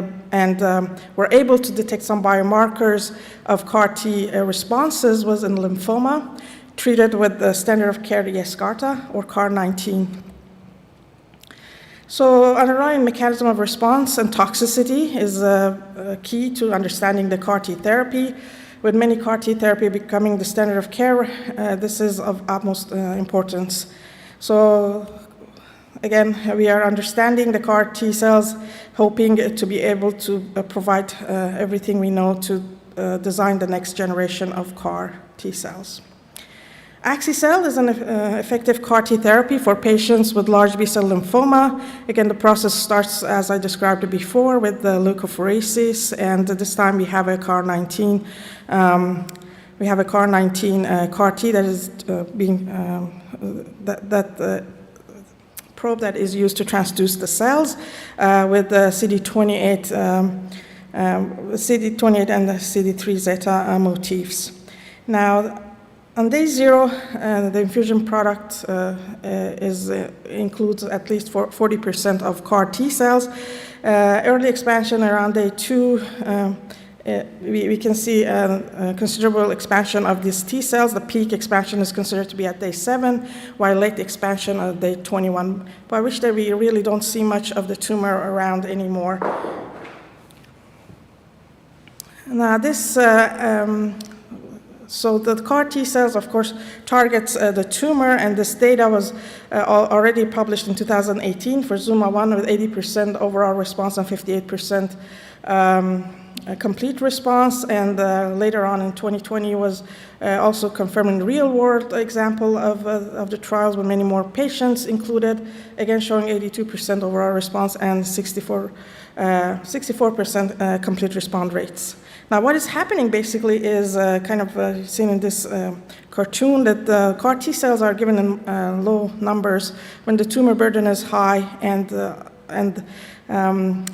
were able to detect some biomarkers of CAR T responses was in lymphoma, treated with the standard of care Yescarta or CAR-19. So underlying mechanism of response and toxicity is key to understanding the CAR T therapy. With many CAR T therapy becoming the standard of care, this is of utmost importance. So again, we are understanding the CAR T cells, hoping to be able to provide everything we know to design the next generation of CAR T cells. Axi-cel is an effective CAR T therapy for patients with large B-cell lymphoma. Again, the process starts, as I described it before, with the leukapheresis, and this time we have a CAR-19. We have a CAR-19 CAR T that is being probe that is used to transduce the cells with the CD28 and the CD3 zeta motifs. Now, on day 0, the infusion product includes at least 40% of CAR T cells. Early expansion around day 2, we can see a considerable expansion of these T cells. The peak expansion is considered to be at day 7, while late expansion at day 21, by which day we really don't see much of the tumor around anymore. Now this, so the CAR T cells, of course, targets the tumor, and this data was already published in 2018 for ZUMA-1 with 80% overall response and 58% complete response, and later on in 2020 was also confirmed in real-world example of the trials with many more patients included, again showing 82% overall response and 64% complete response rates. Now, what is happening basically is kind of seen in this cartoon that the CAR T cells are given in low numbers when the tumor burden is high, and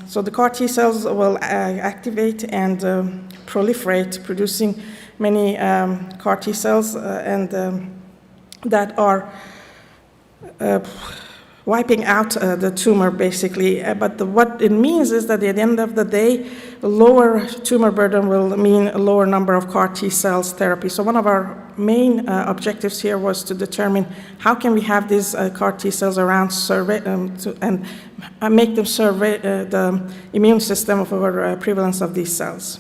so the CAR T cells will activate and proliferate, producing many CAR T cells that are wiping out the tumor, basically. But what it means is that at the end of the day, lower tumor burden will mean a lower number of CAR T cells therapy. So one of our main objectives here was to determine how can we have these CAR T cells around and make them survey the immune system for prevalence of these cells.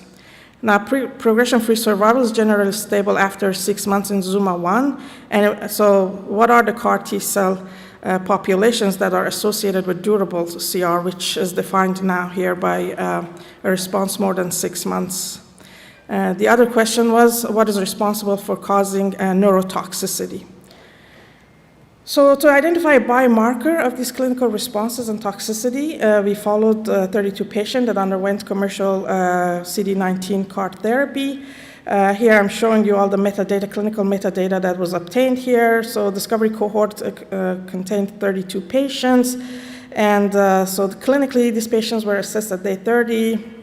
Now, progression-free survival is generally stable after 6 months in ZUMA-1. And so what are the CAR T cell populations that are associated with durable CR, which is defined now here by a response more than 6 months? The other question was, what is responsible for causing neurotoxicity? So to identify a biomarker of these clinical responses and toxicity, we followed 32 patients that underwent commercial CD19 CAR therapy. Here I'm showing you all the metadata, clinical metadata that was obtained here. So discovery cohort contained 32 patients. And so clinically, these patients were assessed at day 30,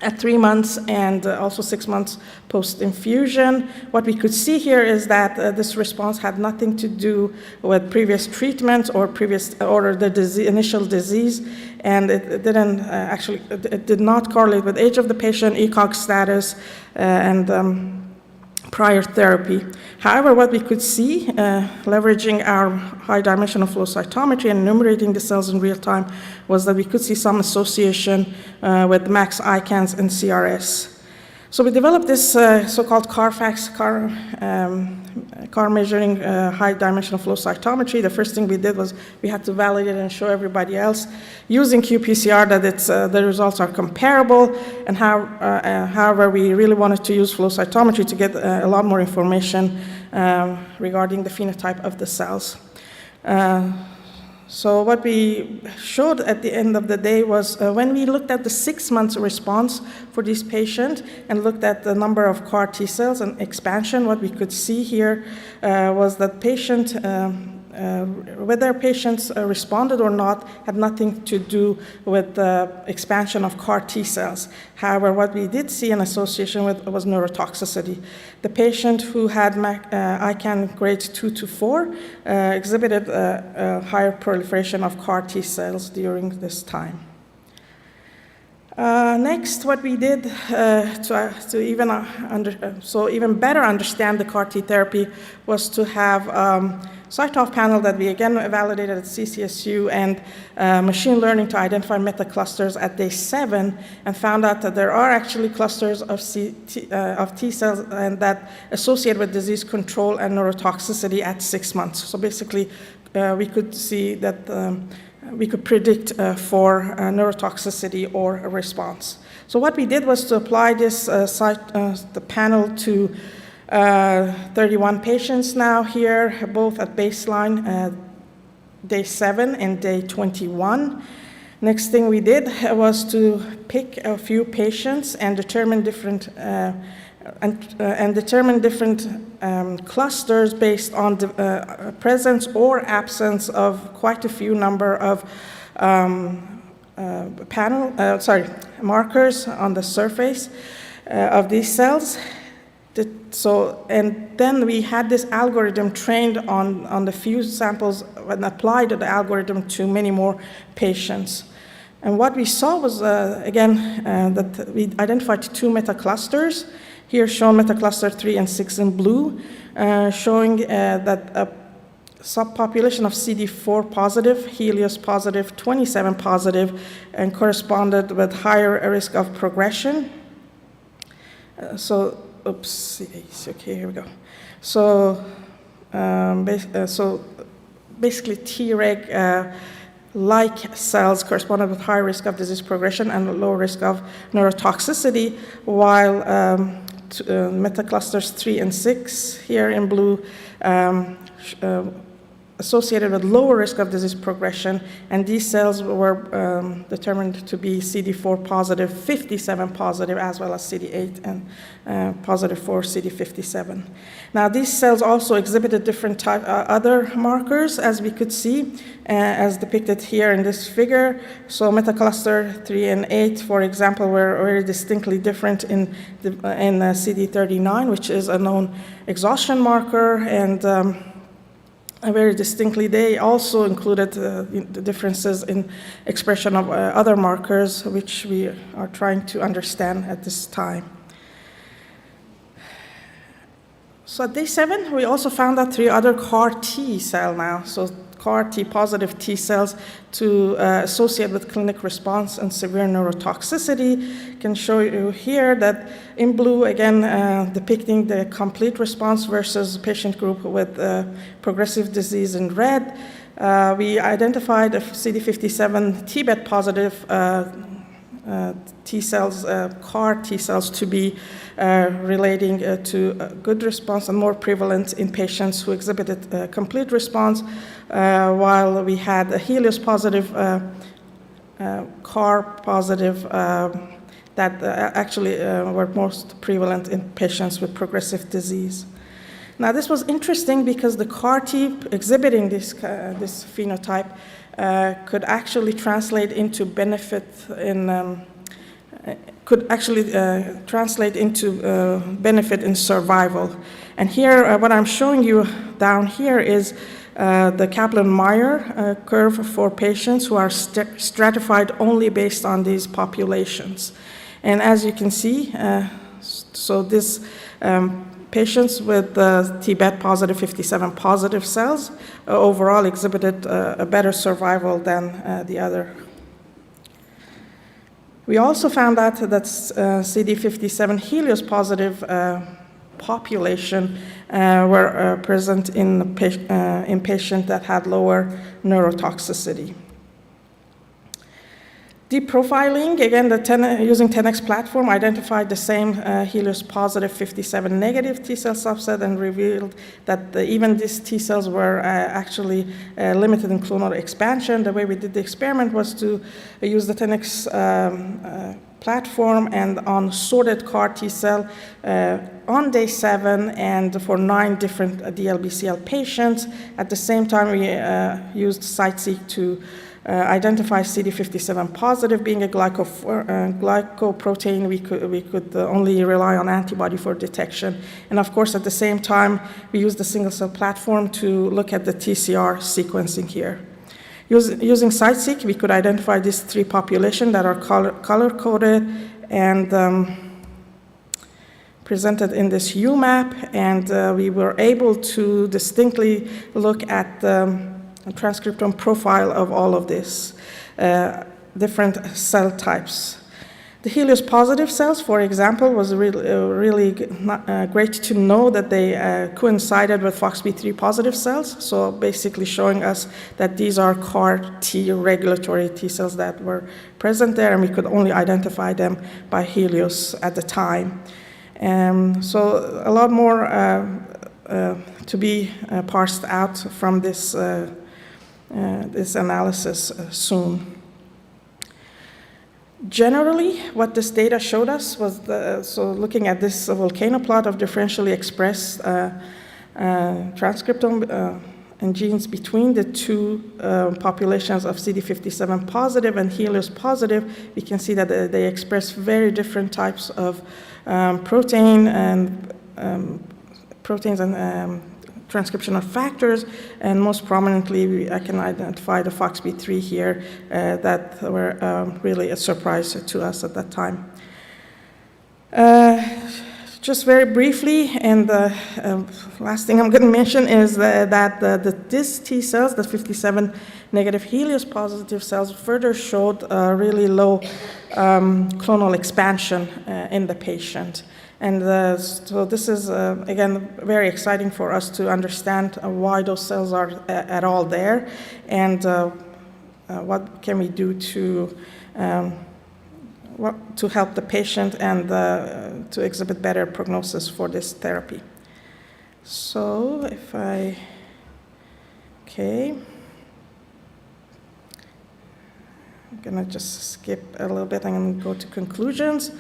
at 3 months, and also 6 months post-infusion. What we could see here is that this response had nothing to do with previous treatment or the initial disease, and it didn't it did not correlate with age of the patient, ECOG status, and prior therapy. However, what we could see, leveraging our high-dimensional flow cytometry and enumerating the cells in real time, was that we could see some association with max ICANS and CRS. So we developed this so-called CARFAX, car measuring high-dimensional flow cytometry. The first thing we did was we had to validate and show everybody else using qPCR that the results are comparable, and however, we really wanted to use flow cytometry to get a lot more information regarding the phenotype of the cells. So what we showed at the end of the day was when we looked at the 6 months response for these patients and looked at the number of CAR T cells and expansion, what we could see here was that whether patients responded or not had nothing to do with the expansion of CAR T cells. However, what we did see an association with was neurotoxicity. The patient who had ICANS grades 2 to 4 exhibited a higher proliferation of CAR T cells during this time. Next, what we did to even better understand the CAR T therapy was to have Sahaf panel that we again validated at CCSU and machine learning to identify metaclusters at day 7, and found out that there are actually clusters of T cells and that associate with disease control and neurotoxicity at 6 months. So basically, we could see that we could predict for neurotoxicity or a response. So what we did was to apply this the panel to 31 patients now here, both at baseline, day 7 and day 21. Next thing we did was to pick a few patients and determine different clusters based on the presence or absence of quite a few number of markers on the surface of these cells. And then we had this algorithm trained on the few samples and applied the algorithm to many more patients. And what we saw was, that we identified 2 metaclusters. Here shown metacluster 3 and 6 in blue, showing that a subpopulation of CD4 positive, Helios positive, 27 positive, and corresponded with higher risk of progression. Oopsies, okay, here we go. So, basically Treg like cells corresponded with high risk of disease progression and low risk of neurotoxicity, while metaclusters 3 and 6 here in blue associated with lower risk of disease progression, and these cells were determined to be CD4 positive, 57 positive, as well as CD8 and positive for CD57. Now, these cells also exhibited different other markers, as we could see, as depicted here in this figure. So metacluster 3 and 8, for example, were very distinctly different in CD39, which is a known exhaustion marker, and very distinctly, they also included the differences in expression of other markers, which we are trying to understand at this time. So at day 7, we also found out 3 other CAR T cell now. So CAR T positive T cells to associate with clinic response and severe neurotoxicity. Can show you here that in blue, again, depicting the complete response versus patient group with progressive disease in red. We identified a CD57 TBET positive T cells, CAR T cells, to be relating to a good response and more prevalent in patients who exhibited complete response, while we had a Helios positive, CAR positive that actually were most prevalent in patients with progressive disease. Now, this was interesting because the CAR T exhibiting this phenotype could actually translate into benefit in benefit in survival. And here, what I'm showing you down here is the Kaplan-Meier curve for patients who are stratified only based on these populations. And as you can see, so this patients with TBET positive, 57 positive cells overall exhibited a better survival than the other. We also found out that CD57 Helios positive population were present in patients that had lower neurotoxicity. Deep profiling, again, using 10x platform, identified the same Helios positive 57 negative T cell subset and revealed that even these T cells were actually limited in clonal expansion. The way we did the experiment was to use the 10x platform and on sorted CAR T cell on day 7 and for 9 different DLBCL patients. At the same time, we used CytSeq to identify CD57 positive. Being a glycoprotein, we could only rely on antibody for detection. And of course, at the same time, we used the single cell platform to look at the TCR sequencing here. Using CytSeq, we could identify these 3 populations that are color-coded and presented in this UMAP, and we were able to distinctly look at the transcriptome profile of all of this, different cell types. The Helios positive cells, for example, was really great to know that they coincided with FOXP3 positive cells, so basically showing us that these are CAR T regulatory T cells that were present there, and we could only identify them by Helios at the time. So a lot more to be parsed out from this analysis soon. Generally, what this data showed us was, so looking at this volcano plot of differentially expressed transcriptome and genes between the 2 populations of CD57 positive and Helios positive, we can see that they express very different types of proteins and transcriptional factors, and most prominently, I can identify the FOXP3 here that were really a surprise to us at that time. Just very briefly, and the last thing I'm going to mention is that these T cells, the 57 negative Helios positive cells, further showed really low clonal expansion in the patient. And so this is, again, very exciting for us to understand why those cells are at all there, and what can we do to help the patient and to exhibit better prognosis for this therapy. So if I, okay. I'm gonna just skip a little bit. I'm gonna go to conclusions.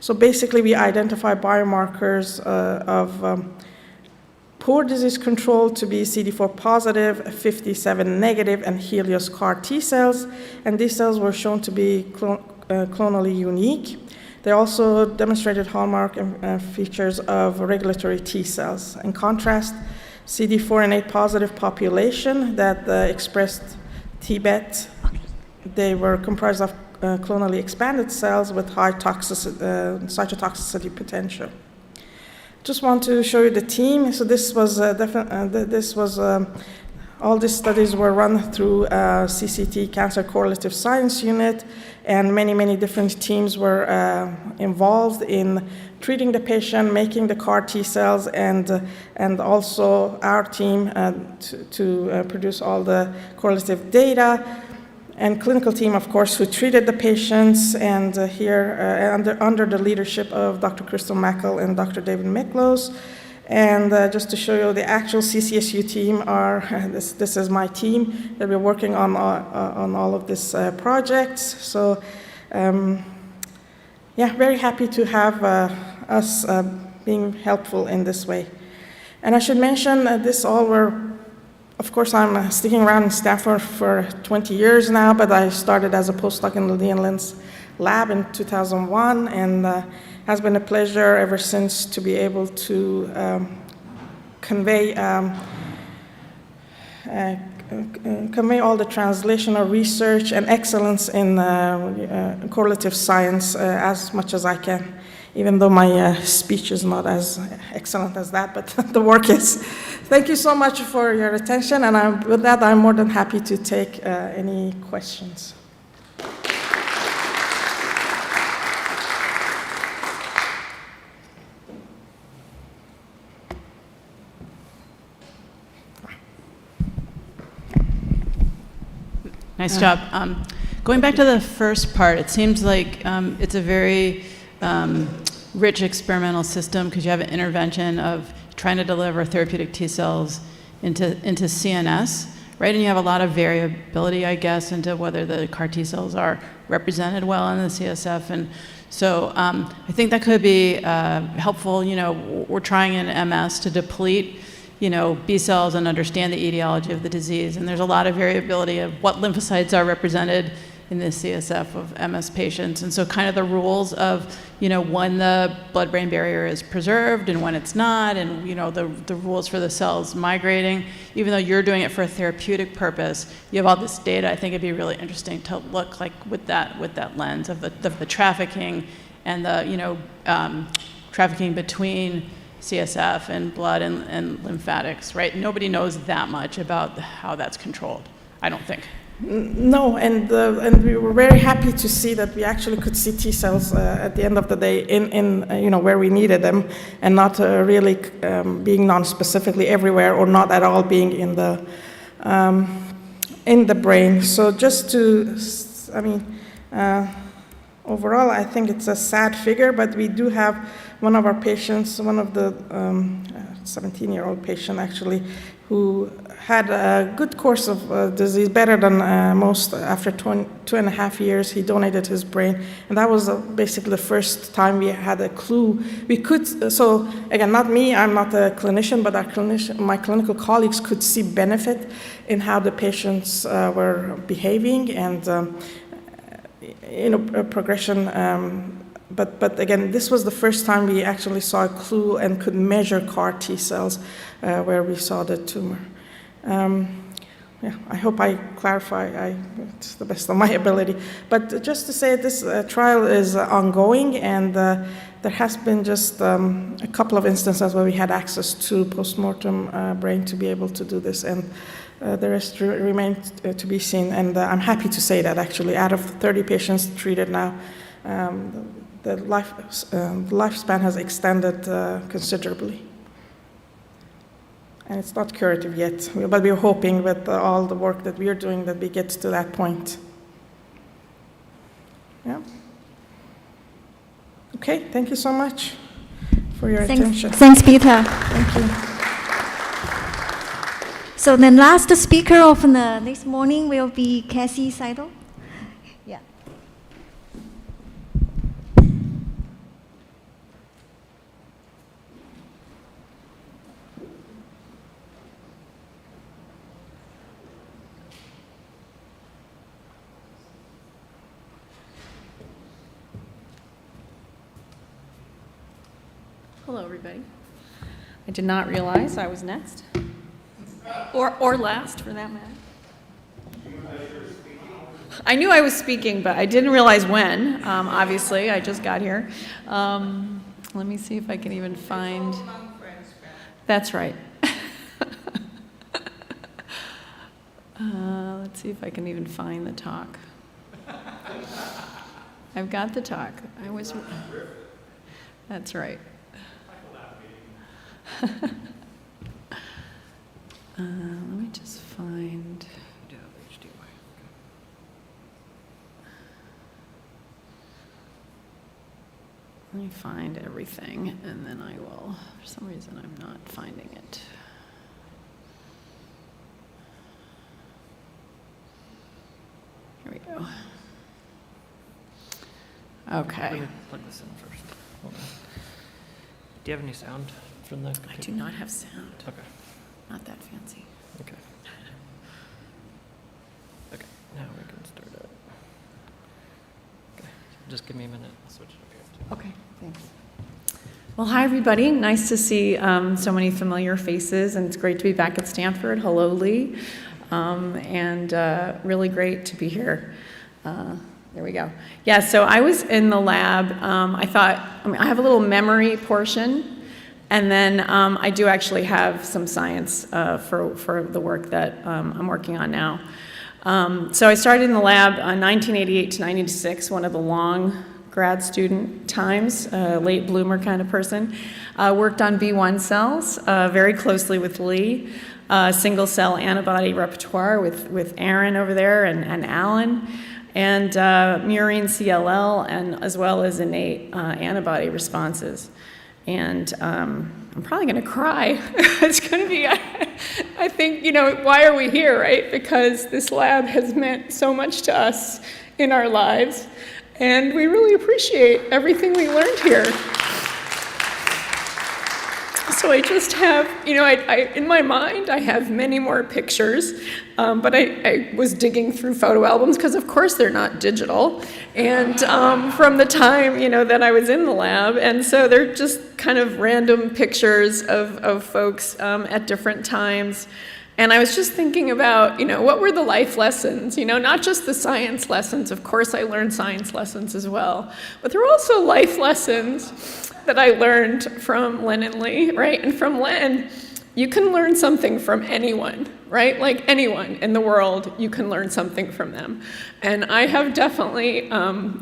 So basically, we identify biomarkers of poor disease control to be CD4 positive, 57 negative, and Helios CAR T cells. And these cells were shown to be clonally unique. They also demonstrated hallmark features of regulatory T cells. In contrast, CD4 innate positive population that expressed TBET, they were comprised of clonally expanded cells with high cytotoxicity potential. Just want to show you the team. So this was all these studies were run through CCT, Cancer Correlative Science Unit, and many different teams were involved in treating the patient, making the CAR T cells, and also our team to produce all the correlative data. And clinical team, of course, who treated the patients, and here under the leadership of Dr. Crystal Mackel and Dr. David Miklos. And just to show you the actual CCSU team this is my team that we're working on all of these projects. So yeah, very happy to have us being helpful in this way. And I should mention this all were, of course, I'm sticking around in Stanford for 20 years now, but I started as a postdoc in the Leon Lin's lab in 2001, and has been a pleasure ever since to be able to convey all the translational research and excellence in correlative science as much as I can, even though my speech is not as excellent as that, but the work is. Thank you so much for your attention, and with that, I'm more than happy to take any questions. Nice job. Going back to the first part, it seems like it's a very rich experimental system because you have an intervention of trying to deliver therapeutic T cells into CNS, right? And you have a lot of variability, I guess, into whether the CAR T cells are represented well in the CSF. And so I think that could be helpful. You know, we're trying in MS to deplete B cells and understand the etiology of the disease. And there's a lot of variability of what lymphocytes are represented in the CSF of MS patients. And so kind of the rules of, when the blood-brain barrier is preserved and when it's not, and, the rules for the cells migrating. Even though you're doing it for a therapeutic purpose, you have all this data. I think it'd be really interesting to look like with that lens of the trafficking and the, trafficking between CSF and blood and lymphatics, right? Nobody knows that much about how that's controlled, I don't think. No, and we were very happy to see that we actually could see T cells at the end of the day in where we needed them, and not really being non-specifically everywhere, or not at all being in the brain. So just overall, I think it's a sad figure, but we do have one of our patients, one of the 17-year-old patient actually, who had a good course of disease, better than most. After 2.5 years, he donated his brain, and that was basically the first time we had a clue. We could, so again, not me, I'm not a clinician, but my clinical colleagues could see benefit in how the patients were behaving, and progression. But again, this was the first time we actually saw a clue and could measure CAR T cells where we saw the tumor. I hope I clarify to the best of my ability. But just to say, this trial is ongoing, and there has been just a couple of instances where we had access to postmortem brain to be able to do this, and the rest remains to be seen. And I'm happy to say that actually, out of 30 patients treated now, the lifespan has extended considerably. And it's not curative yet, but we're hoping with all the work that we are doing that we get to that point. Yeah. Okay, thank you so much for your attention. Thanks, Bita. Thank you. So the last speaker of this morning will be Cassie Seidl. Yeah. Hello, everybody. I did not realize I was next, or last, for that matter. I knew I was speaking, but I didn't realize when. Obviously, I just got here. Let me see if I can even find. That's right. Let's see if I can even find the talk. I've got the talk. That's right. Let me just find. Let me find everything, and then I will. For some reason, I'm not finding it. Here we go. Okay. Let me plug this in first. Hold on. Do you have any sound from the computer? I do not have sound. Okay. Not that fancy. Okay. Okay. Now we can start it. Okay. Just give me a minute. I'll switch it up here. Okay, thanks. Well, hi, everybody. Nice to see so many familiar faces, and it's great to be back at Stanford. Hello, Lee. And really great to be here. There we go. Yeah, so I was in the lab. I have a little memory portion, and then I do actually have some science for the work that I'm working on now. So I started in the lab 1988 to 1996, one of the long grad student times, late bloomer kind of person. Worked on B1 cells very closely with Lee, single cell antibody repertoire with Aaron over there and Alan, and murine CLL, and as well as innate antibody responses. And I'm probably going to cry. It's going to be, I think, why are we here, right? Because this lab has meant so much to us in our lives, and we really appreciate everything we learned here. So I just have, in my mind, I have many more pictures, but I was digging through photo albums because, of course, they're not digital, and from the time, that I was in the lab, and so they're just kind of random pictures of folks at different times. And I was just thinking about, what were the life lessons? Not just the science lessons. Of course, I learned science lessons as well, but there were also life lessons that I learned from Len and Lee, right? And from Len, you can learn something from anyone, right? Like anyone in the world, you can learn something from them. And I have definitely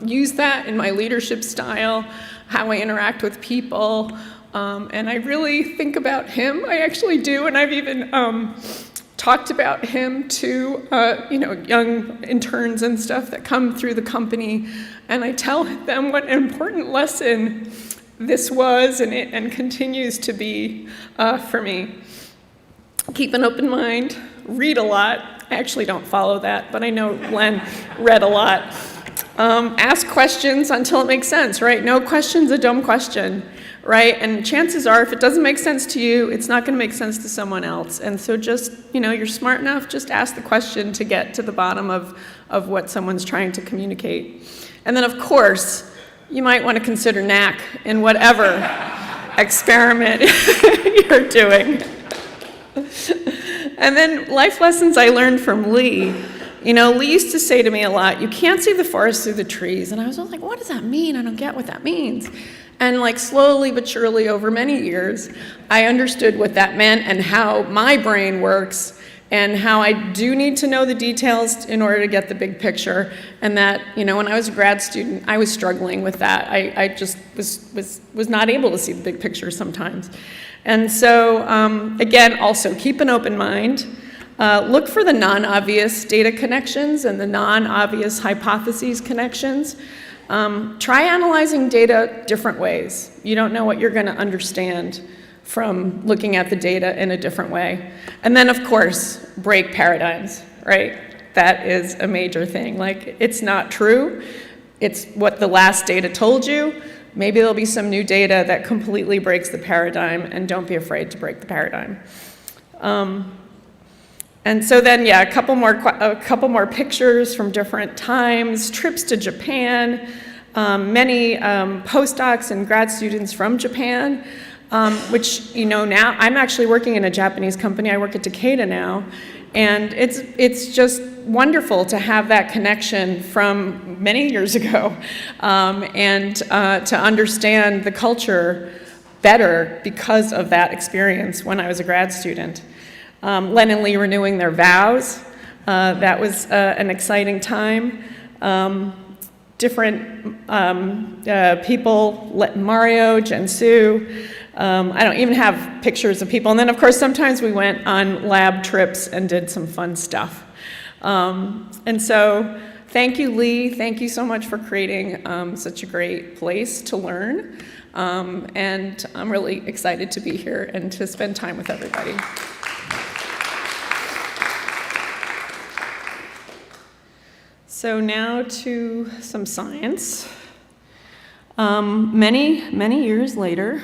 used that in my leadership style, how I interact with people, and I really think about him. I actually do, and I've even talked about him to young interns and stuff that come through the company, and I tell them what an important lesson this was and continues to be for me. Keep an open mind, read a lot. I actually don't follow that, but I know Len read a lot. Ask questions until it makes sense, right? No question's a dumb question, right? And chances are, if it doesn't make sense to you, it's not going to make sense to someone else. And so just, you're smart enough, just ask the question to get to the bottom of what someone's trying to communicate. And then, of course, you might want to consider NAC in whatever experiment you're doing. And then life lessons I learned from Lee. Lee used to say to me a lot, you can't see the forest through the trees. And I was like, what does that mean? I don't get what that means. And slowly but surely over many years, I understood what that meant and how my brain works. and how I do need to know the details in order to get the big picture, and that, you know, when I was a grad student, I was struggling with that. I just was not able to see the big picture sometimes. And so, again, also keep an open mind. Look for the non-obvious data connections and the non-obvious hypotheses connections. Try analyzing data different ways. You don't know what you're going to understand from looking at the data in a different way. And then, of course, break paradigms, right? That is a major thing. Like, it's not true. It's what the last data told you. Maybe there'll be some new data that completely breaks the paradigm, and don't be afraid to break the paradigm. And so then, yeah, a couple more pictures from different times, trips to Japan, many postdocs and grad students from Japan, which, you know, now I'm actually working in a Japanese company. I work at Takeda now, and it's just wonderful to have that connection from many years ago, and to understand the culture better because of that experience when I was a grad student. Len and Lee renewing their vows. That was an exciting time. Different people, Mario, Jensu. I don't even have pictures of people. And then, of course, sometimes we went on lab trips and did some fun stuff. And so, thank you, Lee. Thank you so much for creating such a great place to learn. And I'm really excited to be here and to spend time with everybody. So now to some science. Many years later,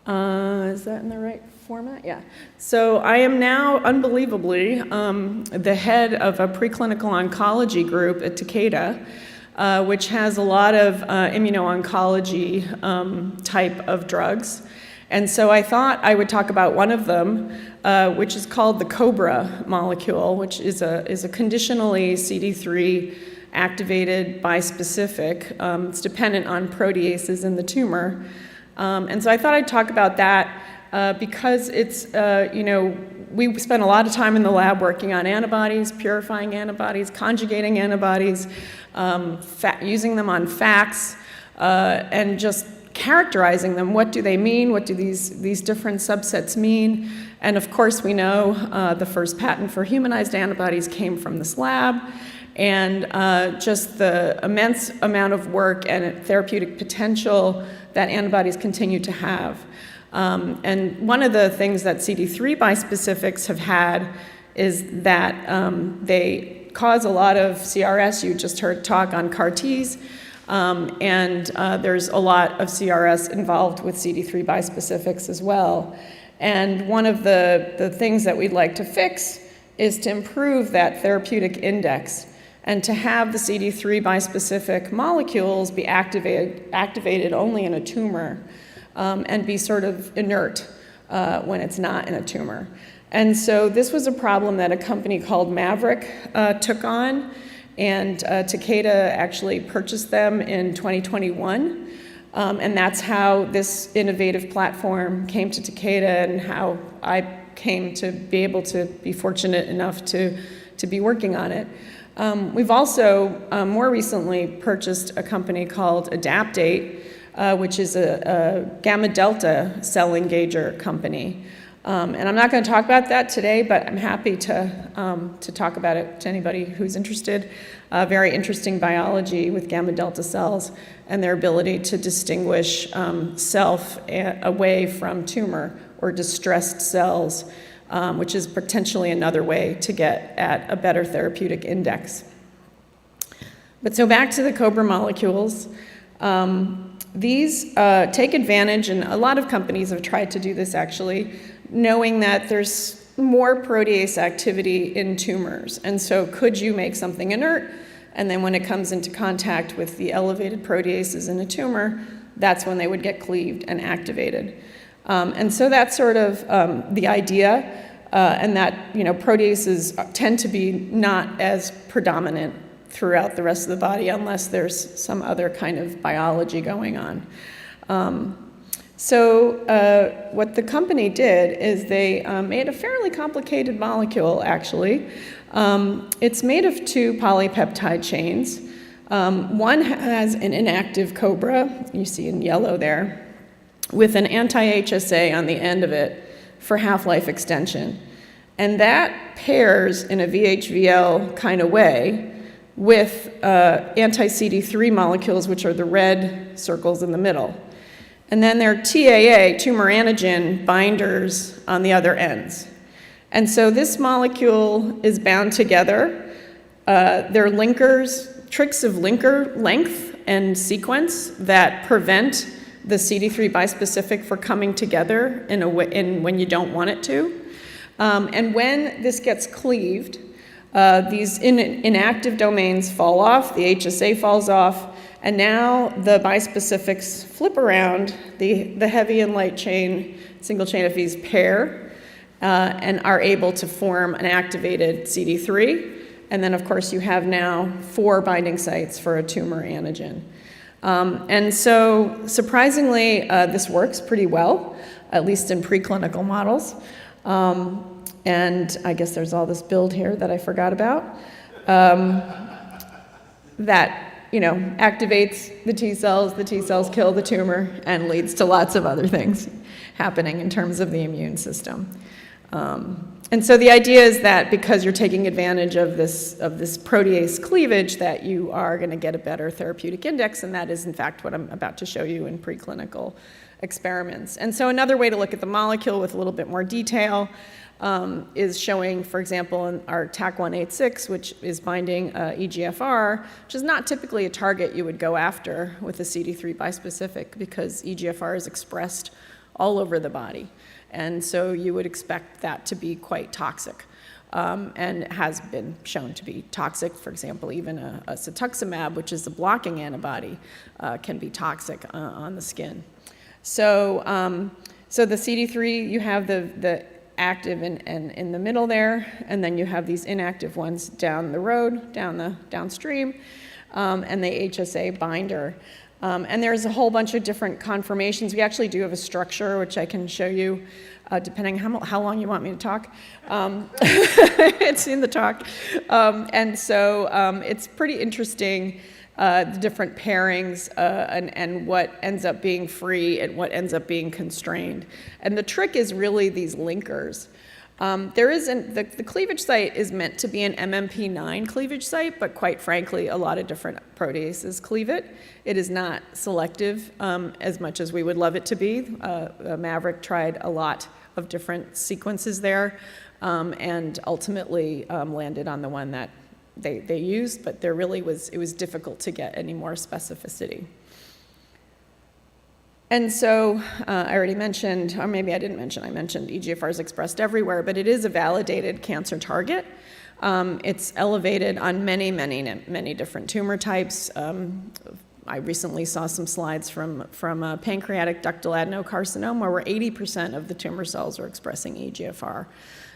is that in the right format? Yeah. So I am now, unbelievably, the head of a preclinical oncology group at Takeda, which has a lot of immuno-oncology type of drugs. And so I thought I would talk about one of them, which is called the COBRA molecule, which is a conditionally CD3 activated bispecific. It's dependent on proteases in the tumor. And so I thought I'd talk about that because it's, we spend a lot of time in the lab working on antibodies, purifying antibodies, conjugating antibodies, using them on FACS, and just characterizing them. What do they mean? What do these different subsets mean? And of course, we know the first patent for humanized antibodies came from this lab, and just the immense amount of work and therapeutic potential that antibodies continue to have. And one of the things that CD3 bispecifics have had is that they cause a lot of CRS. You just heard talk on CAR-Ts. And there's a lot of CRS involved with CD3 bispecifics as well. And one of the things that we'd like to fix is to improve that therapeutic index and to have the CD3 bispecific molecules be activated only in a tumor and be sort of inert when it's not in a tumor. And so this was a problem that a company called Maverick took on. And Takeda actually purchased them in 2021. And that's how this innovative platform came to Takeda and how I came to be able to be fortunate enough to be working on it. We've also more recently purchased a company called Adaptate, which is a gamma delta cell engager company. And I'm not going to talk about that today, but I'm happy to talk about it to anybody who's interested. Very interesting biology with gamma delta cells and their ability to distinguish self away from tumor or distressed cells, which is potentially another way to get at a better therapeutic index. But so back to the COBRA molecules. These take advantage, and a lot of companies have tried to do this actually, knowing that there's more protease activity in tumors. And so could you make something inert, and then when it comes into contact with the elevated proteases in a tumor, that's when they would get cleaved and activated. And so that's sort of the idea, and that proteases tend to be not as predominant throughout the rest of the body unless there's some other kind of biology going on. So what the company did is they made a fairly complicated molecule, actually. It's made of 2 polypeptide chains. One has an inactive cobra, you see in yellow there, with an anti-HSA on the end of it for half-life extension. And that pairs in a VHVL kind of way with anti-CD3 molecules, which are the red circles in the middle. And then there are TAA, tumor antigen, binders on the other ends. And so this molecule is bound together. There are linkers, tricks of linker length and sequence that prevent the CD3 bispecific for coming together in a way, when you don't want it to. And when this gets cleaved, these inactive domains fall off, the HSA falls off, and now the bispecifics flip around, the heavy and light chain, single chain Fs pair, and are able to form an activated CD3. And then, of course, you have now 4 binding sites for a tumor antigen. And so, surprisingly, this works pretty well, at least in preclinical models. And I guess there's all this build here that I forgot about, that activates the T cells kill the tumor, and leads to lots of other things happening in terms of the immune system. And so the idea is that because you're taking advantage of this protease cleavage, that you are going to get a better therapeutic index, and that is in fact what I'm about to show you in preclinical experiments. And so another way to look at the molecule with a little bit more detail is showing, for example, in our TAC186, which is binding EGFR, which is not typically a target you would go after with a CD3 bispecific, because EGFR is expressed all over the body. And so you would expect that to be quite toxic, and has been shown to be toxic. For example, even a cetuximab, which is a blocking antibody, can be toxic on the skin. So, so the CD3, you have the active in the middle there, and then you have these inactive ones down the road, downstream, and the HSA binder. And there's a whole bunch of different conformations. We actually do have a structure, which I can show you, depending how long you want me to talk. It's in the talk. And so it's pretty interesting, the different pairings and what ends up being free and what ends up being constrained. And the trick is really these linkers. The cleavage site is meant to be an MMP9 cleavage site, but quite frankly, a lot of different proteases cleave it. It is not selective as much as we would love it to be. Maverick tried a lot of different sequences there, and ultimately landed on the one that they used, but it was difficult to get any more specificity. And so I already mentioned, or maybe I didn't mention, I mentioned EGFR is expressed everywhere, but it is a validated cancer target. It's elevated on many different tumor types. I recently saw some slides from pancreatic ductal adenocarcinoma, where 80% of the tumor cells are expressing EGFR.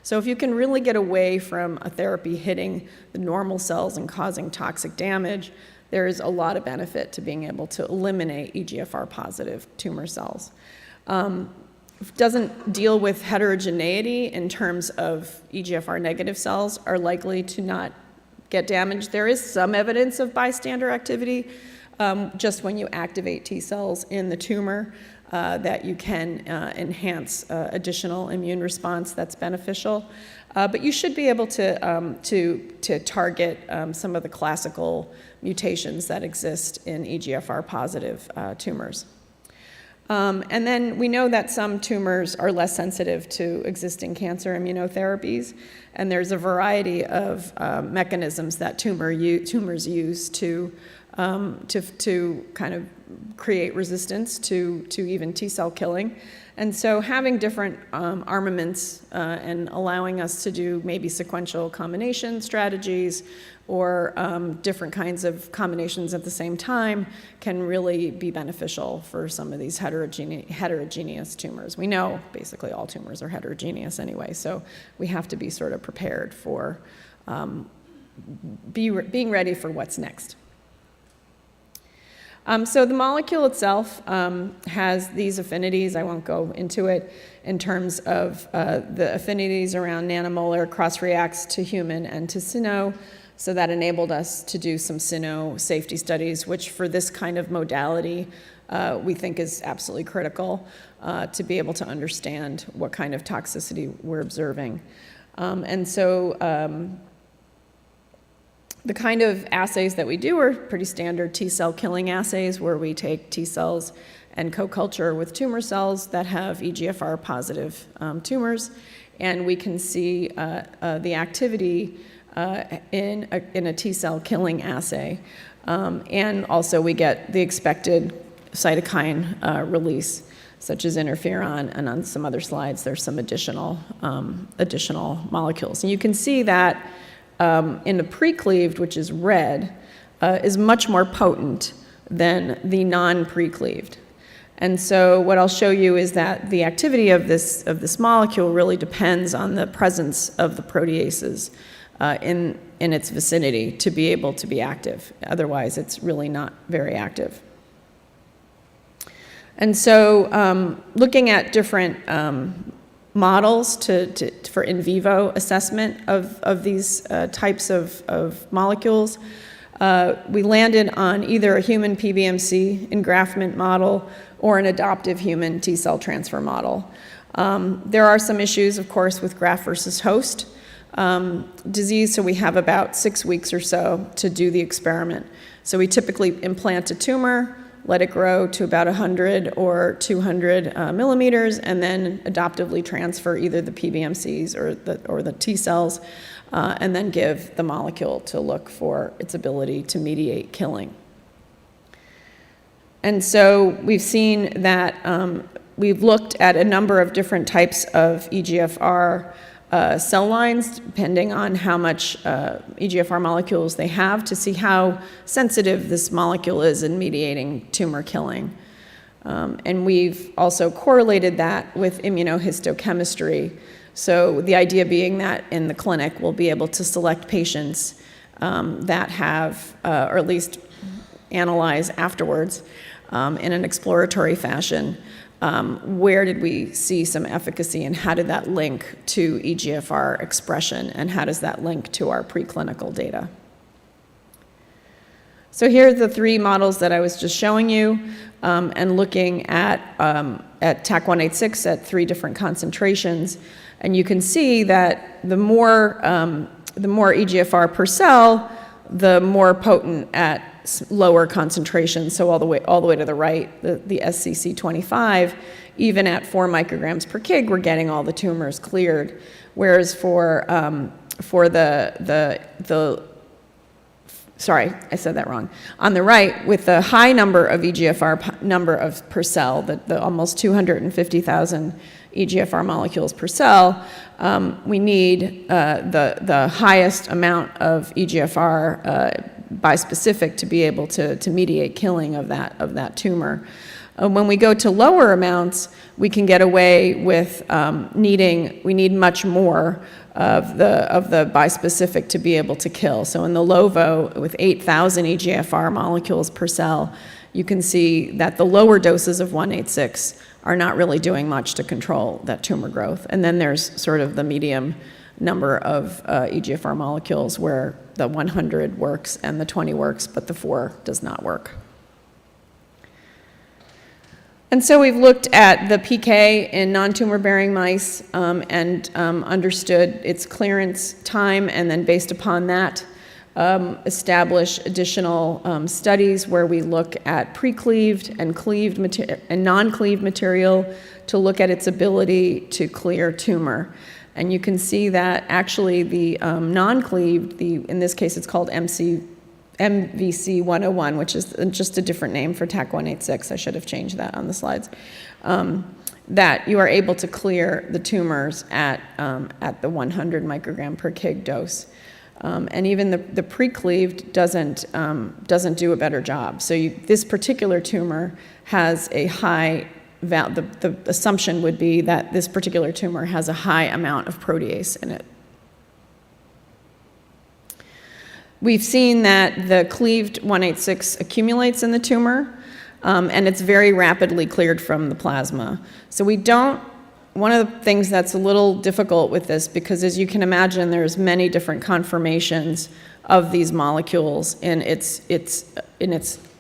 So if you can really get away from a therapy hitting the normal cells and causing toxic damage, there is a lot of benefit to being able to eliminate EGFR-positive tumor cells. Doesn't deal with heterogeneity in terms of EGFR-negative cells are likely to not get damaged. There is some evidence of bystander activity, just when you activate T cells in the tumor, that you can enhance additional immune response that's beneficial. But you should be able to target some of the classical mutations that exist in EGFR-positive tumors. And then we know that some tumors are less sensitive to existing cancer immunotherapies, and there's a variety of mechanisms that tumors use to kind of create resistance to even T cell killing. And so having different armaments and allowing us to do maybe sequential combination strategies or different kinds of combinations at the same time can really be beneficial for some of these heterogeneous tumors. We know basically all tumors are heterogeneous anyway, so we have to be sort of prepared for being ready for what's next. So the molecule itself has these affinities. I won't go into it in terms of the affinities around nanomolar, cross-reacts to human and to cyno. So that enabled us to do some cyno safety studies, which for this kind of modality, we think is absolutely critical to be able to understand what kind of toxicity we're observing. And so the kind of assays that we do are pretty standard T-cell killing assays, where we take T-cells and co-culture with tumor cells that have EGFR positive tumors, and we can see the activity in a T-cell killing assay. And also we get the expected cytokine release, such as interferon, and on some other slides there's some additional molecules. And you can see that in the pre-cleaved, which is red, is much more potent than the non-pre-cleaved. And so what I'll show you is that the activity of this molecule really depends on the presence of the proteases in its vicinity to be able to be active. Otherwise, it's really not very active. And so looking at different models for in vivo assessment of these types of molecules, we landed on either a human PBMC engraftment model or an adoptive human T-cell transfer model. There are some issues, of course, with graft versus host disease, so we have about 6 weeks or so to do the experiment. So we typically implant a tumor, let it grow to about 100 or 200 millimeters, and then adoptively transfer either the PBMCs or the T cells, and then give the molecule to look for its ability to mediate killing. And so we've seen that we've looked at a number of different types of EGFR cell lines, depending on how much EGFR molecules they have, to see how sensitive this molecule is in mediating tumor killing. And we've also correlated that with immunohistochemistry. So the idea being that in the clinic, we'll be able to select patients that have, or at least analyze afterwards in an exploratory fashion, where did we see some efficacy and how did that link to EGFR expression and how does that link to our preclinical data? So here are the 3 models that I was just showing you, and looking at TAC186 at 3 different concentrations. And you can see that the more EGFR per cell, the more potent at lower concentrations, so all the way to the right, the SCC25, even at 4 micrograms per kg, we're getting all the tumors cleared. Whereas for sorry, I said that wrong. On the right, with the high number of EGFR number of per cell, the almost 250,000 EGFR molecules per cell, we need the highest amount of EGFR bispecific to be able to mediate killing of that tumor. When we go to lower amounts, we can get away with we need much more of the bispecific to be able to kill. So in the LOVO, with 8,000 EGFR molecules per cell, you can see that the lower doses of 186 are not really doing much to control that tumor growth. And then there's sort of the medium number of EGFR molecules where the 100 works and the 20 works, but the 4 does not work. And so we've looked at the PK in non-tumor bearing mice and understood its clearance time, and then based upon that, establish additional studies where we look at pre-cleaved and cleaved and non-cleaved material to look at its ability to clear tumor. And you can see that actually the non-cleaved, in this case it's called MVC 101, which is just a different name for TAC186. I should have changed that on the slides. That you are able to clear the tumors at the 100 microgram per kg dose. And even the pre-cleaved doesn't do a better job. So this particular tumor has a high, the assumption would be that this particular tumor has a high amount of protease in it. we've seen that the cleaved 186 accumulates in the tumor, and it's very rapidly cleared from the plasma. So one of the things that's a little difficult with this, because as you can imagine, there's many different conformations of these molecules in its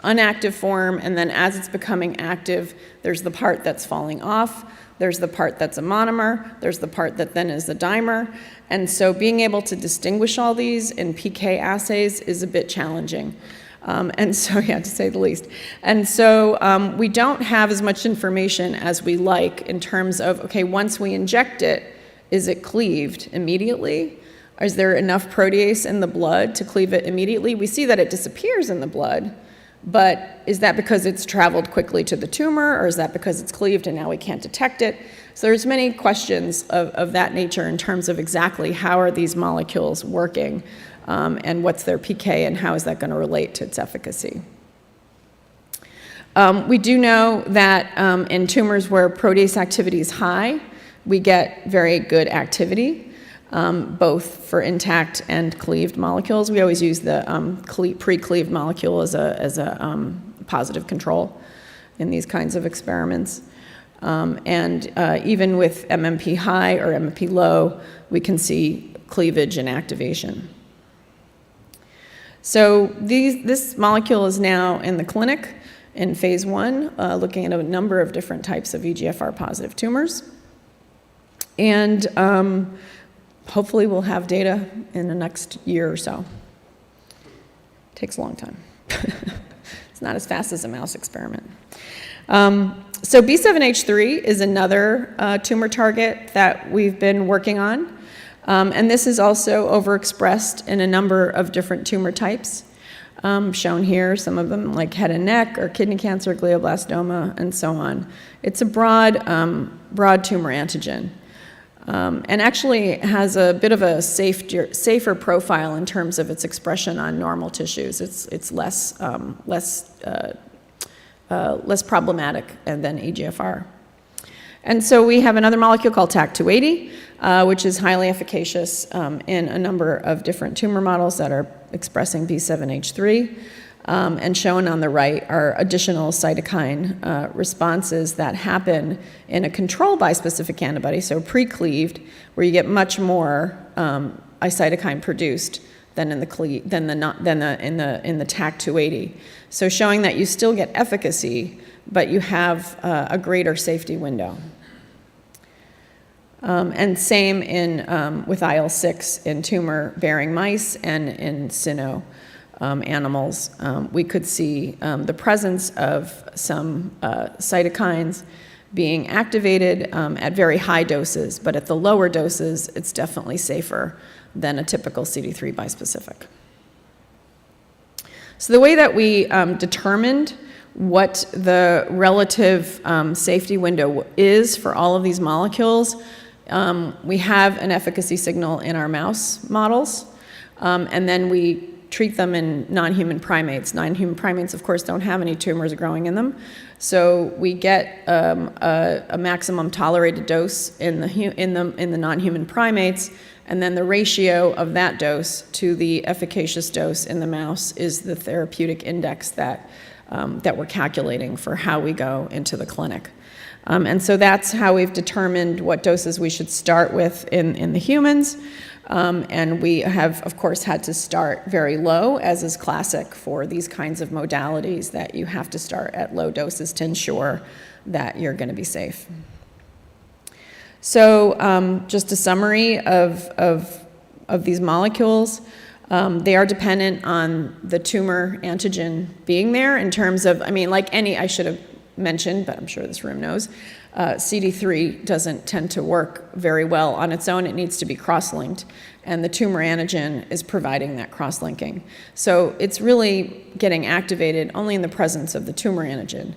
inactive form, and then as it's becoming active, there's the part that's falling off, there's the part that's a monomer, there's the part that then is a dimer, and so being able to distinguish all these in PK assays is a bit challenging. And so, yeah, to say the least. And so we don't have as much information as we like in terms of, okay, once we inject it, is it cleaved immediately? Is there enough protease in the blood to cleave it immediately? We see that it disappears in the blood, but is that because it's traveled quickly to the tumor, or is that because it's cleaved and now we can't detect it? So there's many questions of that nature in terms of exactly how are these molecules working, and what's their PK, and how is that going to relate to its efficacy. We do know that in tumors where protease activity is high, we get very good activity, both for intact and cleaved molecules. We always use the pre-cleaved molecule as a positive control in these kinds of experiments. And even with MMP high or MMP low, we can see cleavage and activation. So this molecule is now in the clinic in phase 1, looking at a number of different types of EGFR positive tumors. And hopefully we'll have data in the next year or so. Takes a long time. It's not as fast as a mouse experiment. So B7H3 is another tumor target that we've been working on. And this is also overexpressed in a number of different tumor types, shown here, some of them like head and neck or kidney cancer, glioblastoma, and so on. It's a broad tumor antigen, and actually has a bit of a safer profile in terms of its expression on normal tissues. It's less problematic than EGFR. And so we have another molecule called TAC280, which is highly efficacious in a number of different tumor models that are expressing B7H3. And shown on the right are additional cytokine responses that happen in a control bispecific antibody, so pre-cleaved, where you get much more cytokine produced than in the TAC280. So showing that you still get efficacy, but you have a greater safety window. And same with IL-6 in tumor-bearing mice and in cyno animals. We could see the presence of some cytokines being activated at very high doses, but at the lower doses, it's definitely safer than a typical CD3 bispecific. So the way that we determined what the relative safety window is for all of these molecules, we have an efficacy signal in our mouse models, and then we treat them in non-human primates. Non-human primates, of course, don't have any tumors growing in them, so we get a maximum tolerated dose in the non-human primates, and then the ratio of that dose to the efficacious dose in the mouse is the therapeutic index that we're calculating for how we go into the clinic. And so that's how we've determined what doses we should start with in the humans. And we have, of course, had to start very low, as is classic for these kinds of modalities, that you have to start at low doses to ensure that you're going to be safe. So just a summary of these molecules. They are dependent on the tumor antigen being there in terms of, like any, I should have mentioned, but I'm sure this room knows, CD3 doesn't tend to work very well on its own. It needs to be cross-linked, and the tumor antigen is providing that cross-linking. So it's really getting activated only in the presence of the tumor antigen.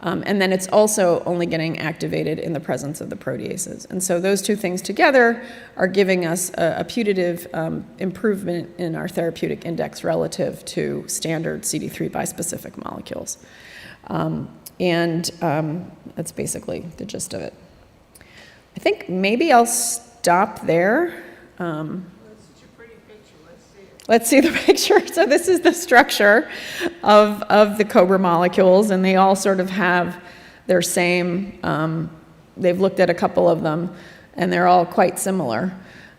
And then it's also only getting activated in the presence of the proteases. And so those two things together are giving us a putative improvement in our therapeutic index relative to standard CD3 bispecific molecules. And that's basically the gist of it. I think maybe I'll stop there. Let's see the picture. So this is the structure of the Cobra molecules, and they all sort of have their same, they've looked at a couple of them, and they're all quite similar.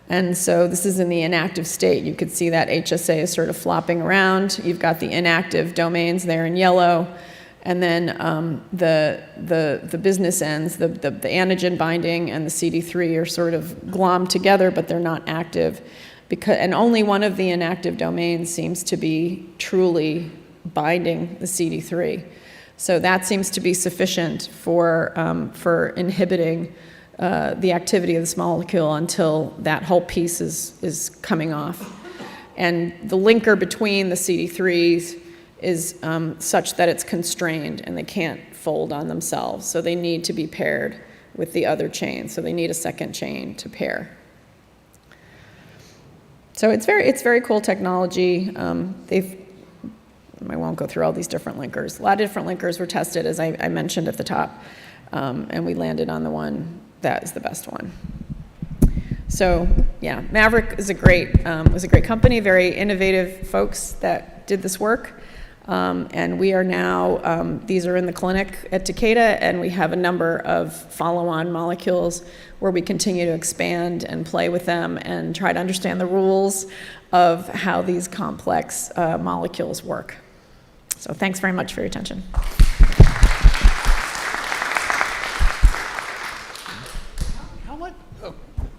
And so this is in the inactive state. You could see that HSA is sort of flopping around. You've got the inactive domains there in yellow, and then the business ends, the antigen binding and the CD3 are sort of glommed together, but they're not active. And only one of the inactive domains seems to be truly binding the CD3. So that seems to be sufficient for inhibiting the activity of this molecule until that whole piece is coming off. And the linker between the CD3s is such that it's constrained and they can't fold on themselves. So they need to be paired with the other chain. So they need a second chain to pair. So it's very cool technology. I won't go through all these different linkers. A lot of different linkers were tested, as I mentioned at the top, and we landed on the one that is the best one. So yeah, Maverick was a great company, very innovative folks that did this work. And we are now, these are in the clinic at Takeda, and we have a number of follow-on molecules where we continue to expand and play with them and try to understand the rules of how these complex molecules work. So thanks very much for your attention.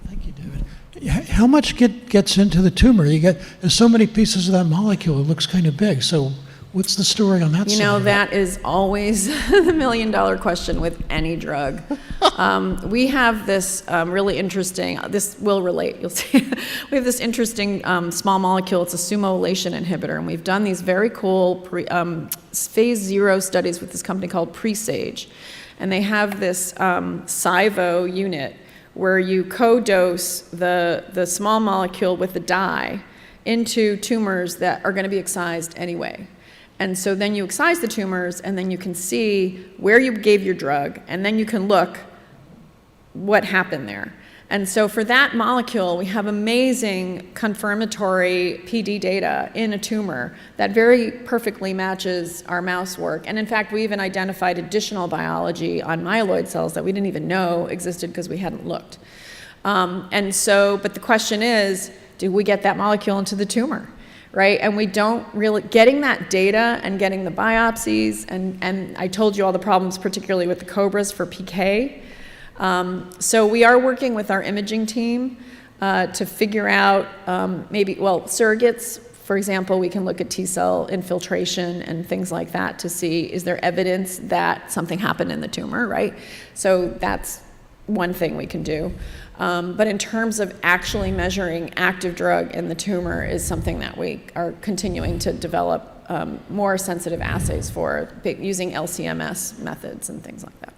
Thank you, David. How much gets into the tumor? There's so many pieces of that molecule, it looks kind of big. So what's the story on that side? You know, that is always the million-dollar question with any drug. We have this really interesting, this will relate, you'll see. We have this interesting small molecule, it's a sumolation inhibitor, and we've done these very cool phase 0 studies with this company called Presage. And they have this SIVO unit where you co-dose the small molecule with the dye into tumors that are going to be excised anyway. And so then you excise the tumors, and then you can see where you gave your drug, and then you can look what happened there. And so for that molecule, we have amazing confirmatory PD data in a tumor that very perfectly matches our mouse work. And in fact, we even identified additional biology on myeloid cells that we didn't even know existed because we hadn't looked. But the question is, do we get that molecule into the tumor? Right, and we don't really, getting that data and getting the biopsies, and I told you all the problems, particularly with the Cobras for PK. So we are working with our imaging team to figure out surrogates. For example, we can look at T-cell infiltration and things like that to see, is there evidence that something happened in the tumor, right? So that's one thing we can do. But in terms of actually measuring active drug in the tumor is something that we are continuing to develop more sensitive assays for, using LCMS methods and things like that.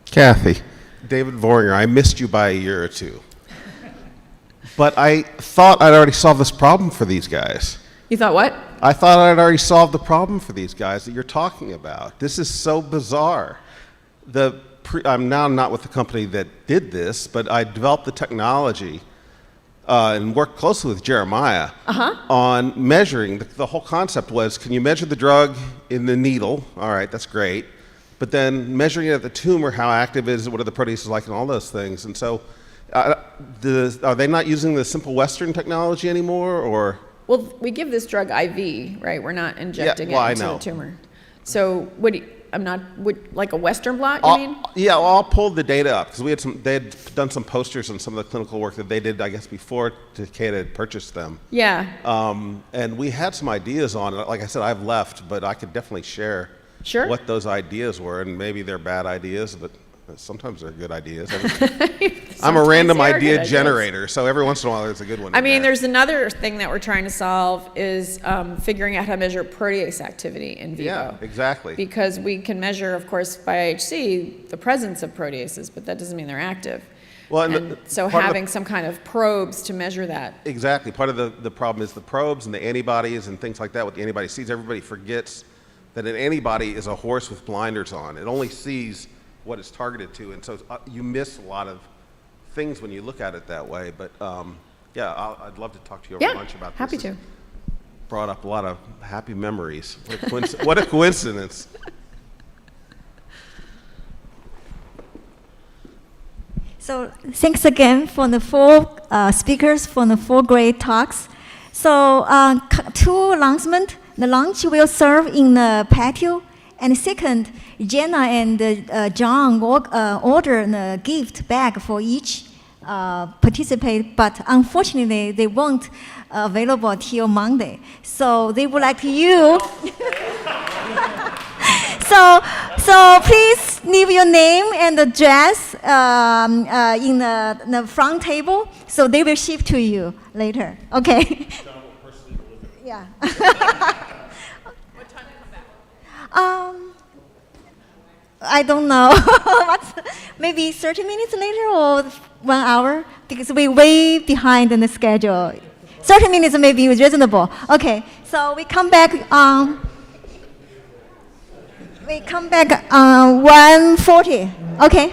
Kathy, David Voringer, I missed you by a year or two. But I thought I'd already solved this problem for these guys. You thought what? I thought I'd already solved the problem for these guys that you're talking about. This is so bizarre. I'm now not with the company that did this, but I developed the technology and worked closely with Jeremiah on measuring. The whole concept was, can you measure the drug in the needle? All right, that's great. But then measuring it at the tumor, how active it is, what are the proteases like, and all those things. And so are they not using the simple Western technology anymore, or? Well, we give this drug IV, right? We're not injecting it into the tumor. So like a Western blot, you mean? Yeah, well, I'll pull the data up, because they had done some posters on some of the clinical work that they did, I guess, before Takeda had purchased them. Yeah. And we had some ideas on it. Like I said, I've left, but I could definitely share what those ideas were, and maybe they're bad ideas, but sometimes they're good ideas. I'm a random idea generator, so every once in a while there's a good one. I mean, there's another thing that we're trying to solve is figuring out how to measure protease activity in vivo. Yeah, exactly. Because we can measure, of course, by IHC, the presence of proteases, but that doesn't mean they're active. Well, so having some kind of probes to measure that. Exactly. Part of the problem is the probes and the antibodies and things like that. What the antibody sees, everybody forgets that an antibody is a horse with blinders on. It only sees what it's targeted to, and so you miss a lot of things when you look at it that way. But yeah, I'd love to talk to you over lunch about this. Happy to. brought up a lot of happy memories. What a coincidence. So thanks again for the four speakers for the four great talks. So two announcements. The lunch will serve in the patio. And second, Jenna and John order the gift bag for each participate, but unfortunately they won't available till Monday. So they would like you. So please leave your name and address in the front table, so they will ship to you later. Okay. Yeah. What time to come back? I don't know. Maybe 30 minutes later or 1 hour, because we're way behind in the schedule. 30 minutes may be reasonable. Okay, so we come back on 1:40. Okay.